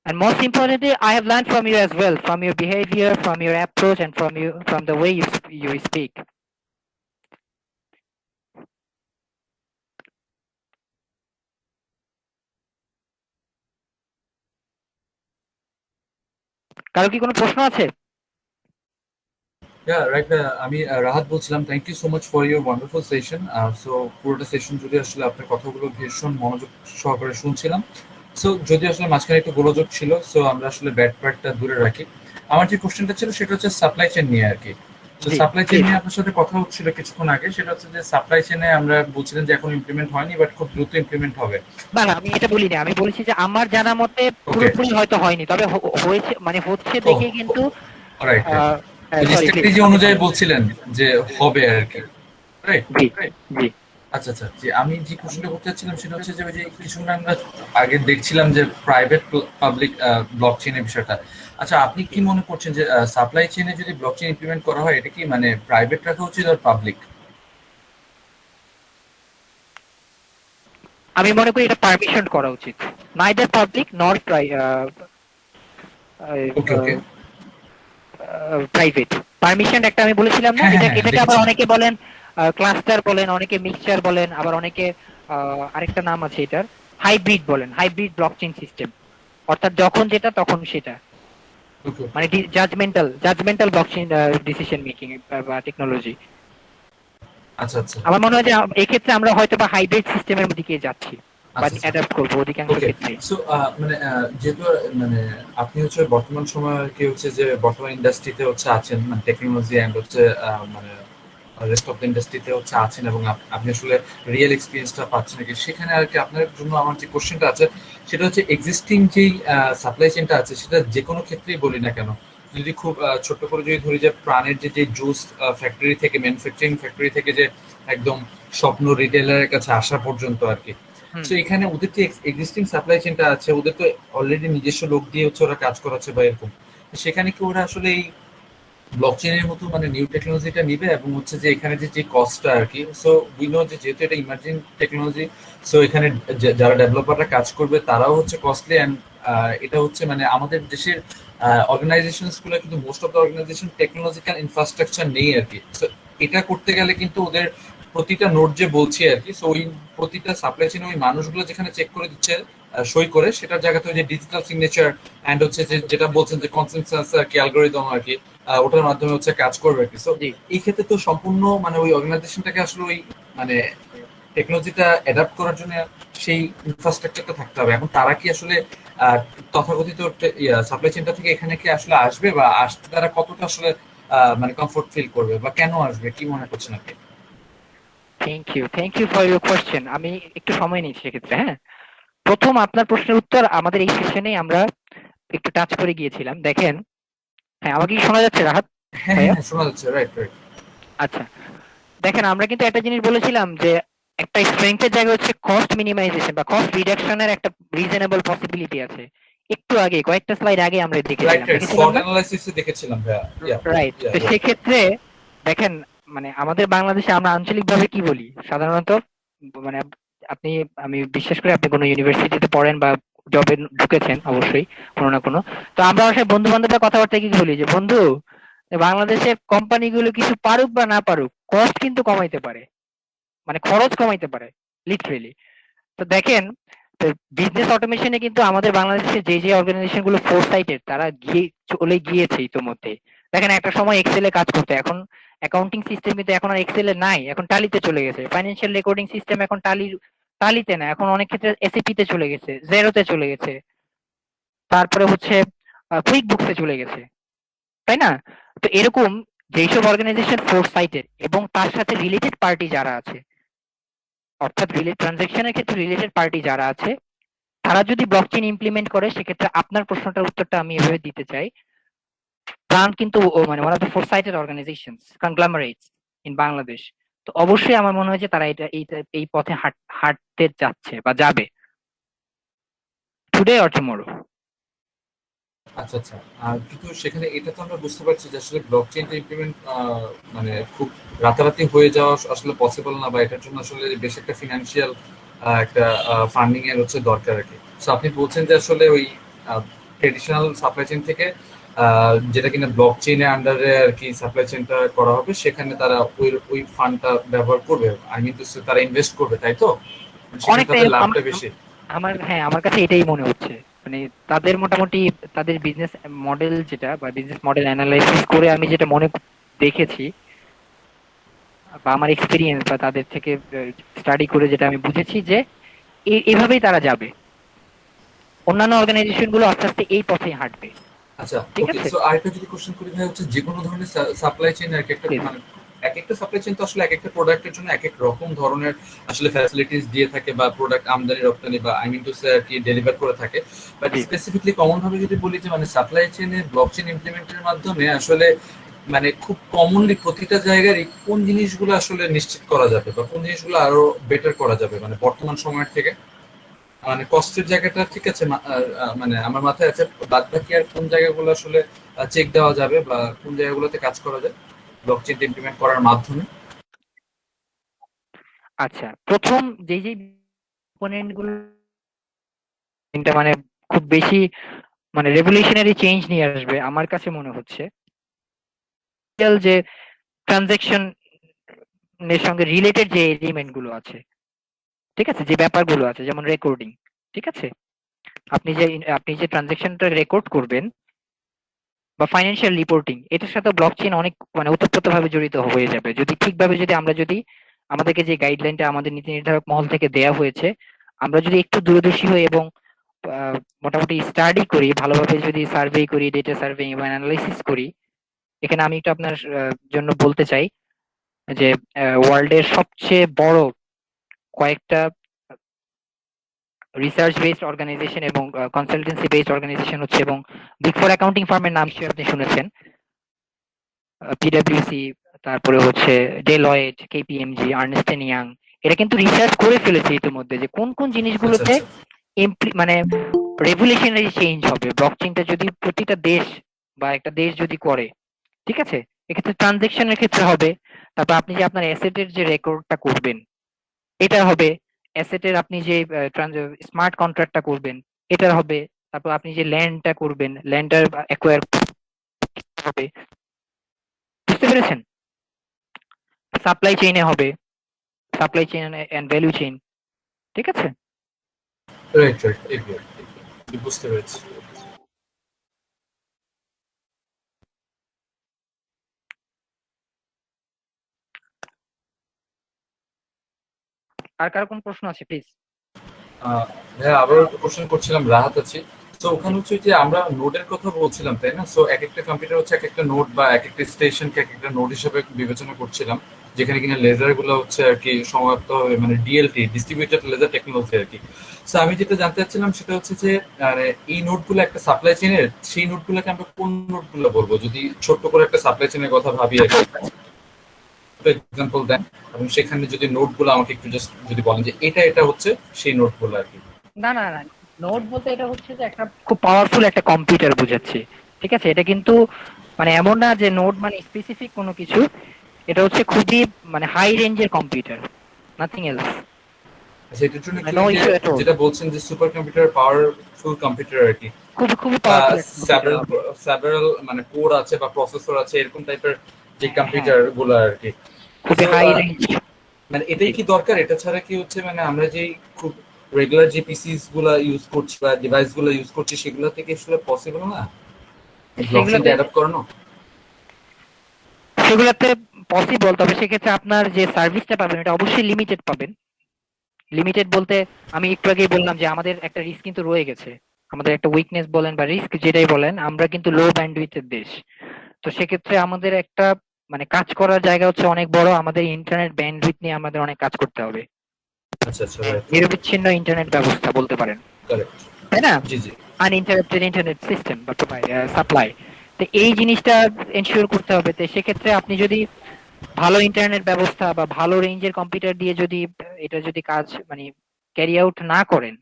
And most importantly, I have learned from you as well, from your behavior, from your approach, and from the way you speak. কারো কি কোনো প্রশ্ন আছে? আমি রাহাত বলছিলাম। Thank you so much for your wonderful session. So পুরোটা session জুড়ে আসলে আপনার কথাগুলো ভীষণ মনোযোগ সহকারে শুনছিলাম। সো যদি আসলে মাঝখানে একটু গোলযোগ ছিল, সো আমরা আসলে ব্যাড পার্টটা দূরে রাখি। আমার যে কোশ্চেনটা ছিল সেটা হচ্ছে সাপ্লাই চেইন নিয়ে আর কি। তো সাপ্লাই চেইন নিয়ে আপনার সাথে কথা হচ্ছিল কিছুক্ষণ আগে। সেটা হচ্ছে যে সাপ্লাই চেইনে আমরা বলছিলেন যে এখন ইমপ্লিমেন্ট হয়নি, বাট খুব দ্রুত ইমপ্লিমেন্ট হবে। না, আমি এটা বলিনি। আমি বলেছি যে আমার জানা মতে পুরোপুরি হয়তো হয়নি, তবে হয়েছে, মানে হচ্ছে দেখে কিন্তু ওই যে সরি স্ট্র্যাটেজি প্লিজ। অনুযায়ী বলছিলেন যে হবে আর কি, রাইট? জি জি। আচ্ছা আচ্ছা, যে আমি যে কোশ্চেনটা করতে চাচ্ছিলাম সেটা হচ্ছে যে ওই যে কিছুক্ষণ আমরা আগে দেখছিলাম যে প্রাইভেট পাবলিক ব্লক চেইনের বিষয়টা। আচ্ছা, আপনি কি মনে করছেন যে সাপ্লাই চেইনে যদি ব্লক চেইন ইমপ্লিমেন্ট করা হয়, এটা কি মানে প্রাইভেট রাখা উচিত আর পাবলিক? আমি মনে করি এটা পারমিশন করা উচিত, নাইদার পাবলিক নর ওকে ওকে, প্রাইভেট। পারমিশন একটা আমি বলেছিলাম না, হ্যাঁ এটা হ্যাঁ এটাকে আবার দেখেছি। অনেকে বলেন ক্লাস্টার বলেন, অনেকে মিক্সচার বলেন, আবার অনেকে আরেকটা নাম আছে এটার, হাইব্রিড বলেন, হাইব্রিড ব্লকচেইন সিস্টেম। অর্থাৎ যখন যেটা তখন সেটা, ওকে মানে জাজমেন্টাল ব্লকচেইন ডিসিশন মেকিং বা টেকনোলজি। আচ্ছা আচ্ছা আমার মনে হয় যে এই ক্ষেত্রে আমরা হয়তো বা হাইব্রিড সিস্টেমের দিকে যাচ্ছি বা আচ্ছা অ্যাডাপ্ট করবো অধিকাংশ ওকে। ক্ষেত্রে। সো মানে যেহেতু মানে আপনি হচ্ছে বর্তমান সময় কি হচ্ছে যে বর্তমান ইন্ডাস্ট্রিতে হচ্ছে আছেন, মানে টেকনোলজি এন্ড হচ্ছে মানে রেস্ট অফ দ্য ইন্ডাস্ট্রিতে হচ্ছে আছেন, এবং আপনি আসলে রিয়েল এক্সপিরিয়েন্সটা পাচ্ছেন নাকি সেখানে আর কি। আপনার জন্য আমার যে কোশ্চেনটা আছে সেটা হচ্ছে এক্সিস্টিং যেই সাপ্লাই চেইনটা আছে সেটা যে কোনো ক্ষেত্রেই বলি না কেন, যদি খুব ছোট্ট করে যদি ধরি যে প্রাণের যে জুস ফ্যাক্টরি থেকে, ম্যানুফ্যাকচারিং ফ্যাক্টরি থেকে যে একদম স্বপ্ন রিটেলারের কাছে আসা পর্যন্ত আর কি। হুম। সো এখানে ওদের যে এক্সিস্টিং সাপ্লাই চেইনটা আছে, ওদের তো অলরেডি নিজস্ব লোক দিয়ে হচ্ছে ওরা কাজ করাচ্ছে বা এরকম। তো সেখানে কি ওরা আসলে এই ব্লকচেইনের মতো মানে নিউ টেকনোলজিটা নিবে, এবং হচ্ছে যে এখানে যে কস্টটা আর কি, সো উই নো যে যেহেতু এটা ইমার্জিং টেকনোলজি, সো এখানে যারা ডেভেলপাররা কাজ করবে তারাও হচ্ছে কস্টলি, অ্যান্ড এটা হচ্ছে মানে আমাদের দেশের অর্গানাইজেশনস গুলো কিন্তু most of the organisation technological infrastructure নেই আর কি। সো এটা করতে গেলে কিন্তু ওদের প্রতিটা নোট যে বলছি আর কি, সো ওই প্রতিটা সাপ্লাই চেইনে ওই মানুষগুলো যেখানে চেক করে দিচ্ছে সই করে, সেটার জায়গাতে ওই যে ডিজিটাল সিগনেচার অ্যান্ড হচ্ছে যেটা বলছেন যে কনসেনসাস আর কি, অ্যালগরিদম আর কি, ওটার মাধ্যমে হচ্ছে কাজ করবে আর কি। সো জি। এই ক্ষেত্রে তো সম্পূর্ণ মানে ওই অর্গানাইজেশনটাকে আসলে ওই মানে টেকনোলজিটা অ্যাডাপ্ট করার জন্য সেই ইনফ্রাস্ট্রাকচারটা থাকতে হবে। এখন তারা কি আসলে তথাকথিত সাপ্লাই চেইনটা থেকে এখানে কি আসলে আসবে, বা আসতে তারা কতটা আসলে মানে কমফোর্ট ফিল করবে, বা কেন আসবে, কি মনে করছেন আপনি? Thank you for your question. আমি একটু সময় নিচ্ছি সেক্ষেত্রে। হ্যাঁ, প্রথম আপনার প্রশ্নের উত্তর আমাদের এই সেশনে আমরা একটু টাচ করে গিয়েছিলাম। দেখেন, হ্যাঁ আমাকে কি শোনা যাচ্ছে রাহাত হ্যাঁ ভাইয়া? হ্যাঁ শোনা যাচ্ছে, রাইট রাইট। আচ্ছা, দেখেন আমরা কিন্তু একটা জিনিস বলেছিলাম যে একটা স্ট্রেংথের জায়গা হচ্ছে কস্ট মিনিমাইজেশন বা কস্ট রিডাকশনের একটা রিজনেবল পসিবিলিটি আছে। একটু আগে কয়েকটা স্লাইড আগে আমরা রাইট দেখেছিলাম রাইট, দেখেছিলাম SWOT না? অ্যানালাইসিসে দেখেছিলাম ভাইয়া। রাইট। তো সেক্ষেত্রে দেখেন, মানে আমাদের বাংলাদেশে আমরা আঞ্চলিকভাবে কি বলি সাধারণত, মানে আপনি, আমি বিশ্বাস করি আপনি কোনো ইউনিভার্সিটিতে পড়েন বা জবে ঢুকেছেন অবশ্যই কোনো না কোনো। তো আমরা আসলে বন্ধু বান্ধবরা কথাবার্তা কি বলি যে বন্ধু, বাংলাদেশের কোম্পানিগুলো কিছু পারুক বা না পারুক কস্ট কিন্তু কমাইতে পারে, মানে খরচ কমাইতে পারে লিটারেলি। তো দেখেন, বিজনেস অটোমেশনে কিন্তু আমাদের বাংলাদেশে যে অর্গানাইজেশন গুলো ফোরসাইটেড তারা চলে গিয়েছে ইতোমধ্যে। দেখেন একটা সময় এক্সেলে কাজ করতে, এখন অ্যাকাউন্টিং সিস্টেম কিন্তু এখন আর এক্সেলে নাই, এখন টালিতে চলে গেছে। ফাইন্যান্সিয়াল রেকর্ডিং সিস্টেম এখন টালিতে না, এখন অনেক ক্ষেত্রে এসএপি তে চলে গেছে, জেরোতে চলে গেছে, তারপরে হচ্ছে কুইক বুকসে চলে গেছে, তাই না? তো এরকম যেসব অর্গানাইজেশন ফোরসাইটেড এবং তার সাথে রিলেটেড পার্টি যারা আছে, অর্থাৎ ট্রানজাকশনের ক্ষেত্রে রিলেটেড পার্টি যারা আছে, তারা যদি ব্লকচেইন ইমপ্লিমেন্ট করে, সেক্ষেত্রে আপনার প্রশ্নটার উত্তরটা আমি এভাবে দিতে চাই। প্রাণ কিন্তু মানে one of the foresighted organizations conglomerates in Bangladesh. তো অবশ্যই আমার মনে হয় যে তারা এই পথে হাঁটতে যাচ্ছে বা যাবে, টুডে অর টুমরো। আচ্ছা আচ্ছা, আর কিন্তু সেখানে এটা তো আমরা বুঝতে পারছি যে আসলে ব্লকচেইনটা ইমপ্লিমেন্ট মানে খুব রাতারাতি হয়ে যাওয়া আসলে পসিবল না, বা এটার জন্য আসলে বেশ একটা ফিনান্সিয়াল একটা ফান্ডিং এর হচ্ছে দরকার আর কি। সো আপনি বলছেন যে আসলে ওই ট্রেডিশনাল সাপ্লাই চেইন থেকে যেটা কিনা ব্লকচেইনের আন্ডারে আর কি সাপ্লাই চেইনটা করা হবে, সেখানে তারা ওই ফান্ডটা ব্যবহার করবে, আই মিন টু সে তারা ইনভেস্ট করবে, তাই তো? সেখানে অনেকটা তাদের লাভটা বেশি। আমার কাছে এটাই মনে হচ্ছে। মানে তাদের মোটামুটি তাদের বিজনেস মডেল যেটা বা বিজনেস মডেল অ্যানালাইসিস করে আমি যেটা দেখেছি বা আমার এক্সপিরিয়েন্স বা তাদের থেকে স্টাডি করে যেটা আমি বুঝেছি যে এভাবেই তারা যাবে, অন্যান্য অর্গানাইজেশন গুলো আস্তে আস্তে এই পথেই হাঁটবে। আচ্ছা ঠিক ওকে, আছে, সো আরেকটা যদি কোশ্চেন করি ভাই, হচ্ছে যে কোনো ধরনের সাপ্লাই চেইন আর কি একটা মানে এক একটা সাপ্লাই চেইন তো আসলে এক একটা প্রোডাক্টের জন্য এক এক রকম ধরনের আসলে ফ্যাসিলিটিস দিয়ে থাকে, বা প্রোডাক্ট আমদানি রপ্তানি বা আই মিন টু সে আর কি ডেলিভার করে থাকে। বাট স্পেসিফিকলি কমন ভাবে যদি বলি যে মানে সাপ্লাই চেইনে ব্লকচেইন ইমপ্লিমেন্টের মাধ্যমে আসলে মানে খুব কমনলি প্রতিটা জায়গায় কোন জিনিসগুলো আসলে নিশ্চিত করা যাবে বা কোন জিনিসগুলো আরো বেটার করা যাবে মানে বর্তমান সময়ের থেকে? মানে কষ্টের জায়গাটা ঠিক আছে, মানে আমার মাথায় আছে, বাদ বাকি আর কোন জায়গাগুলো আসলে চেক দেওয়া যাবে বা কোন জায়গাগুলোতে কাজ করা যায় ব্লকচেন ইমপ্লিমেন্ট করার মাধ্যমে? আচ্ছা, প্রথম যেই কম্পোনেন্ট গুলো এটা মানে খুব বেশি মানে রেভলিউশনারি চেঞ্জ নিয়ে আসবে আমার কাছে মনে হচ্ছে যে ট্রানজ্যাকশন এর সঙ্গে রিলেটেড যে এলিমেন্ট গুলো আছে, ঠিক আছে, যে ব্যাপারগুলো আছে, যেমন রেকর্ডিং, ঠিক আছে, আপনি যে ট্রানজ্যাকশনটা রেকর্ড করবেন বা ফাইন্যান্সিয়াল রিপোর্টিং, এটার সাথে ব্লকচেন অনেক মানে ওতপ্রোতভাবে জড়িত হয়ে যাবে যদি ঠিকভাবে যদি আমাদেরকে যে গাইডলাইনটা আমাদের নীতি নির্ধারক মহল থেকে দেয়া হয়েছে, আমরা যদি একটু দূরদর্শী হই এবং মোটামুটি স্টাডি করি, ভালোভাবে যদি সার্ভে করি, ডেটা সার্ভে এবং অ্যানালাইসিস করি। এখানে আমি একটু আপনার জন্য বলতে চাই যে ওয়ার্ল্ডের সবচেয়ে বড় কয়েকটা রিসার্চ বেসড অর্গানাইজেশন এবং কনসালটেন্সি বেসড অর্গানাইজেশন হচ্ছে, এবং বিগ ফোর অ্যাকাউন্টিং ফার্মের নাম নিশ্চয়ই আপনি শুনেছেন, পিডব্লিউসি, তারপরে হচ্ছে Deloitte, KPMG, Ernst and Young. এরা কিন্তু রিসার্চ করে ফেলেছে ইতিমধ্যে যে কোন কোন জিনিসগুলোতে মানে রেগুলেশনারি চেঞ্জ হবে ব্লকচেনটা যদি প্রতিটা দেশ বা একটা দেশ যদি করে, ঠিক আছে। এক্ষেত্রে ট্রানজেকশনের ক্ষেত্রে হবে, তারপর আপনি যে আপনার অ্যাসেটের যে রেকর্ডটা করবেন এটা হবে, অ্যাসেটের আপনি যে স্মার্ট কন্ট্রাক্টটা করবেন এটা হবে, তারপর আপনি যে ল্যান্ডটা করবেন ল্যান্ডটার অ্যাকোয়ার হবে, বুঝতে পেরেছেন? সাপ্লাই চেইনে হবে, supply chain and value chain, ঠিক আছে। রাইট রাইট, বুঝতে পেরেছি। আর কারো কোন প্রশ্ন আছে প্লিজ? হ্যাঁ, আবার কোশ্চেন করছিলাম, রাহাত আছি। তো ওখানে হচ্ছে যে আমরা নোডের কথা বলছিলাম, তাই না? সো এক একটা কম্পিউটার হচ্ছে এক একটা নোড বা এক একটা স্টেশনকে এক একটা নোড হিসেবে বিবেচনা করছিলাম, যেখানে কিনা লেজার গুলো হচ্ছে আর কি সমাপ্ত হবে, মানে ডিএলটি, ডিস্ট্রিবিউটেড লেজার টেকনোলজি আর কি। সো আমি যেটা জানতে চাচ্ছিলাম সেটা হচ্ছে যে এই নোডগুলো একটা সাপ্লাই চেইনের, সেই নোডগুলোকে আমরা কোন নোডগুলো বলবো, যদি ছোট্ট করে একটা সাপ্লাই চেইনের কথা ভাবি আর কি, এক্সাম্পল দেন, এবং সেখানে যদি নোটগুলো আমাকে একটু জাস্ট যদি বলেন যে এটা হচ্ছে সেই নোটগুলো আর কি। না না না, নোড বলতে এটা হচ্ছে যে একটা খুব পাওয়ারফুল একটা কম্পিউটার বুঝাচ্ছি, ঠিক আছে। এটা কিন্তু মানে এমন না যে নোড মানে স্পেসিফিক কোনো কিছু, এটা হচ্ছে খুবই মানে হাই রেঞ্জের কম্পিউটার, নাথিং এলস। সেটার জন্য যেটা বলছেন যে সুপার কম্পিউটার, পাওয়ারফুল কম্পিউটার আর কি, খুবই পাওয়ারফুল, সেভারাল মানে কোর আছে বা প্রসেসর আছে, এরকম টাইপের যে কম্পিউটার গুলো আর কি, খুবই হাই রেঞ্জ। মানে এটাই কি দরকার? এটা ছাড়া কি হচ্ছে মানে আমরা যে খুব রেগুলার যে পিসিস গুলা ইউজ করছি বা ডিভাইস গুলো ইউজ করছি সেগুলো থেকে আসলে পসিবল না ব্লকচেনটা অ্যাডাপ্ট করানো? সেগুলোতে পসিবল, তবে সেক্ষেত্রে আপনার যে সার্ভিসটা পাবেন এটা অবশ্যই লিমিটেড পাবেন। লিমিটেড বলতে আমি একটু আগেই বললাম যে আমাদের একটা রিস্ক কিন্তু রয়ে গেছে, আমাদের একটা উইকনেস বলেন বা রিস্ক যেটাই বলেন, আমরা কিন্তু লো ব্যান্ডউইথের দেশ। তো সেক্ষেত্রে আমাদের একটা মানে কাজ করার জায়গা হচ্ছে অনেক বড়, আমাদের ইন্টারনেট ব্যান্ডউইথ নিয়ে আমাদের অনেক কাজ করতে হবে। আচ্ছা আচ্ছা, নিরবিচ্ছিন্ন ইন্টারনেট ব্যবস্থা বলতে পারেন, তাই না? জি জি, আনইন্টারাপ্টেড ইন্টারনেট সিস্টেম বা সাপ্লাই। তো এই জিনিসটা এনশিওর করতে হবে। তো সেক্ষেত্রে আপনি যদি ভালো ইন্টারনেট ব্যবস্থা বা ভালো রেঞ্জের কম্পিউটার দিয়ে যদি এটা যদি কাজ মানে ক্যারি আউট না করেন,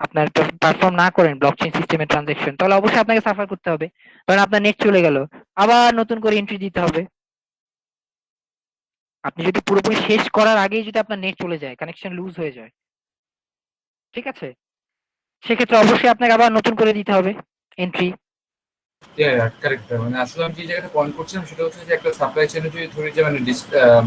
আপনার পারফর্ম না করেন ব্লকচেন সিস্টেমের ট্রানজাকশন, তাহলে অবশ্যই আপনাকে সাফার করতে হবে। কারণ আপনার নেট চলে গেল, আবার নতুন করে এন্ট্রি দিতে হবে। আপনি যদি পুরোপুরি শেষ করার আগেই যদি আপনার নেট চলে যায়, কানেকশন লুজ হয়ে যায়, ঠিক আছে, সেক্ষেত্রে অবশ্যই আপনাকে আবার নতুন করে দিতে হবে এন্ট্রি। কারেক্ট। মানে আসলে আমি যে জায়গাটা পয়েন্ট করছিলাম সেটা হচ্ছে যে একটা সাপ্লাই চেইনে যদি ধরি যে মানে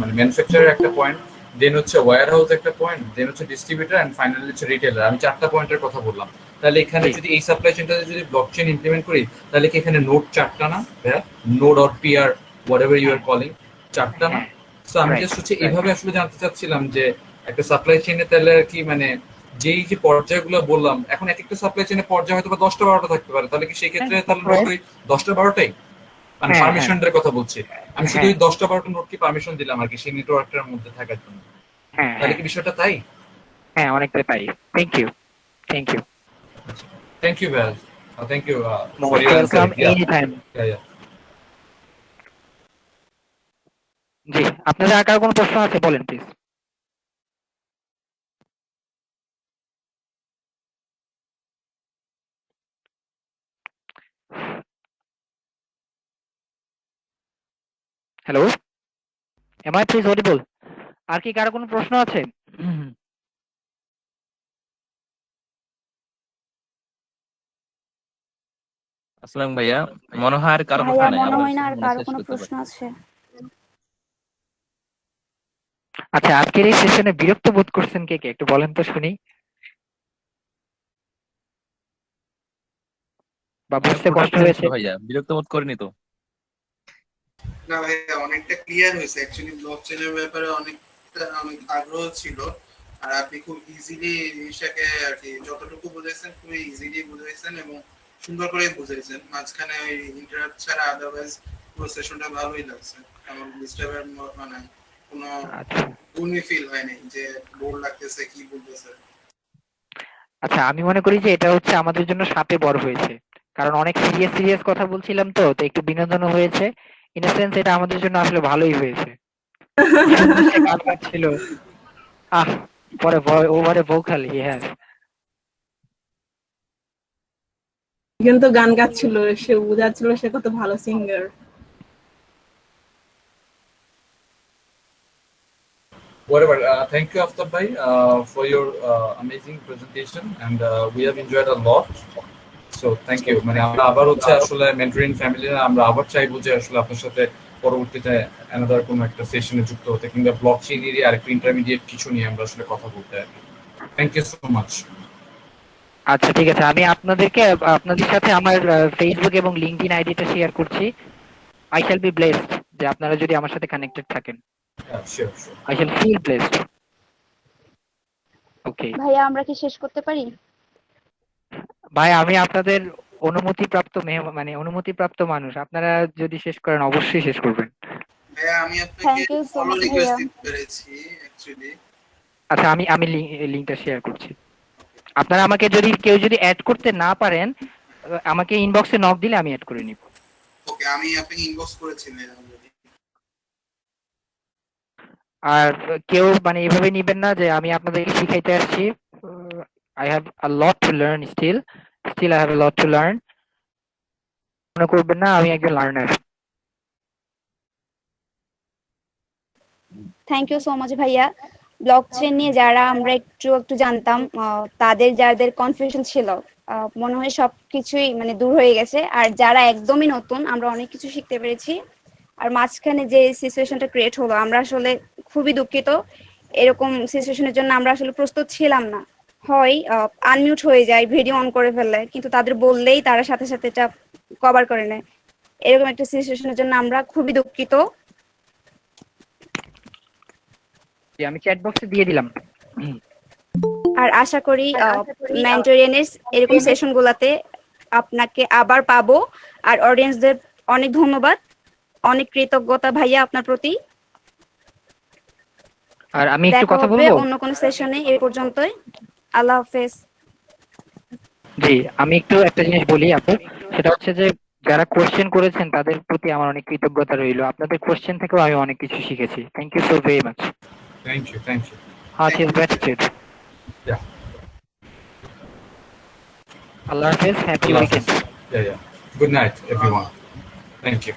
মানে ম্যানুফ্যাকচারার একটা পয়েন্ট, দেন হচ্ছে ওয়্যার হাউস একটা পয়েন্ট, দেন হচ্ছে ডিস্ট্রিবিউটর এন্ড ফাইনালি হচ্ছে রিটেলার, আমি 4টা পয়েন্টের কথা বললাম। তাহলে এখানে যদি এই সাপ্লাই চেইনটাতে যদি ব্লকচেন ইমপ্লিমেন্ট করি তাহলে কি এখানে নোড 4টা না ভাইয়া? Node or PR whatever you are calling, 4টা না? সো আমি জাস্ট হচ্ছে এইভাবে আসলে জানতে চাচ্ছিলাম যে একটা সাপ্লাই চেইনে তাহলে কি মানে যেই যে পর্যায়গুলো বললাম, এখন এক একটা সাপ্লাই চেইনের পর্যায় হয়তো বা 10টা 12টা থাকতে পারে, তাহলে কি সেই ক্ষেত্রে তাহলে নোট ওই 10টা 12টাই মানে পারমিশনের কথা বলছি আমি, শুধু ওই 10টা 12টা নোট কি পারমিশন দিলাম আর কি সেই নেটওয়ার্কটার মধ্যে থাকার জন্য, তাহলে কি বিষয়টা তাই? হ্যাঁ, অনেকটাই তাই। Thank you thank you thank you ভাই, thank you most welcome any time. জি, আপনাদের আর কারো কোনো প্রশ্ন আছে বলেন please. Hello, am I please audible? আর কি কারো কোনো প্রশ্ন আছে? আসসালাম ভাইয়া, মনে হয় আর কারো প্রশ্ন ভাইয়া নাই, মনে আমরা হয় না আর সেশনটা কারো শেষ কোনো করতে প্রশ্ন পারি। আছে। আচ্ছা, আজকের এই সেশনে বিরক্ত বোধ করছেন কে কে একটু বলেন তো শুনি, বা আমি বুঝতে পুরোটা কষ্ট ক্লিয়ার হয়েছে? ছিল ভাইয়া, বিরক্ত বোধ করিনি তো। না ভাইয়া, অনেকটা ক্লিয়ার হয়েছে। অ্যাকচুয়ালি ব্লকচেনের ব্যাপারে অনেক আগ্রহ ছিল, আর আপনি খুব ইজিলি জিনিসটাকে আর কি যতটুকু বুঝাইছেন খুবই ইজিলি বুঝাইছেন এবং সুন্দর করে বুঝাইছেন। মাঝখানে ওই ইন্টারাপ্ট ছাড়া আদারওয়াইজ পুরো সেশনটা ভালোই লাগছে। এমন ডিস্টার্বের মানে কোনো গুণই ফিল হয়নি যে বোর লাগতেছে কি বলতেছে। আচ্ছা, আমি মনে করি যে এটা হচ্ছে আমাদের জন্য সাপে বর হয়েছে, কারণ অনেক সিরিয়াস সিরিয়াস কথা বলছিলাম তো তো একটু বিনোদনও হয়েছে। ইন এ সেন্স এটা আমাদের জন্য আসলে ভালোই হয়েছে। সে গান গাচ্ছিল, আহ পরে ওভারে ভোকাল হি হ্যাজ। কিন্তু গান গাচ্ছিল, সে বুঝাচ্ছিল সে কত ভালো singer. Whatever. Thank you, Aftab bhai, for your amazing presentation, and we have enjoyed a lot. So thank you. মানে আমরা আবার হচ্ছে আসলে মেন্টরিং ফ্যামিলি আমরা আবার চাইবো যে আসলে আপনার সাথে পরবর্তীতে অ্যানাদার কোনো একটা সেশনে যুক্ত হতে, কিংবা ব্লকচেইন এরিয়া আর একটা ইন্টারমিডিয়েট কিছু নিয়ে আমরা আসলে কথা বলতে আর কি। Thank you so much. আচ্ছা ঠিক আছে, আমি আপনাদের সাথে আমার ফেসবুক এবং লিঙ্কডইন আইডিটা শেয়ার করছি। আই শ্যাল বি ব্লেসড যে আপনারা যদি আমার সাথে কানেক্টেড থাকেন। Sure. I shall feel blessed. Okay ভাইয়া আমরা কি শেষ করতে পারি? ভাই, আমি আপনাদের অনুমতিপ্রাপ্ত মানুষ। আপনারা যদি শেষ করেন অবশ্যই শেষ করবেন। ভাইয়া আমি আপনাকে thank you so follow much request ভাইয়া। দিতে পেরেছি অ্যাকচুয়ালি। আচ্ছা, আমি লিঙ্কটা শেয়ার করছি। আপনারা আমাকে কেউ যদি অ্যাড করতে না পারেন, আমাকে ইনবক্সে নক দিলে আমি অ্যাড করে নিব। ওকে, আমি আপনাকে ইনবক্স করেছি ভাইয়া অলরেডি। আর কেউ মানে এভাবে নিবেন না যে আমি আপনাদেরকে শিখাইতে আসছি। I have a lot to learn, still I have a lot to learn. মনে করবেন না আমি একজন learner. Thank you so much ভাইয়া। ব্লকচেন নিয়ে যারা আমরা একটু জানতাম, যাদের কনফিউশন ছিল, মনে হয় সবকিছুই মানে দূর হয়ে গেছে। আর যারা একদমই নতুন, আমরা অনেক কিছু শিখতে পেরেছি। আর মাঝখানে যে সিচুয়েশনটা ক্রিয়েট হলো, আমরা আসলে খুবই দুঃখিত। এরকম সিচুয়েশনের জন্য আমরা আসলে প্রস্তুত ছিলাম না। হয় আনমিউট হয়ে যায়, ভিডিও অন করে ফেলে, কিন্তু তাদের বললেই তারা সাথে সাথে এটা কভার করে নেয়। এরকম একটা সিচুয়েশনের জন্য আমরা খুবই দুঃখিত। আমি চ্যাট বক্সে দিয়ে দিলাম। আর আশা করি মেন্টরিয়ানের এরকম সেশন গুলাতে আপনাকে আবার পাবো। আর অডিয়েন্সদের অনেক ধন্যবাদ, অনেক কৃতজ্ঞতা ভাইয়া আপনার প্রতি। আর আমি একটু দেখা কথা হবে বলবো। অন্য কোনো সেশনে। এই পর্যন্তই, আল্লাহ হাফেজ। জি, আমি একটু একটা জিনিস বলি আপু, সেটা হচ্ছে যে যারা কোশ্চেন করেছেন তাদের প্রতি আমার অনেক কৃতজ্ঞতা রইল। আপনাদের কোশ্চেন থেকেও আমি অনেক কিছু শিখেছি। Thank you so very much. Thank you. Heart is gratitude. আল্লাহ হাফেজ, happy weekend. Good night, everyone. Thank you.